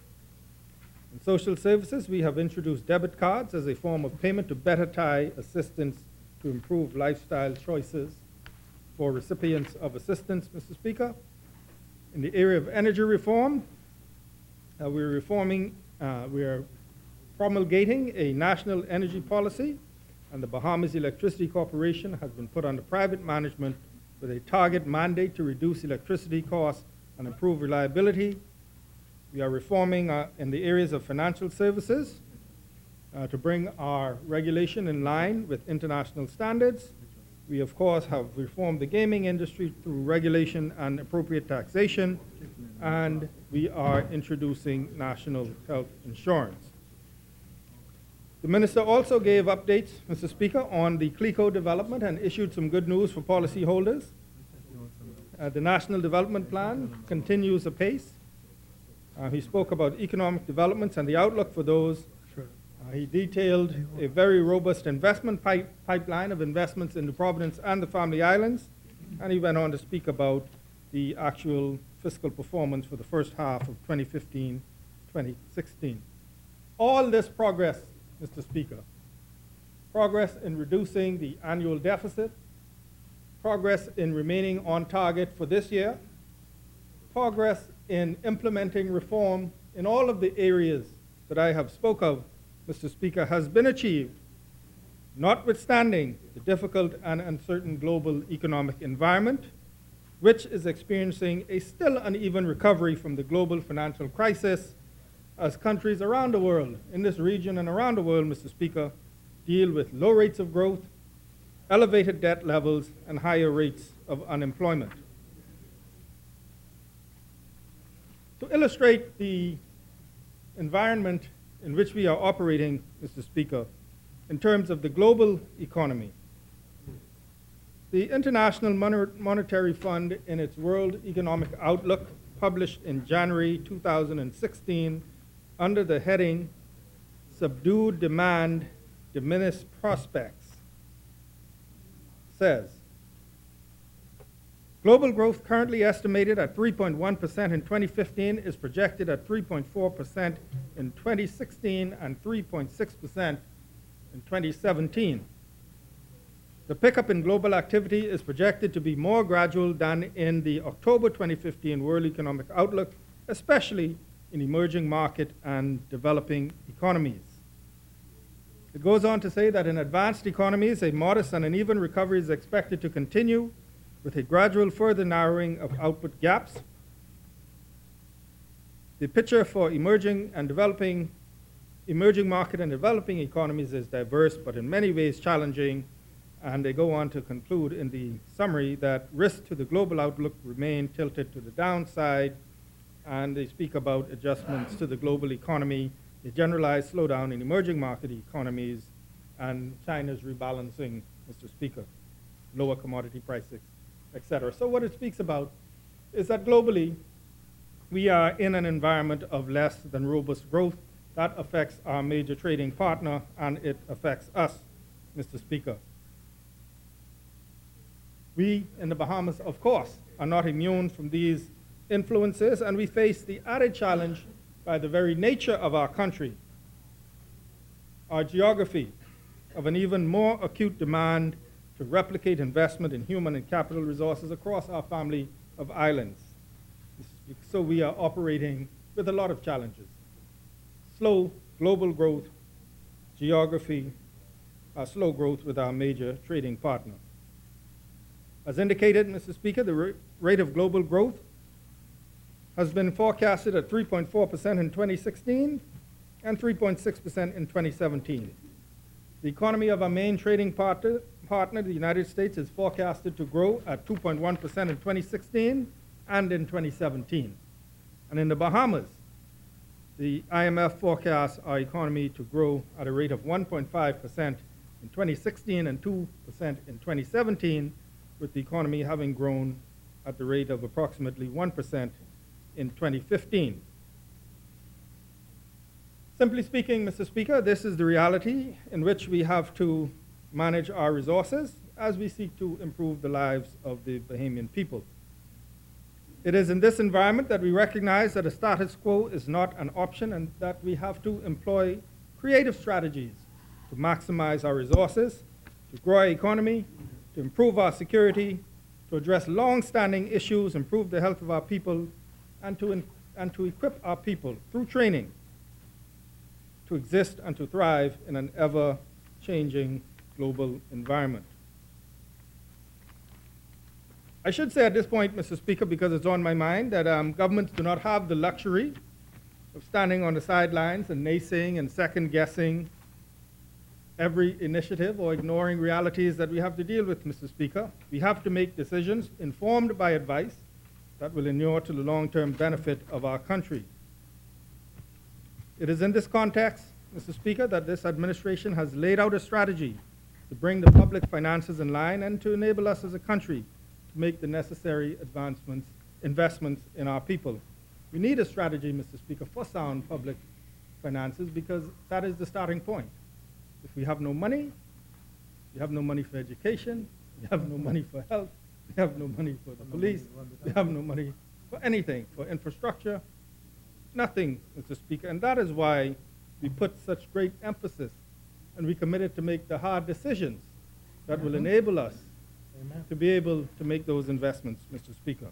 In social services, we have introduced debit cards as a form of payment to better tie assistance to improve lifestyle choices for recipients of assistance, Mr. Speaker. In the area of energy reform, we are promulgating a national energy policy, and the Bahamas Electricity Corporation has been put under private management with a target mandate to reduce electricity costs and improve reliability. We are reforming in the areas of financial services to bring our regulation in line with international standards. We, of course, have reformed the gaming industry through regulation and appropriate taxation, and we are introducing national health insurance. The Minister also gave updates, Mr. Speaker, on the Cleo development and issued some good news for policyholders. The National Development Plan continues apace. He spoke about economic developments and the outlook for those. He detailed a very robust investment pipeline of investments in the Providence and the Family Islands, and he went on to speak about the actual fiscal performance for the first half of 2015-2016. All this progress, Mr. Speaker, progress in reducing the annual deficit, progress in remaining on target for this year, progress in implementing reform in all of the areas that I have spoke of, Mr. Speaker, has been achieved, notwithstanding the difficult and uncertain global economic environment, which is experiencing a still uneven recovery from the global financial crisis as countries around the world, in this region and around the world, Mr. Speaker, deal with low rates of growth, elevated debt levels, and higher rates of unemployment. To illustrate the environment in which we are operating, Mr. Speaker, in terms of the global economy, the International Monetary Fund, in its World Economic Outlook, published in January 2016, under the heading Subdued Demand, Diminished Prospects, says, Global growth, currently estimated at 3.1% in 2015, is projected at 3.4% in 2016 and 3.6% in 2017. The pickup in global activity is projected to be more gradual than in the October 2015 World Economic Outlook, especially in emerging market and developing economies. It goes on to say that in advanced economies, a modest and uneven recovery is expected to continue, with a gradual further narrowing of output gaps. The picture for emerging market and developing economies is diverse, but in many ways challenging. And they go on to conclude in the summary that risks to the global outlook remain tilted to the downside, and they speak about adjustments to the global economy, a generalized slowdown in emerging market economies, and China's rebalancing, Mr. Speaker, lower commodity prices, etc. So what it speaks about is that globally, we are in an environment of less than robust growth. That affects our major trading partner, and it affects us, Mr. Speaker. We in the Bahamas, of course, are not immune from these influences, and we face the added challenge by the very nature of our country, our geography, of an even more acute demand to replicate investment in human and capital resources across our family of islands. So we are operating with a lot of challenges. Slow global growth, geography, slow growth with our major trading partner. As indicated, Mr. Speaker, the rate of global growth has been forecasted at 3.4% in 2016 and 3.6% in 2017. The economy of our main trading partner, the United States, is forecasted to grow at 2.1% in 2016 and in 2017. And in the Bahamas, the IMF forecasts our economy to grow at a rate of 1.5% in 2016 and 2% in 2017, with the economy having grown at the rate of approximately 1% in 2015. Simply speaking, Mr. Speaker, this is the reality in which we have to manage our resources as we seek to improve the lives of the Bahamian people. It is in this environment that we recognize that a status quo is not an option, and that we have to employ creative strategies to maximize our resources, to grow our economy, to improve our security, to address long-standing issues, improve the health of our people, and to equip our people through training to exist and to thrive in an ever-changing global environment. I should say at this point, Mr. Speaker, because it's on my mind, that governments do not have the luxury of standing on the sidelines and naysaying and second-guessing every initiative or ignoring realities that we have to deal with, Mr. Speaker. We have to make decisions informed by advice that will inure to the long-term benefit of our country. It is in this context, Mr. Speaker, that this administration has laid out a strategy to bring the public finances in line and to enable us as a country to make the necessary investments in our people. We need a strategy, Mr. Speaker, for sound public finances, because that is the starting point. If we have no money, we have no money for education, we have no money for health, we have no money for the police, we have no money for anything, for infrastructure, nothing, Mr. Speaker. And that is why we put such great emphasis and we committed to make the hard decisions that will enable us to be able to make those investments, Mr. Speaker.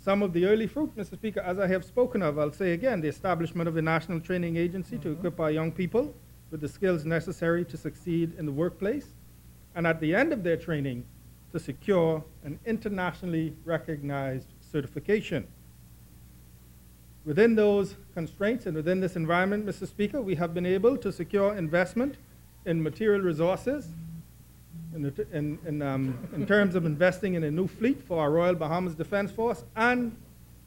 Some of the early fruit, Mr. Speaker, as I have spoken of, I'll say again, the establishment of a national training agency to equip our young people with the skills necessary to succeed in the workplace, and at the end of their training, to secure an internationally recognized certification. Within those constraints and within this environment, Mr. Speaker, we have been able to secure investment in material resources, in terms of investing in a new fleet for our Royal Bahamas Defense Force, and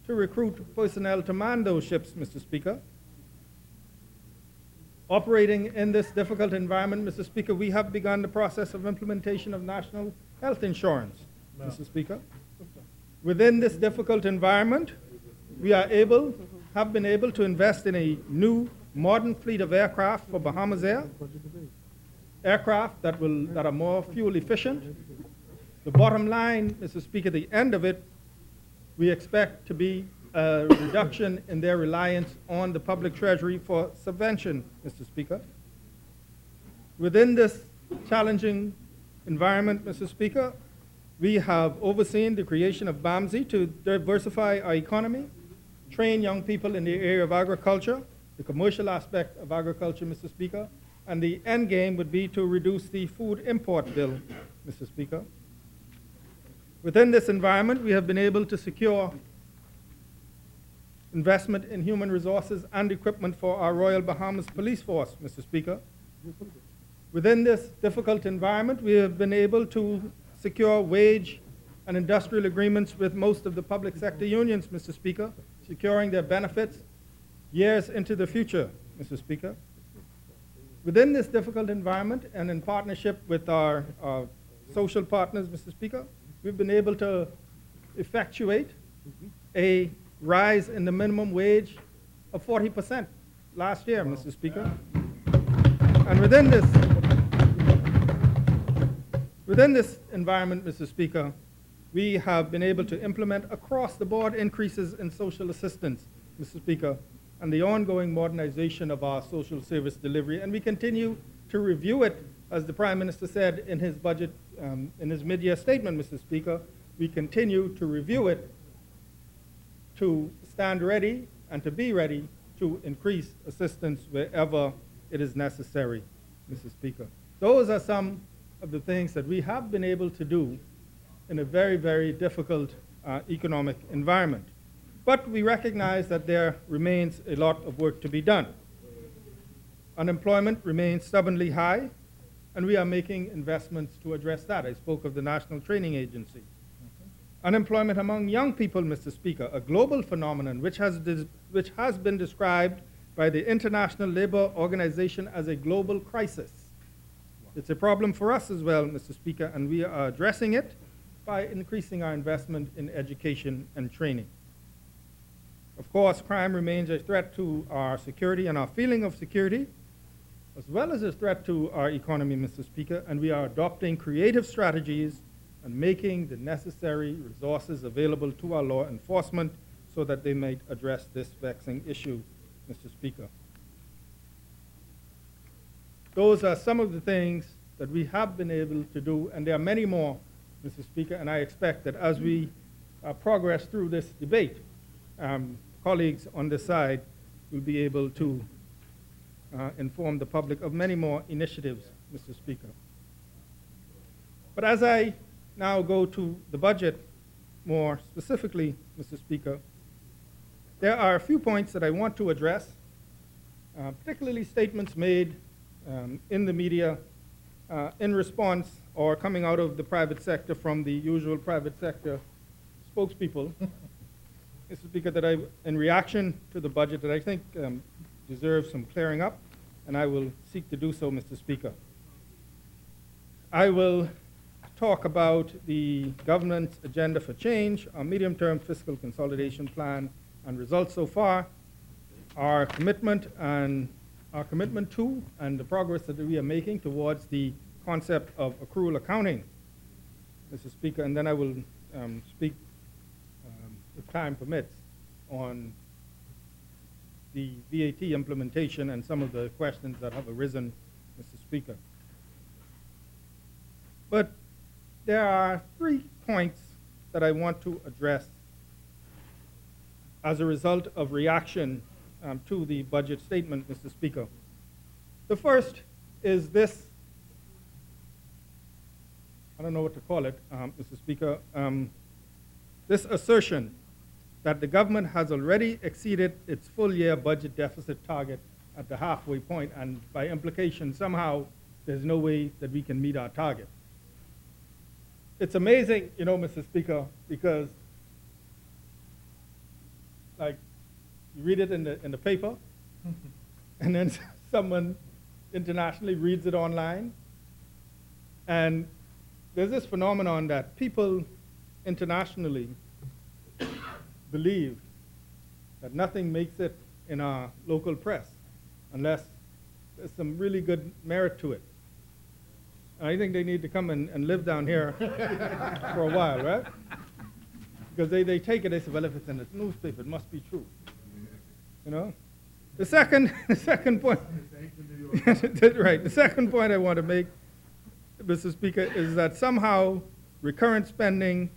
to recruit personnel to man those ships, Mr. Speaker. Operating in this difficult environment, Mr. Speaker, we have begun the process of implementation of national health insurance, Mr. Speaker. Within this difficult environment, we have been able to invest in a new modern fleet of aircraft for Bahamas Air, aircraft that are more fuel efficient, The bottom line, Mr. Speaker, the end of it, we expect to be a reduction in their reliance on the public treasury for subvention, Mr. Speaker. Within this challenging environment, Mr. Speaker, we have overseen the creation of BAMSI to diversify our economy, train young people in the area of agriculture, the commercial aspect of agriculture, Mr. Speaker, and the end game would be to reduce the food import bill, Mr. Speaker. Within this environment, we have been able to secure investment in human resources and equipment for our Royal Bahamas Police Force, Mr. Speaker. Within this difficult environment, we have been able to secure wage and industrial agreements with most of the public sector unions, Mr. Speaker, securing their benefits years into the future, Mr. Speaker. Within this difficult environment and in partnership with our social partners, Mr. Speaker, we've been able to effectuate a rise in the minimum wage of 40% last year, Mr. Speaker. And within this environment, Mr. Speaker, we have been able to implement across-the-board increases in social assistance, Mr. Speaker, and the ongoing modernization of our social service delivery. And we continue to review it, as the Prime Minister said in his budget, in his mid-year statement, Mr. Speaker. We continue to review it to stand ready and to be ready to increase assistance wherever it is necessary, Mr. Speaker. Those are some of the things that we have been able to do in a very, very difficult economic environment. But we recognize that there remains a lot of work to be done. Unemployment remains stubbornly high, and we are making investments to address that. I spoke of the National Training Agency. Unemployment among young people, Mr. Speaker, a global phenomenon which has been described by the International Labour Organization as a global crisis. It's a problem for us as well, Mr. Speaker, and we are addressing it by increasing our investment in education and training. Of course, crime remains a threat to our security and our feeling of security, as well as a threat to our economy, Mr. Speaker, and we are adopting creative strategies and making the necessary resources available to our law enforcement so that they might address this vexing issue, Mr. Speaker. Those are some of the things that we have been able to do, and there are many more, Mr. Speaker, and I expect that as we progress through this debate, colleagues on this side will be able to inform the public of many more initiatives, Mr. Speaker. But as I now go to the budget more specifically, Mr. Speaker, there are a few points that I want to address, particularly statements made in the media in response or coming out of the private sector from the usual private sector spokespeople, Mr. Speaker, that in reaction to the budget that I think deserves some clearing up, and I will seek to do so, Mr. Speaker. I will talk about the government's agenda for change, our medium-term fiscal consolidation plan and results so far, our commitment to and the progress that we are making towards the concept of accrual accounting, Mr. Speaker, and then I will speak, if time permits, on the VAT implementation and some of the questions that have arisen, Mr. Speaker. But there are 3 points that I want to address as a result of reaction to the budget statement, Mr. Speaker. The first is this, I don't know what to call it, Mr. Speaker, this assertion that the government has already exceeded its full-year budget deficit target at the halfway point, and by implication, somehow, there's no way that we can meet our target. It's amazing, you know, Mr. Speaker, because, like, you read it in the paper, and then someone internationally reads it online, and there's this phenomenon that people internationally believe that nothing makes it in our local press unless there's some really good merit to it. I think they need to come and live down here for a while, right? Because they take it, they say, well, if it's in the newspaper, it must be true. You know? The second point, right, the second point I want to make, Mr. Speaker, is that somehow recurrent spending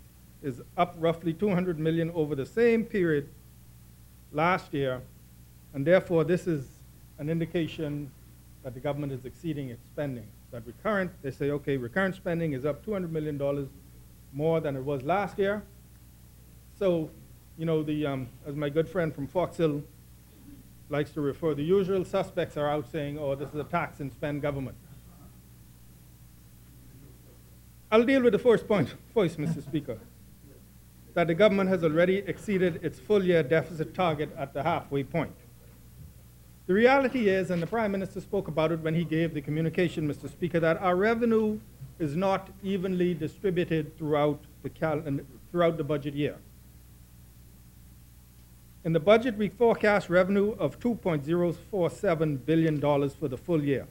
is up roughly $200 million over the same period last year, and therefore this is an indication that the government is exceeding its spending. That recurrent, they say, okay, recurrent spending is up $200 million more than it was last year. So, you know, as my good friend from Fox Hill likes to refer, the usual suspects are out saying, oh, this is a tax and spend government. I'll deal with the first point first, Mr. Speaker, that the government has already exceeded its full-year deficit target at the halfway point. The reality is, and the Prime Minister spoke about it when he gave the communication, Mr. Speaker, that our revenue is not evenly distributed throughout the budget year. In the budget, we forecast revenue of $2.047 billion for the full year.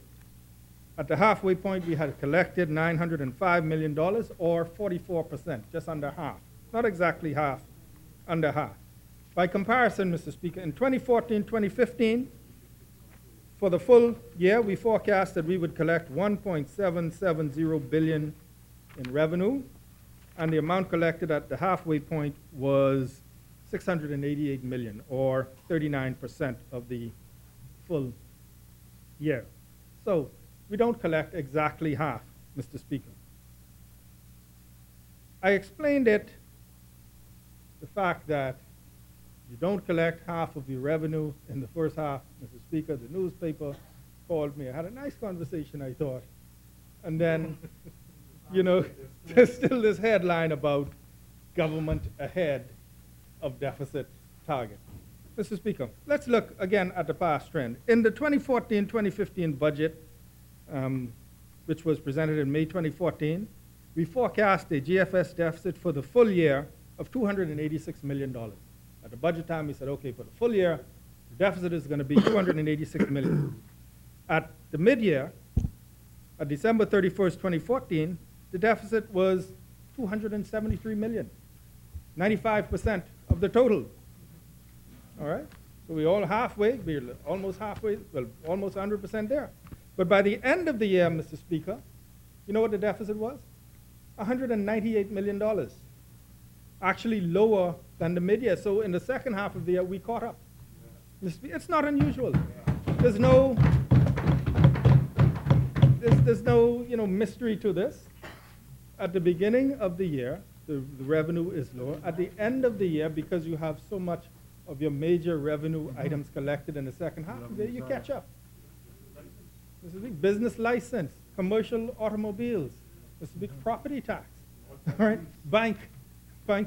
At the halfway point, we had collected $905 million, or 44%, just under half. Not exactly half, under half. By comparison, Mr. Speaker, in 2014-2015, for the full year, we forecast that we would collect $1.770 billion in revenue, and the amount collected at the halfway point was $688 million, or 39% of the full year. So we don't collect exactly half, Mr. Speaker. I explained it, the fact that you don't collect half of your revenue in the first half, Mr. Speaker. The newspaper called me. I had a nice conversation, I thought. And then, you know, there's still this headline about government ahead of deficit target. Mr. Speaker, let's look again at the past trend. In the 2014-2015 budget, which was presented in May 2014, we forecast a GFS deficit for the full year of $286 million. At the budget time, we said, okay, for the full year, the deficit is going to be $286 million. At the mid-year, at December 31st, 2014, the deficit was $273 million, 95% of the total. All right? So we're all halfway, we're almost halfway, well, almost 100% there. But by the end of the year, Mr. Speaker, you know what the deficit was? $198 million. Actually lower than the mid-year. So in the second half of the year, we caught up. It's not unusual. There's no mystery to this. At the beginning of the year, the revenue is lower. At the end of the year, because you have so much of your major revenue items collected in the second half of the year, you catch up. This is big business license, commercial automobiles, this is big property tax, all right? Bank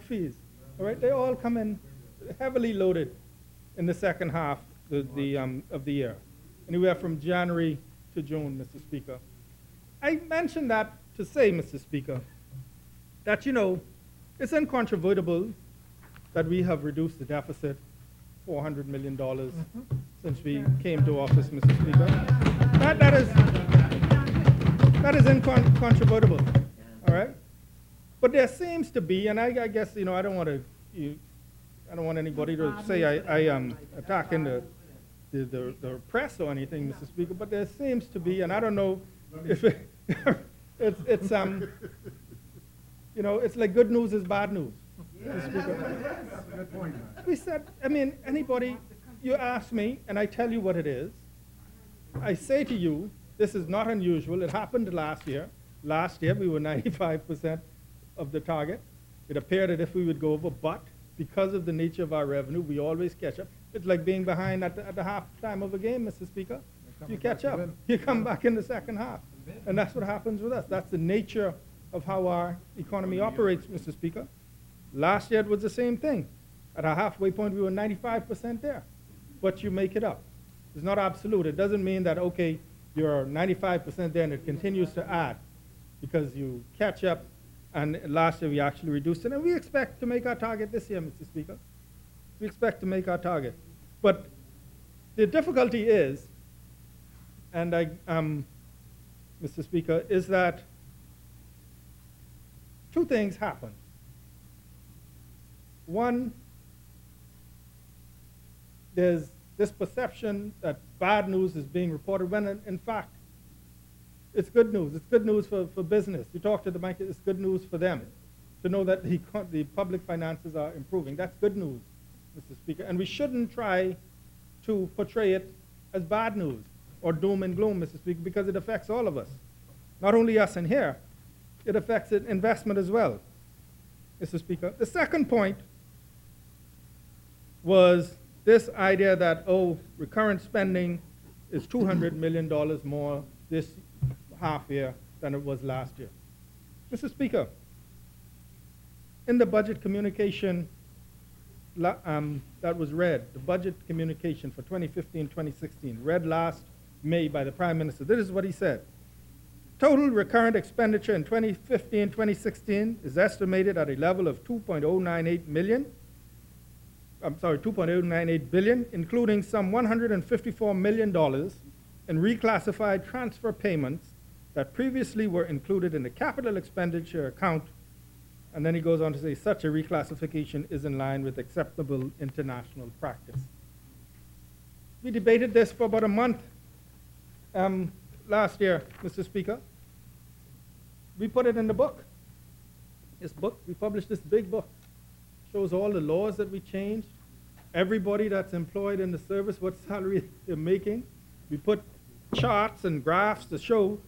fees, all right? They all come in heavily loaded in the second half of the year, anywhere from January to June, Mr. Speaker. I mentioned that to say, Mr. Speaker, that, you know, it's incontrovertible that we have reduced the deficit $400 million since we came to office, Mr. Speaker. That is incontrovertible, all right? But there seems to be, and I guess, you know, I don't want anybody to say I am attacking the press or anything, Mr. Speaker, but there seems to be, and I don't know if it's you know, it's like good news is bad news. Yeah, we said, I mean, anybody, you ask me, and I tell you what it is. I say to you, this is not unusual. It happened last year. Last year, we were 95% of the target. It appeared that if we would go over, but because of the nature of our revenue, we always catch up. It's like being behind at the half time of a game, Mr. Speaker. You catch up. You come back in the second half. And that's what happens with us. That's the nature of how our economy operates, Mr. Speaker. Last year, it was the same thing. At our halfway point, we were 95% there. But you make it up. It's not absolute. It doesn't mean that, okay, you're 95% there and it continues to add because you catch up, and last year we actually reduced it. And we expect to make our target this year, Mr. Speaker. We expect to make our target. But the difficulty is, and Mr. Speaker, is that two things happen. One, there's this perception that bad news is being reported when in fact it's good news. It's good news for business. You talk to the bank, it's good news for them to know that the public finances are improving. That's good news, Mr. Speaker. And we shouldn't try to portray it as bad news or doom and gloom, Mr. Speaker, because it affects all of us. Not only us in here, it affects investment as well, Mr. Speaker. The second point was this idea that, oh, recurrent spending is $200 million more this half year than it was last year. Mr. Speaker, in the budget communication that was read, the budget communication for 2015-2016, read last May by the Prime Minister, this is what he said. Total recurrent expenditure in 2015-2016 is estimated at a level of $2.098 billion, including some $154 million in reclassified transfer payments that previously were included in the capital expenditure account. And then he goes on to say such a reclassification is in line with acceptable international practice. We debated this for about a month last year, Mr. Speaker. We put it in the book. This book, we published this big book. Shows all the laws that we changed, everybody that's employed in the service, what salary they're making. We put charts and graphs to show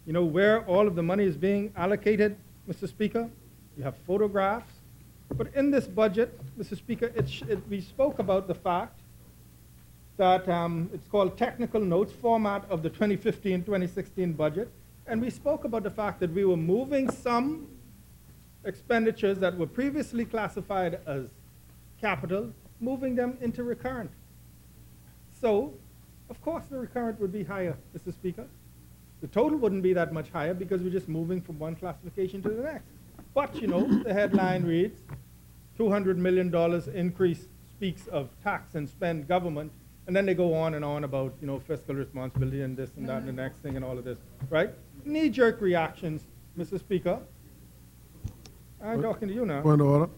where all of the money is being allocated, Mr. Speaker. You have photographs. But in this budget, Mr. Speaker, we spoke about the fact that it's called technical notes, format of the 2015-2016 budget. And we spoke about the fact that we were moving some expenditures that were previously classified as capital, moving them into recurrent. So, of course, the recurrent would be higher, Mr. Speaker. The total wouldn't be that much higher because we're just moving from one classification to the next. But, the headline reads, $200 million increase speaks of tax and spend government, and then they go on and on about, fiscal responsibility and this and that and the next thing and all of this, right? Knee-jerk reactions, Mr. Speaker. I'm talking to you now. Point of order.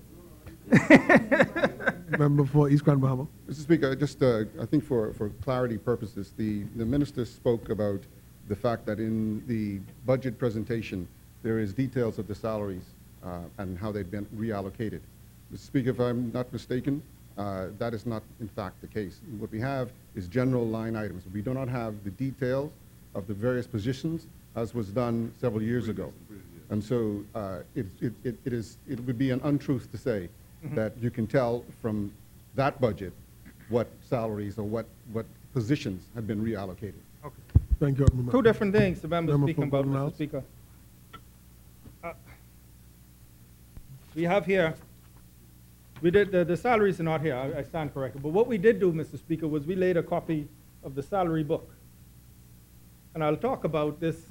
Member for East Grand Bahama. Mr. Speaker, just I think for clarity purposes, the minister spoke about the fact that in the budget presentation, there is details of the salaries and how they've been reallocated. Mr. Speaker, if I'm not mistaken, that is not in fact the case. What we have is general line items. We do not have the details of the various positions as was done several years ago. And so it would be an untruth to say that you can tell from that budget what salaries or what positions have been reallocated. Okay. Thank you. Two different things the member speaking about, Mr. Speaker. We have here, we did, the salaries are not here, I stand corrected. But what we did do, Mr. Speaker, was we laid a copy of the salary book. And I'll talk about this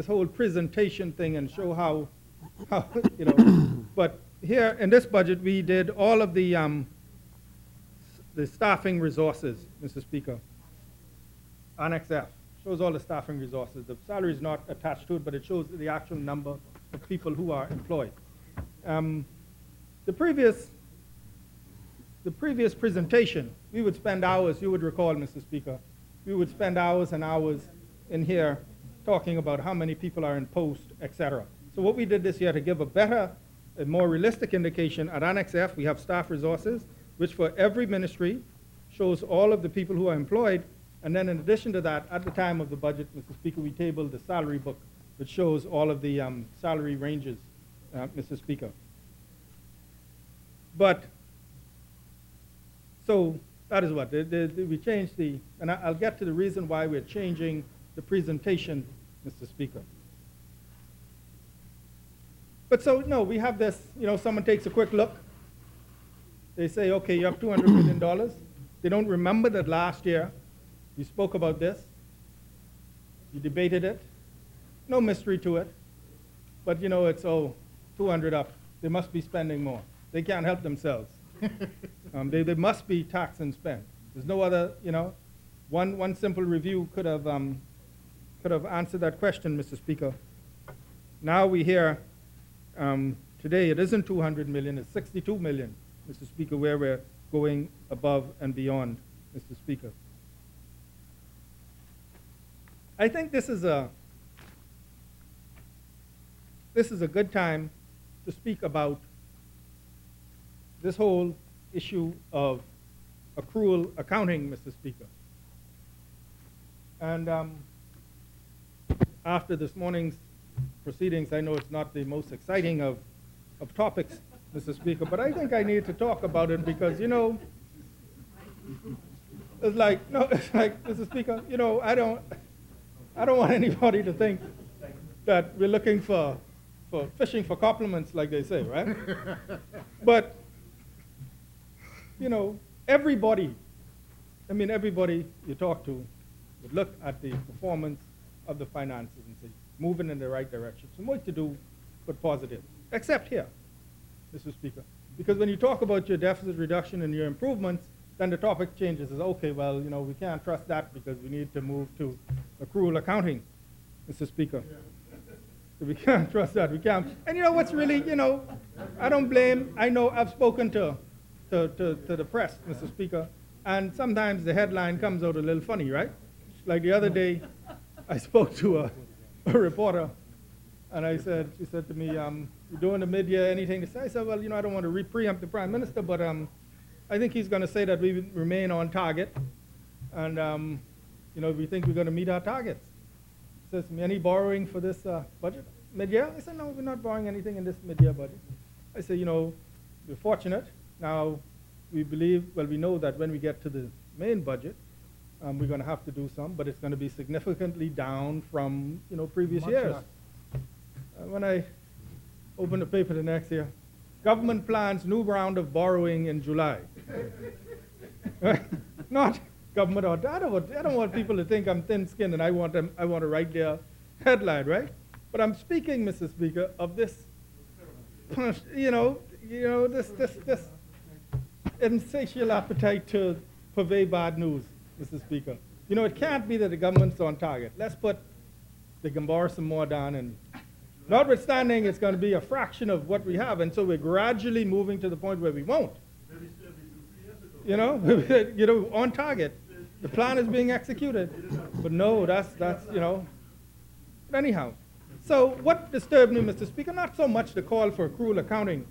whole presentation thing and show how but here in this budget, we did all of the staffing resources, Mr. Speaker. Annex F shows all the staffing resources. The salary is not attached to it, but it shows the actual number of people who are employed. The previous presentation, we would spend hours, you would recall, Mr. Speaker, we would spend hours and hours in here talking about how many people are in post, etc. So what we did this year to give a more realistic indication, at Annex F, we have staff resources, which for every ministry shows all of the people who are employed. And then in addition to that, at the time of the budget, Mr. Speaker, we tabled the salary book, which shows all of the salary ranges, Mr. Speaker. But, so that is what, we changed and I'll get to the reason why we're changing the presentation, Mr. Speaker. But so, no, we have this, someone takes a quick look. They say, okay, you have $200 million. They don't remember that last year we spoke about this. You debated it. No mystery to it. But, it's, 200 up. They must be spending more. They can't help themselves. They must be tax and spend. There's no other, one simple review could have answered that question, Mr. Speaker. Now we hear today it isn't 200 million, it's 62 million, Mr. Speaker, where we're going above and beyond, Mr. Speaker. I think this is a good time to speak about this whole issue of accrual accounting, Mr. Speaker. And after this morning's proceedings, I know it's not the most exciting of topics, Mr. Speaker, but I think I need to talk about it because, you know, it's like, Mr. Speaker, you know, I don't want anybody to think that we're looking for fishing for compliments, like they say, right? But, you know, everybody you talk to would look at the performance of the finances and say, moving in the right direction. So much to do but positive, except here, Mr. Speaker. Because when you talk about your deficit reduction and your improvements, then the topic changes. Is okay, well, you know, we can't trust that because we need to move to accrual accounting, Mr. Speaker. So we can't trust that. We can't. And you know what's really, you know, I don't blame. I know I've spoken to the press, Mr. Speaker, and sometimes the headline comes out a little funny, right? Like the other day, I spoke to a reporter, and she said to me, "You doing the mid-year anything to say?" I said, "Well, you know, I don't want to preempt the Prime Minister, but I think he's going to say that we remain on target, and you know, we think we're going to meet our targets." He says to me, "Any borrowing for this budget mid-year?" I said, "No, we're not borrowing anything in this mid-year budget." I said, "You know, we're fortunate. Now, we know that when we get to the main budget, we're going to have to do some, but it's going to be significantly down from, you know, previous years." When I opened the paper the next year, government plans new round of borrowing in July. Not government, I don't want people to think I'm thin-skinned and I want to write their headline, right? But I'm speaking, Mr. Speaker, of this, you know, this insatiable appetite to purvey bad news, Mr. Speaker. You know, it can't be that the government's on target. They can borrow some more down, and notwithstanding, it's going to be a fraction of what we have, and so we're gradually moving to the point where we won't. You know, on target. The plan is being executed, but no, that's you know. But anyhow, so what disturbed me, Mr. Speaker, not so much the call for accrual accounting,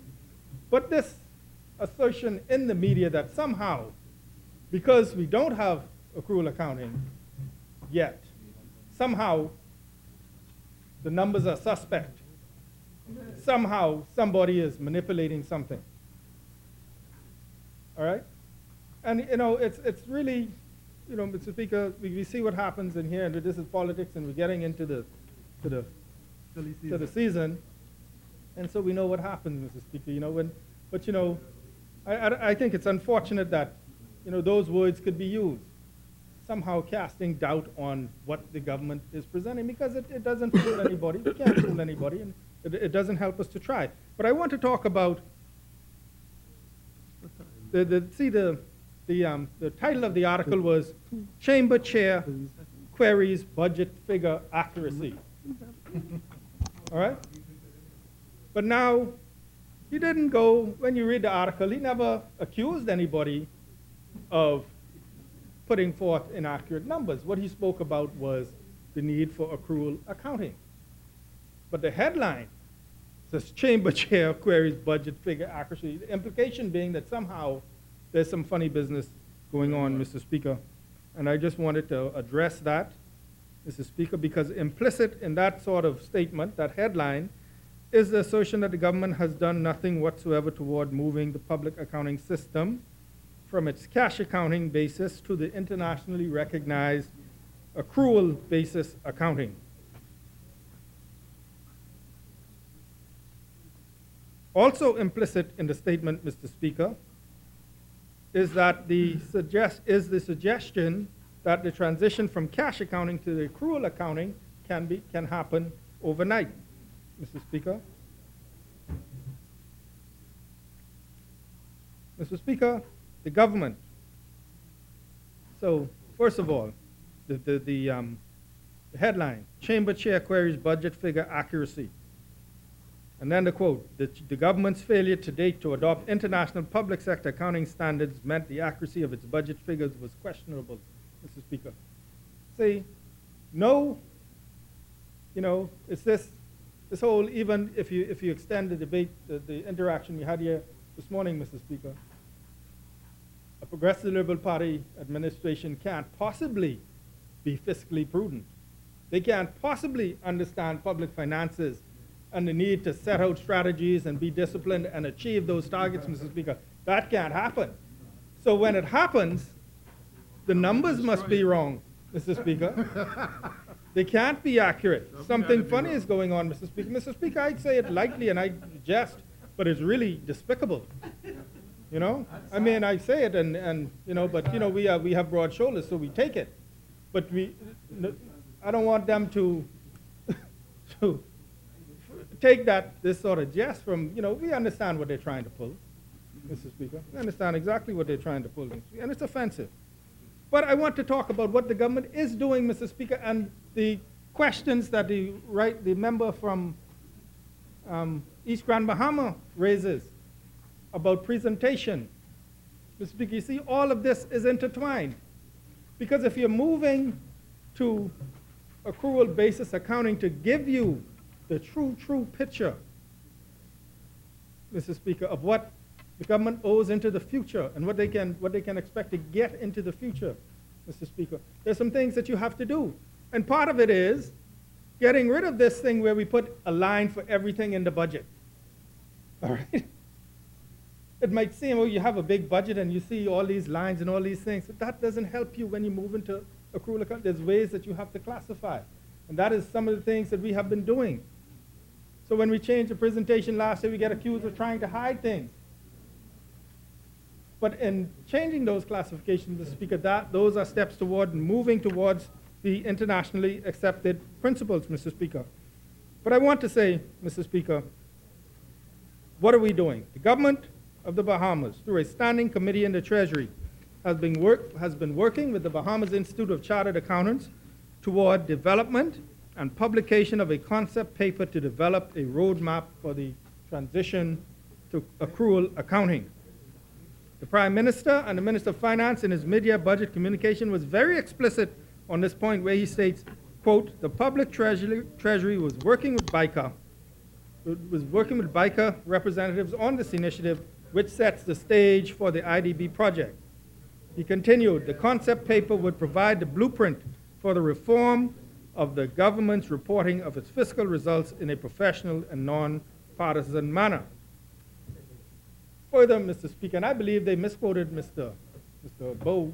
but this assertion in the media that somehow, because we don't have accrual accounting yet, somehow the numbers are suspect. Somehow somebody is manipulating something. All right? And you know, it's really, you know, Mr. Speaker, we see what happens in here, and this is politics, and we're getting into the season, and so we know what happens, Mr. Speaker. You know, but you know, I think it's unfortunate that, you know, those words could be used, somehow casting doubt on what the government is presenting, because it doesn't fool anybody. We can't fool anybody, and it doesn't help us to try. But I want to talk about the title of the article was Chamber Chair Queries Budget Figure Accuracy. All right? But now, he didn't go, when you read the article, he never accused anybody of putting forth inaccurate numbers. What he spoke about was the need for accrual accounting. But the headline says Chamber Chair Queries Budget Figure Accuracy, the implication being that somehow there's some funny business going on, Mr. Speaker. And I just wanted to address that, Mr. Speaker, because implicit in that sort of statement, that headline, is the assertion that the government has done nothing whatsoever toward moving the public accounting system from its cash accounting basis to the internationally recognized accrual basis accounting. Also implicit in the statement, Mr. Speaker, is that the suggestion that the transition from cash accounting to the accrual accounting can happen overnight, Mr. Speaker. Mr. Speaker, the government. So, first of all, the headline, Chamber Chair Queries Budget Figure Accuracy. And then the quote, the government's failure to date to adopt international public sector accounting standards meant the accuracy of its budget figures was questionable, Mr. Speaker. See, no, you know, it's this whole, even if you extend the debate, the interaction we had here this morning, Mr. Speaker, a progressive Liberal Party administration can't possibly be fiscally prudent. They can't possibly understand public finances and the need to set out strategies and be disciplined and achieve those targets, Mr. Speaker. That can't happen. So when it happens, the numbers must be wrong, Mr. Speaker. They can't be accurate. Something funny is going on, Mr. Speaker. Mr. Speaker, I say it lightly and I jest, but it's really despicable. You know? I mean, I say it and you know, but you know, we have broad shoulders, so we take it. But I don't want them to take this sort of jest from, you know, we understand what they're trying to pull, Mr. Speaker. We understand exactly what they're trying to pull, and it's offensive. But I want to talk about what the government is doing, Mr. Speaker, and the questions that the member from East Grand Bahama raises about presentation. Mr. Speaker, you see, all of this is intertwined. Because if you're moving to accrual basis accounting to give you the true picture, Mr. Speaker, of what the government owes into the future and what they can expect to get into the future, Mr. Speaker, there's some things that you have to do. And part of it is getting rid of this thing where we put a line for everything in the budget. All right? It might seem, oh, you have a big budget and you see all these lines and all these things, but that doesn't help you when you move into accrual account. There's ways that you have to classify. And that is some of the things that we have been doing. So when we changed the presentation last year, we get accused of trying to hide things. But in changing those classifications, Mr. Speaker, those are steps toward moving towards the internationally accepted principles, Mr. Speaker. But I want to say, Mr. Speaker, what are we doing? The government of the Bahamas, through a standing committee in the Treasury, has been working with the Bahamas Institute of Chartered Accountants toward development and publication of a concept paper to develop a roadmap for the transition to accrual accounting. The Prime Minister and the Minister of Finance in his mid-year budget communication was very explicit on this point, where he states, quote, the public treasury was working with BICA representatives on this initiative, which sets the stage for the IDB project. He continued, the concept paper would provide the blueprint for the reform of the government's reporting of its fiscal results in a professional and non-partisan manner. Further, Mr. Speaker, and I believe they misquoted Mr. Bowe,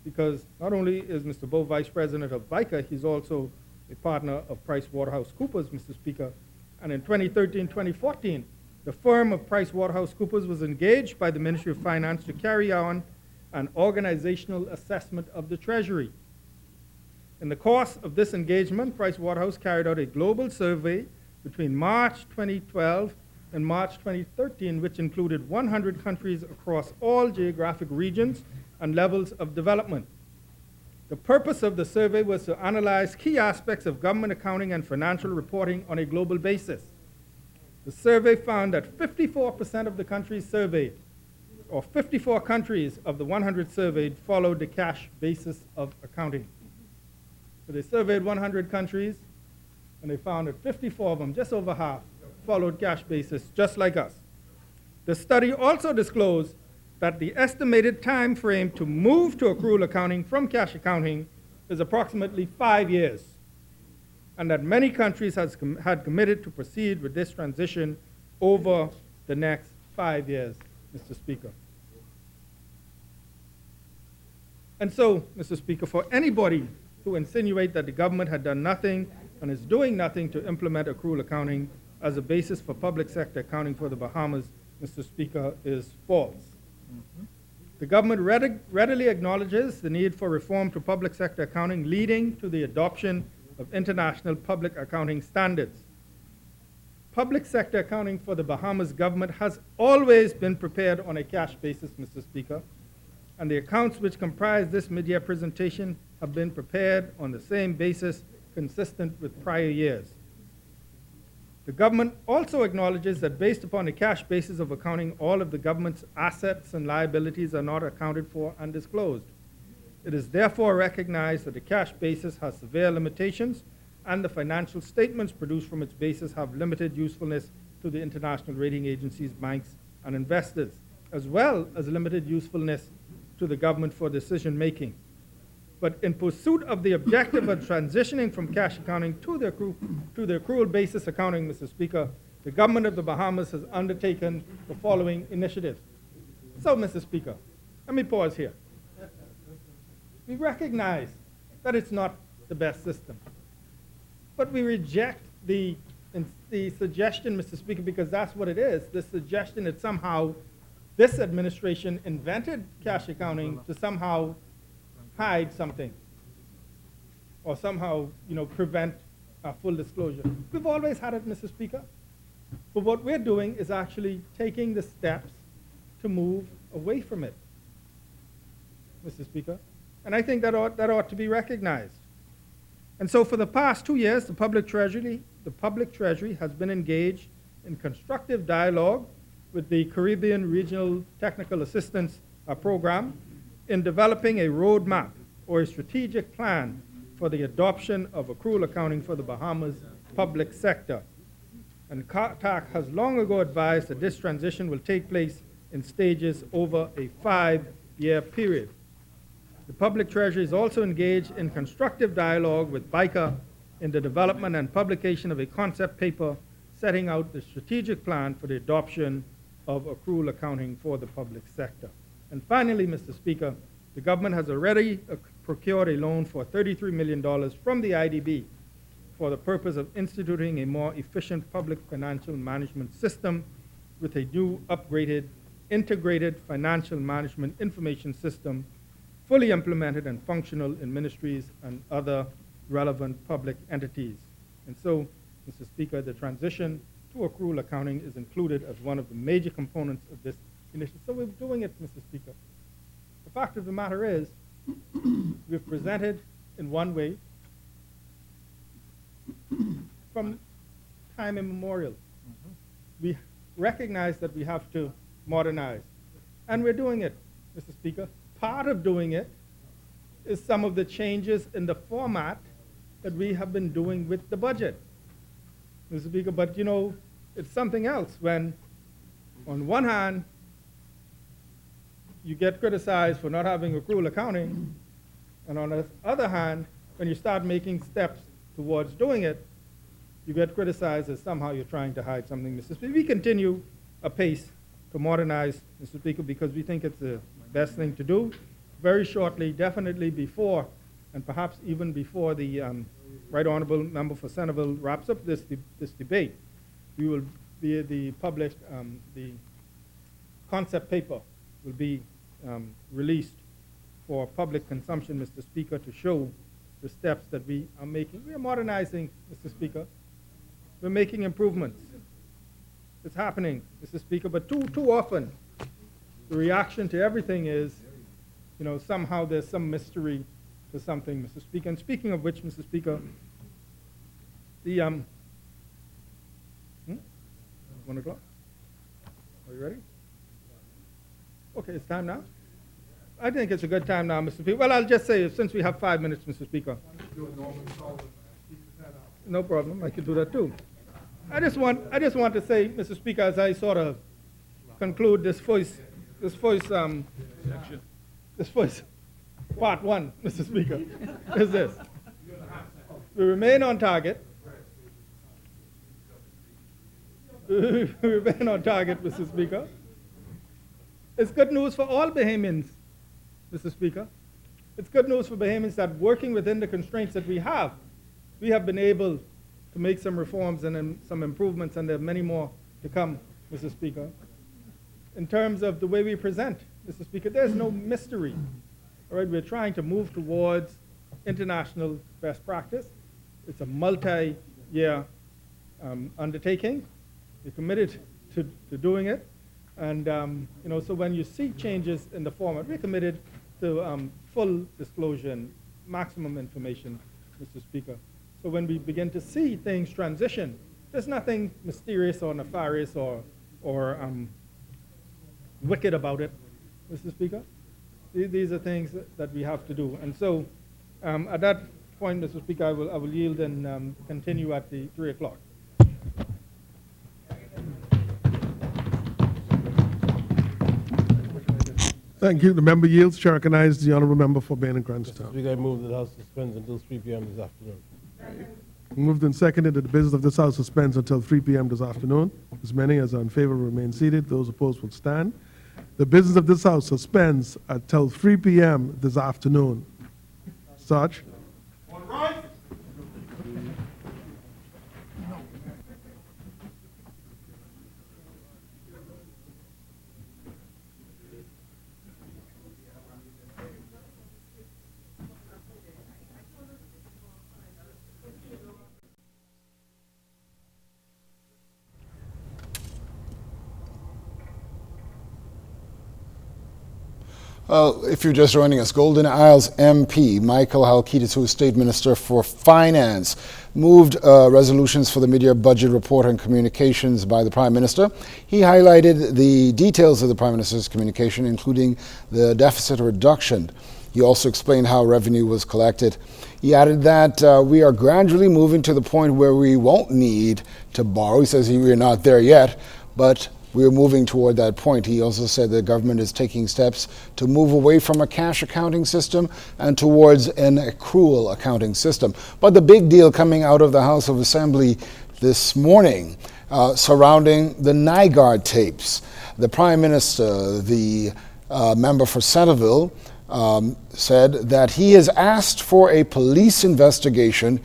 because not only is Mr. Bowe Vice President of BICA, he's also a partner of PricewaterhouseCoopers, Mr. Speaker. And in 2013-2014, the firm of PricewaterhouseCoopers was engaged by the Ministry of Finance to carry on an organizational assessment of the Treasury. In the course of this engagement, Pricewaterhouse carried out a global survey between March 2012 and March 2013, which included 100 countries across all geographic regions and levels of development. The purpose of the survey was to analyze key aspects of government accounting and financial reporting on a global basis. The survey found that 54% of the countries surveyed, or 54 countries of the 100 surveyed, followed the cash basis of accounting. So they surveyed 100 countries, and they found that 54 of them, just over half, followed cash basis, just like us. The study also disclosed that the estimated time frame to move to accrual accounting from cash accounting is approximately 5 years, and that many countries had committed to proceed with this transition over the next 5 years, Mr. Speaker. And so, Mr. Speaker, for anybody to insinuate that the government had done nothing and is doing nothing to implement accrual accounting as a basis for public sector accounting for the Bahamas, Mr. Speaker, is false. The government readily acknowledges the need for reform to public sector accounting, leading to the adoption of international public accounting standards. Public sector accounting for the Bahamas government has always been prepared on a cash basis, Mr. Speaker, and the accounts which comprise this mid-year presentation have been prepared on the same basis consistent with prior years. The government also acknowledges that based upon a cash basis of accounting, all of the government's assets and liabilities are not accounted for and disclosed. It is therefore recognized that the cash basis has severe limitations, and the financial statements produced from its basis have limited usefulness to the international rating agencies, banks, and investors, as well as limited usefulness to the government for decision making. But in pursuit of the objective of transitioning from cash accounting to the accrual basis accounting, Mr. Speaker, the government of the Bahamas has undertaken the following initiatives. So, Mr. Speaker, let me pause here. We recognize that it's not the best system, but we reject the suggestion, Mr. Speaker, because that's what it is, the suggestion that somehow this administration invented cash accounting to somehow hide something or somehow, prevent full disclosure. We've always had it, Mr. Speaker, but what we're doing is actually taking the steps to move away from it, Mr. Speaker, and I think that ought to be recognized. And so for the past 2 years, the Public Treasury has been engaged in constructive dialogue with the Caribbean Regional Technical Assistance Program in developing a roadmap or a strategic plan for the adoption of accrual accounting for the Bahamas public sector. And CARTAC has long ago advised that this transition will take place in stages over a 5-year period. The Public Treasury is also engaged in constructive dialogue with BICA in the development and publication of a concept paper setting out the strategic plan for the adoption of accrual accounting for the public sector. And finally, Mr. Speaker, the government has already procured a loan for $33 million from the IDB for the purpose of instituting a more efficient public financial management system with a new upgraded, integrated financial management information system fully implemented and functional in ministries and other relevant public entities. And so, Mr. Speaker, the transition to accrual accounting is included as one of the major components of this initiative. So we're doing it, Mr. Speaker. The fact of the matter is, we've presented in one way from time immemorial. We recognize that we have to modernize, and we're doing it, Mr. Speaker. Part of doing it is some of the changes in the format that we have been doing with the budget, Mr. Speaker. But it's something else when, on one hand, you get criticized for not having accrual accounting, and on the other hand, when you start making steps towards doing it, you get criticized as somehow you're trying to hide something, Mr. Speaker. We continue apace to modernize, Mr. Speaker, because we think it's the best thing to do. Very shortly, definitely before, and perhaps even before the Right Honorable Member for Centerville wraps up this debate, we will be the concept paper will be released for public consumption, Mr. Speaker, to show the steps that we are making. We are modernizing, Mr. Speaker. We're making improvements. It's happening, Mr. Speaker, but too often the reaction to everything is, somehow there's some mystery to something, Mr. Speaker. And speaking of which, Mr. Speaker, the 1 o'clock? Are you ready? Okay, it's time now? I think it's a good time now, Mr. Speaker. Well, I'll just say, since we have 5 minutes, Mr. Speaker. No problem, I can do that too. I just want to say, Mr. Speaker, as I sort of conclude this voice part one, Mr. Speaker, is this. We remain on target. We remain on target, Mr. Speaker. It's good news for all Bahamians, Mr. Speaker. It's good news for Bahamians that working within the constraints that we have been able to make some reforms and some improvements, and there are many more to come, Mr. Speaker. In terms of the way we present, Mr. Speaker, there's no mystery. All right, we're trying to move towards international best practice. It's a multi-year undertaking. We're committed to doing it. And, so when you see changes in the format, we're committed to full disclosure and maximum information, Mr. Speaker. So when we begin to see things transition There's nothing mysterious or nefarious or wicked about it, Mr. Speaker. These are things that we have to do. And so at that point, Mr. Speaker, I will yield and continue at the 3 o'clock. Thank you. The member yields. Chair recognizes the honourable member for Bain and Mr. Cranstown. Speaker, I move that the House suspends until 3 p.m. this afternoon. Moved and seconded that the business of this House suspends until 3 p.m. this afternoon. As many as are in favor remain seated. Those opposed will stand. The business of this House suspends until 3 p.m. this afternoon. Sarge? Well, if you're just joining us, Golden Isles MP Michael Halkitis, who is State Minister for Finance, moved resolutions for the mid-year budget report and communications by the Prime Minister. He highlighted the details of the Prime Minister's communication, including the deficit reduction. He also explained how revenue was collected. He added that we are gradually moving to the point where we won't need to borrow. He says we're not there yet, but we're moving toward that point. He also said the government is taking steps to move away from a cash accounting system and towards an accrual accounting system. But the big deal coming out of the House of Assembly this morning surrounding the NIGARD tapes. The Prime Minister, the member for Centerville, said that he has asked for a police investigation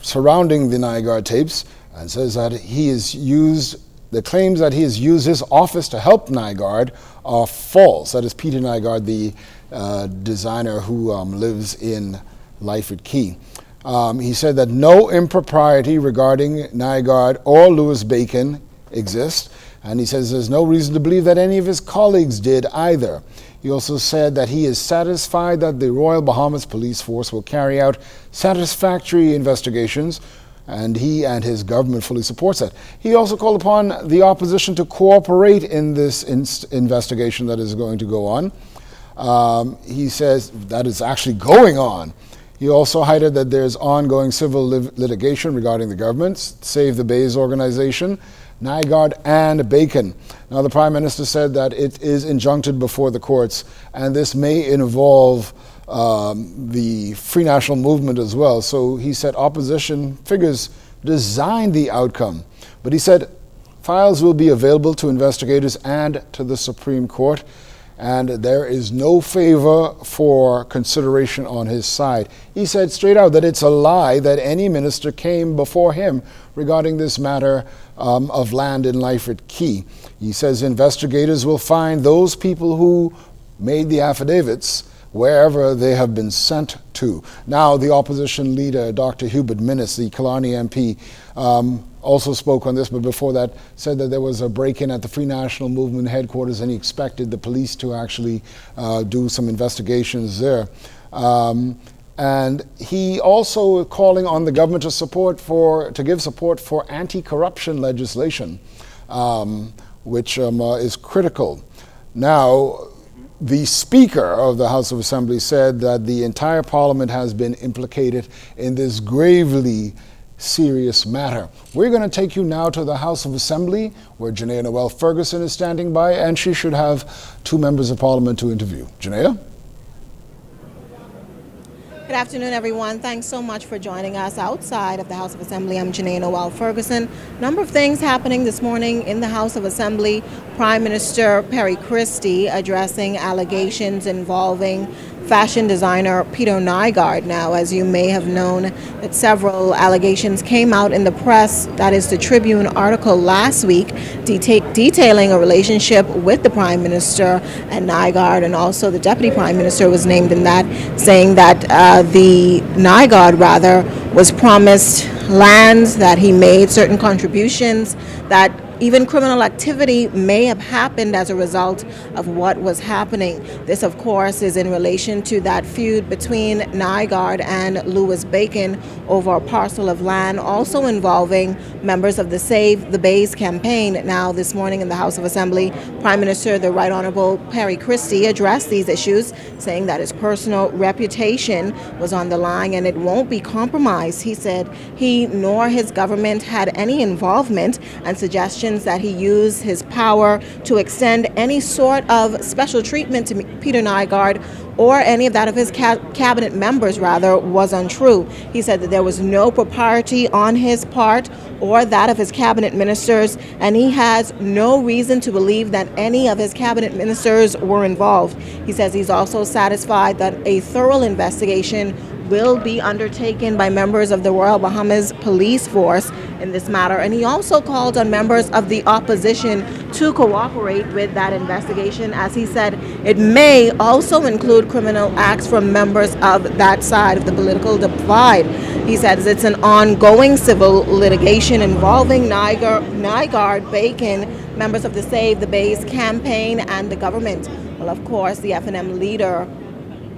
surrounding the NIGARD tapes, and says that the claims that he has used his office to help NIGARD are false. That is Peter NIGARD, the designer who lives in Lyford Key. He said that no impropriety regarding NIGARD or Louis Bacon exists, and he says there's no reason to believe that any of his colleagues did either. He also said that he is satisfied that the Royal Bahamas Police Force will carry out satisfactory investigations, and he and his government fully supports that. He also called upon the opposition to cooperate in this investigation that is going to go on. He says that is actually going on. He also highlighted that there's ongoing civil litigation regarding the government, Save the Bays organization, NIGARD and Bacon. Now, the Prime Minister said that it is injuncted before the courts, and this may involve the Free National Movement as well. So he said opposition figures designed the outcome. But he said files will be available to investigators and to the Supreme Court, and there is no favor for consideration on his side. He said straight out that it's a lie that any minister came before him regarding this matter of land in Lyford Key. He says investigators will find those people who made the affidavits wherever they have been sent to. Now, the opposition leader, Dr. Hubert Minnis, the Killarney MP, also spoke on this, but before that said that there was a break-in at the Free National Movement headquarters, and he expected the police to actually do some investigations there. And he also calling on the government to give support for anti-corruption legislation, which is critical. Now, the Speaker of the House of Assembly said that the entire Parliament has been implicated in this gravely serious matter. We're going to take you now to the House of Assembly, where Janaea Noel Ferguson is standing by, and she should have two members of Parliament to interview. Janaea? Good afternoon, everyone. Thanks so much for joining us outside of the House of Assembly. I'm Janaea Noel Ferguson. Number of things happening this morning in the House of Assembly. Prime Minister Perry Christie addressing allegations involving fashion designer Peter NIGARD. Now, as you may have known, that several allegations came out in the press. That is the Tribune article last week detailing a relationship with the Prime Minister and NIGARD, and also the Deputy Prime Minister was named in that, saying that the NIGARD was promised lands, that he made certain contributions, that even criminal activity may have happened as a result of what was happening. This, of course, is in relation to that feud between Nygaard and Louis Bacon over a parcel of land, also involving members of the Save the Bays campaign. Now, this morning in the House of Assembly, Prime Minister, the Right Honorable Perry Christie, addressed these issues, saying that his personal reputation was on the line and it won't be compromised. He said he nor his government had any involvement, and suggestions that he use his power to extend any sort of special treatment to Peter Nygaard or any of that of his cabinet members, rather, was untrue. He said that there was no propriety on his part or that of his cabinet ministers, and he has no reason to believe that any of his cabinet ministers were involved. He says he's also satisfied that a thorough investigation will be undertaken by members of the Royal Bahamas Police Force in this matter. And he also called on members of the opposition to cooperate with that investigation, as he said it may also include criminal acts from members of that side of the political divide. He says it's an ongoing civil litigation involving Nygaard, Bacon, members of the Save the Bays campaign, and the government. Well, of course, the FNM leader,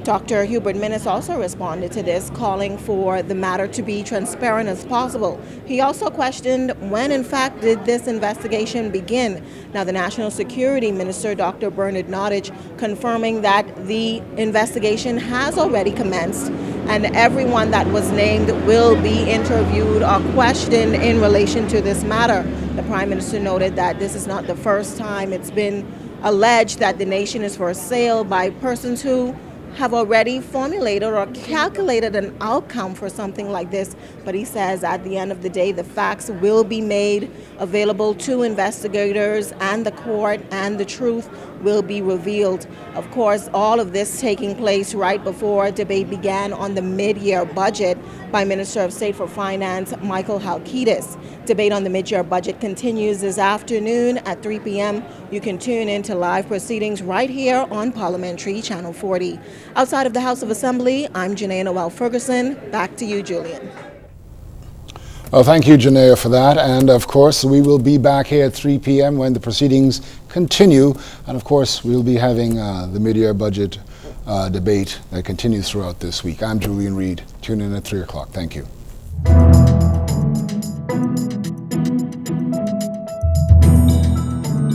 Dr. Hubert Minnis, also responded to this, calling for the matter to be transparent as possible. He also questioned when, in fact, did this investigation begin. Now, the National Security Minister, Dr. Bernard Nottage, confirming that the investigation has already commenced and everyone that was named will be interviewed or questioned in relation to this matter. The Prime Minister noted that this is not the first time it's been alleged that the nation is for sale by persons who have already formulated or calculated an outcome for something like this. But he says at the end of the day, the facts will be made available to investigators and the court, and the truth will be revealed. Of course, all of this taking place right before debate began on the mid-year budget by Minister of State for Finance, Michael Halkitis. Debate on the mid-year budget continues this afternoon at 3 p.m. You can tune in to live proceedings right here on Parliamentary, Channel 40. Outside of the House of Assembly, I'm Janae Noel Ferguson. Back to you, Julian. Well, thank you, Janaea, for that. And of course, we will be back here at 3 p.m. when the proceedings continue. And of course, we'll be having the mid-year budget debate that continues throughout this week. I'm Julian Reed. Tune in at 3 o'clock. Thank you.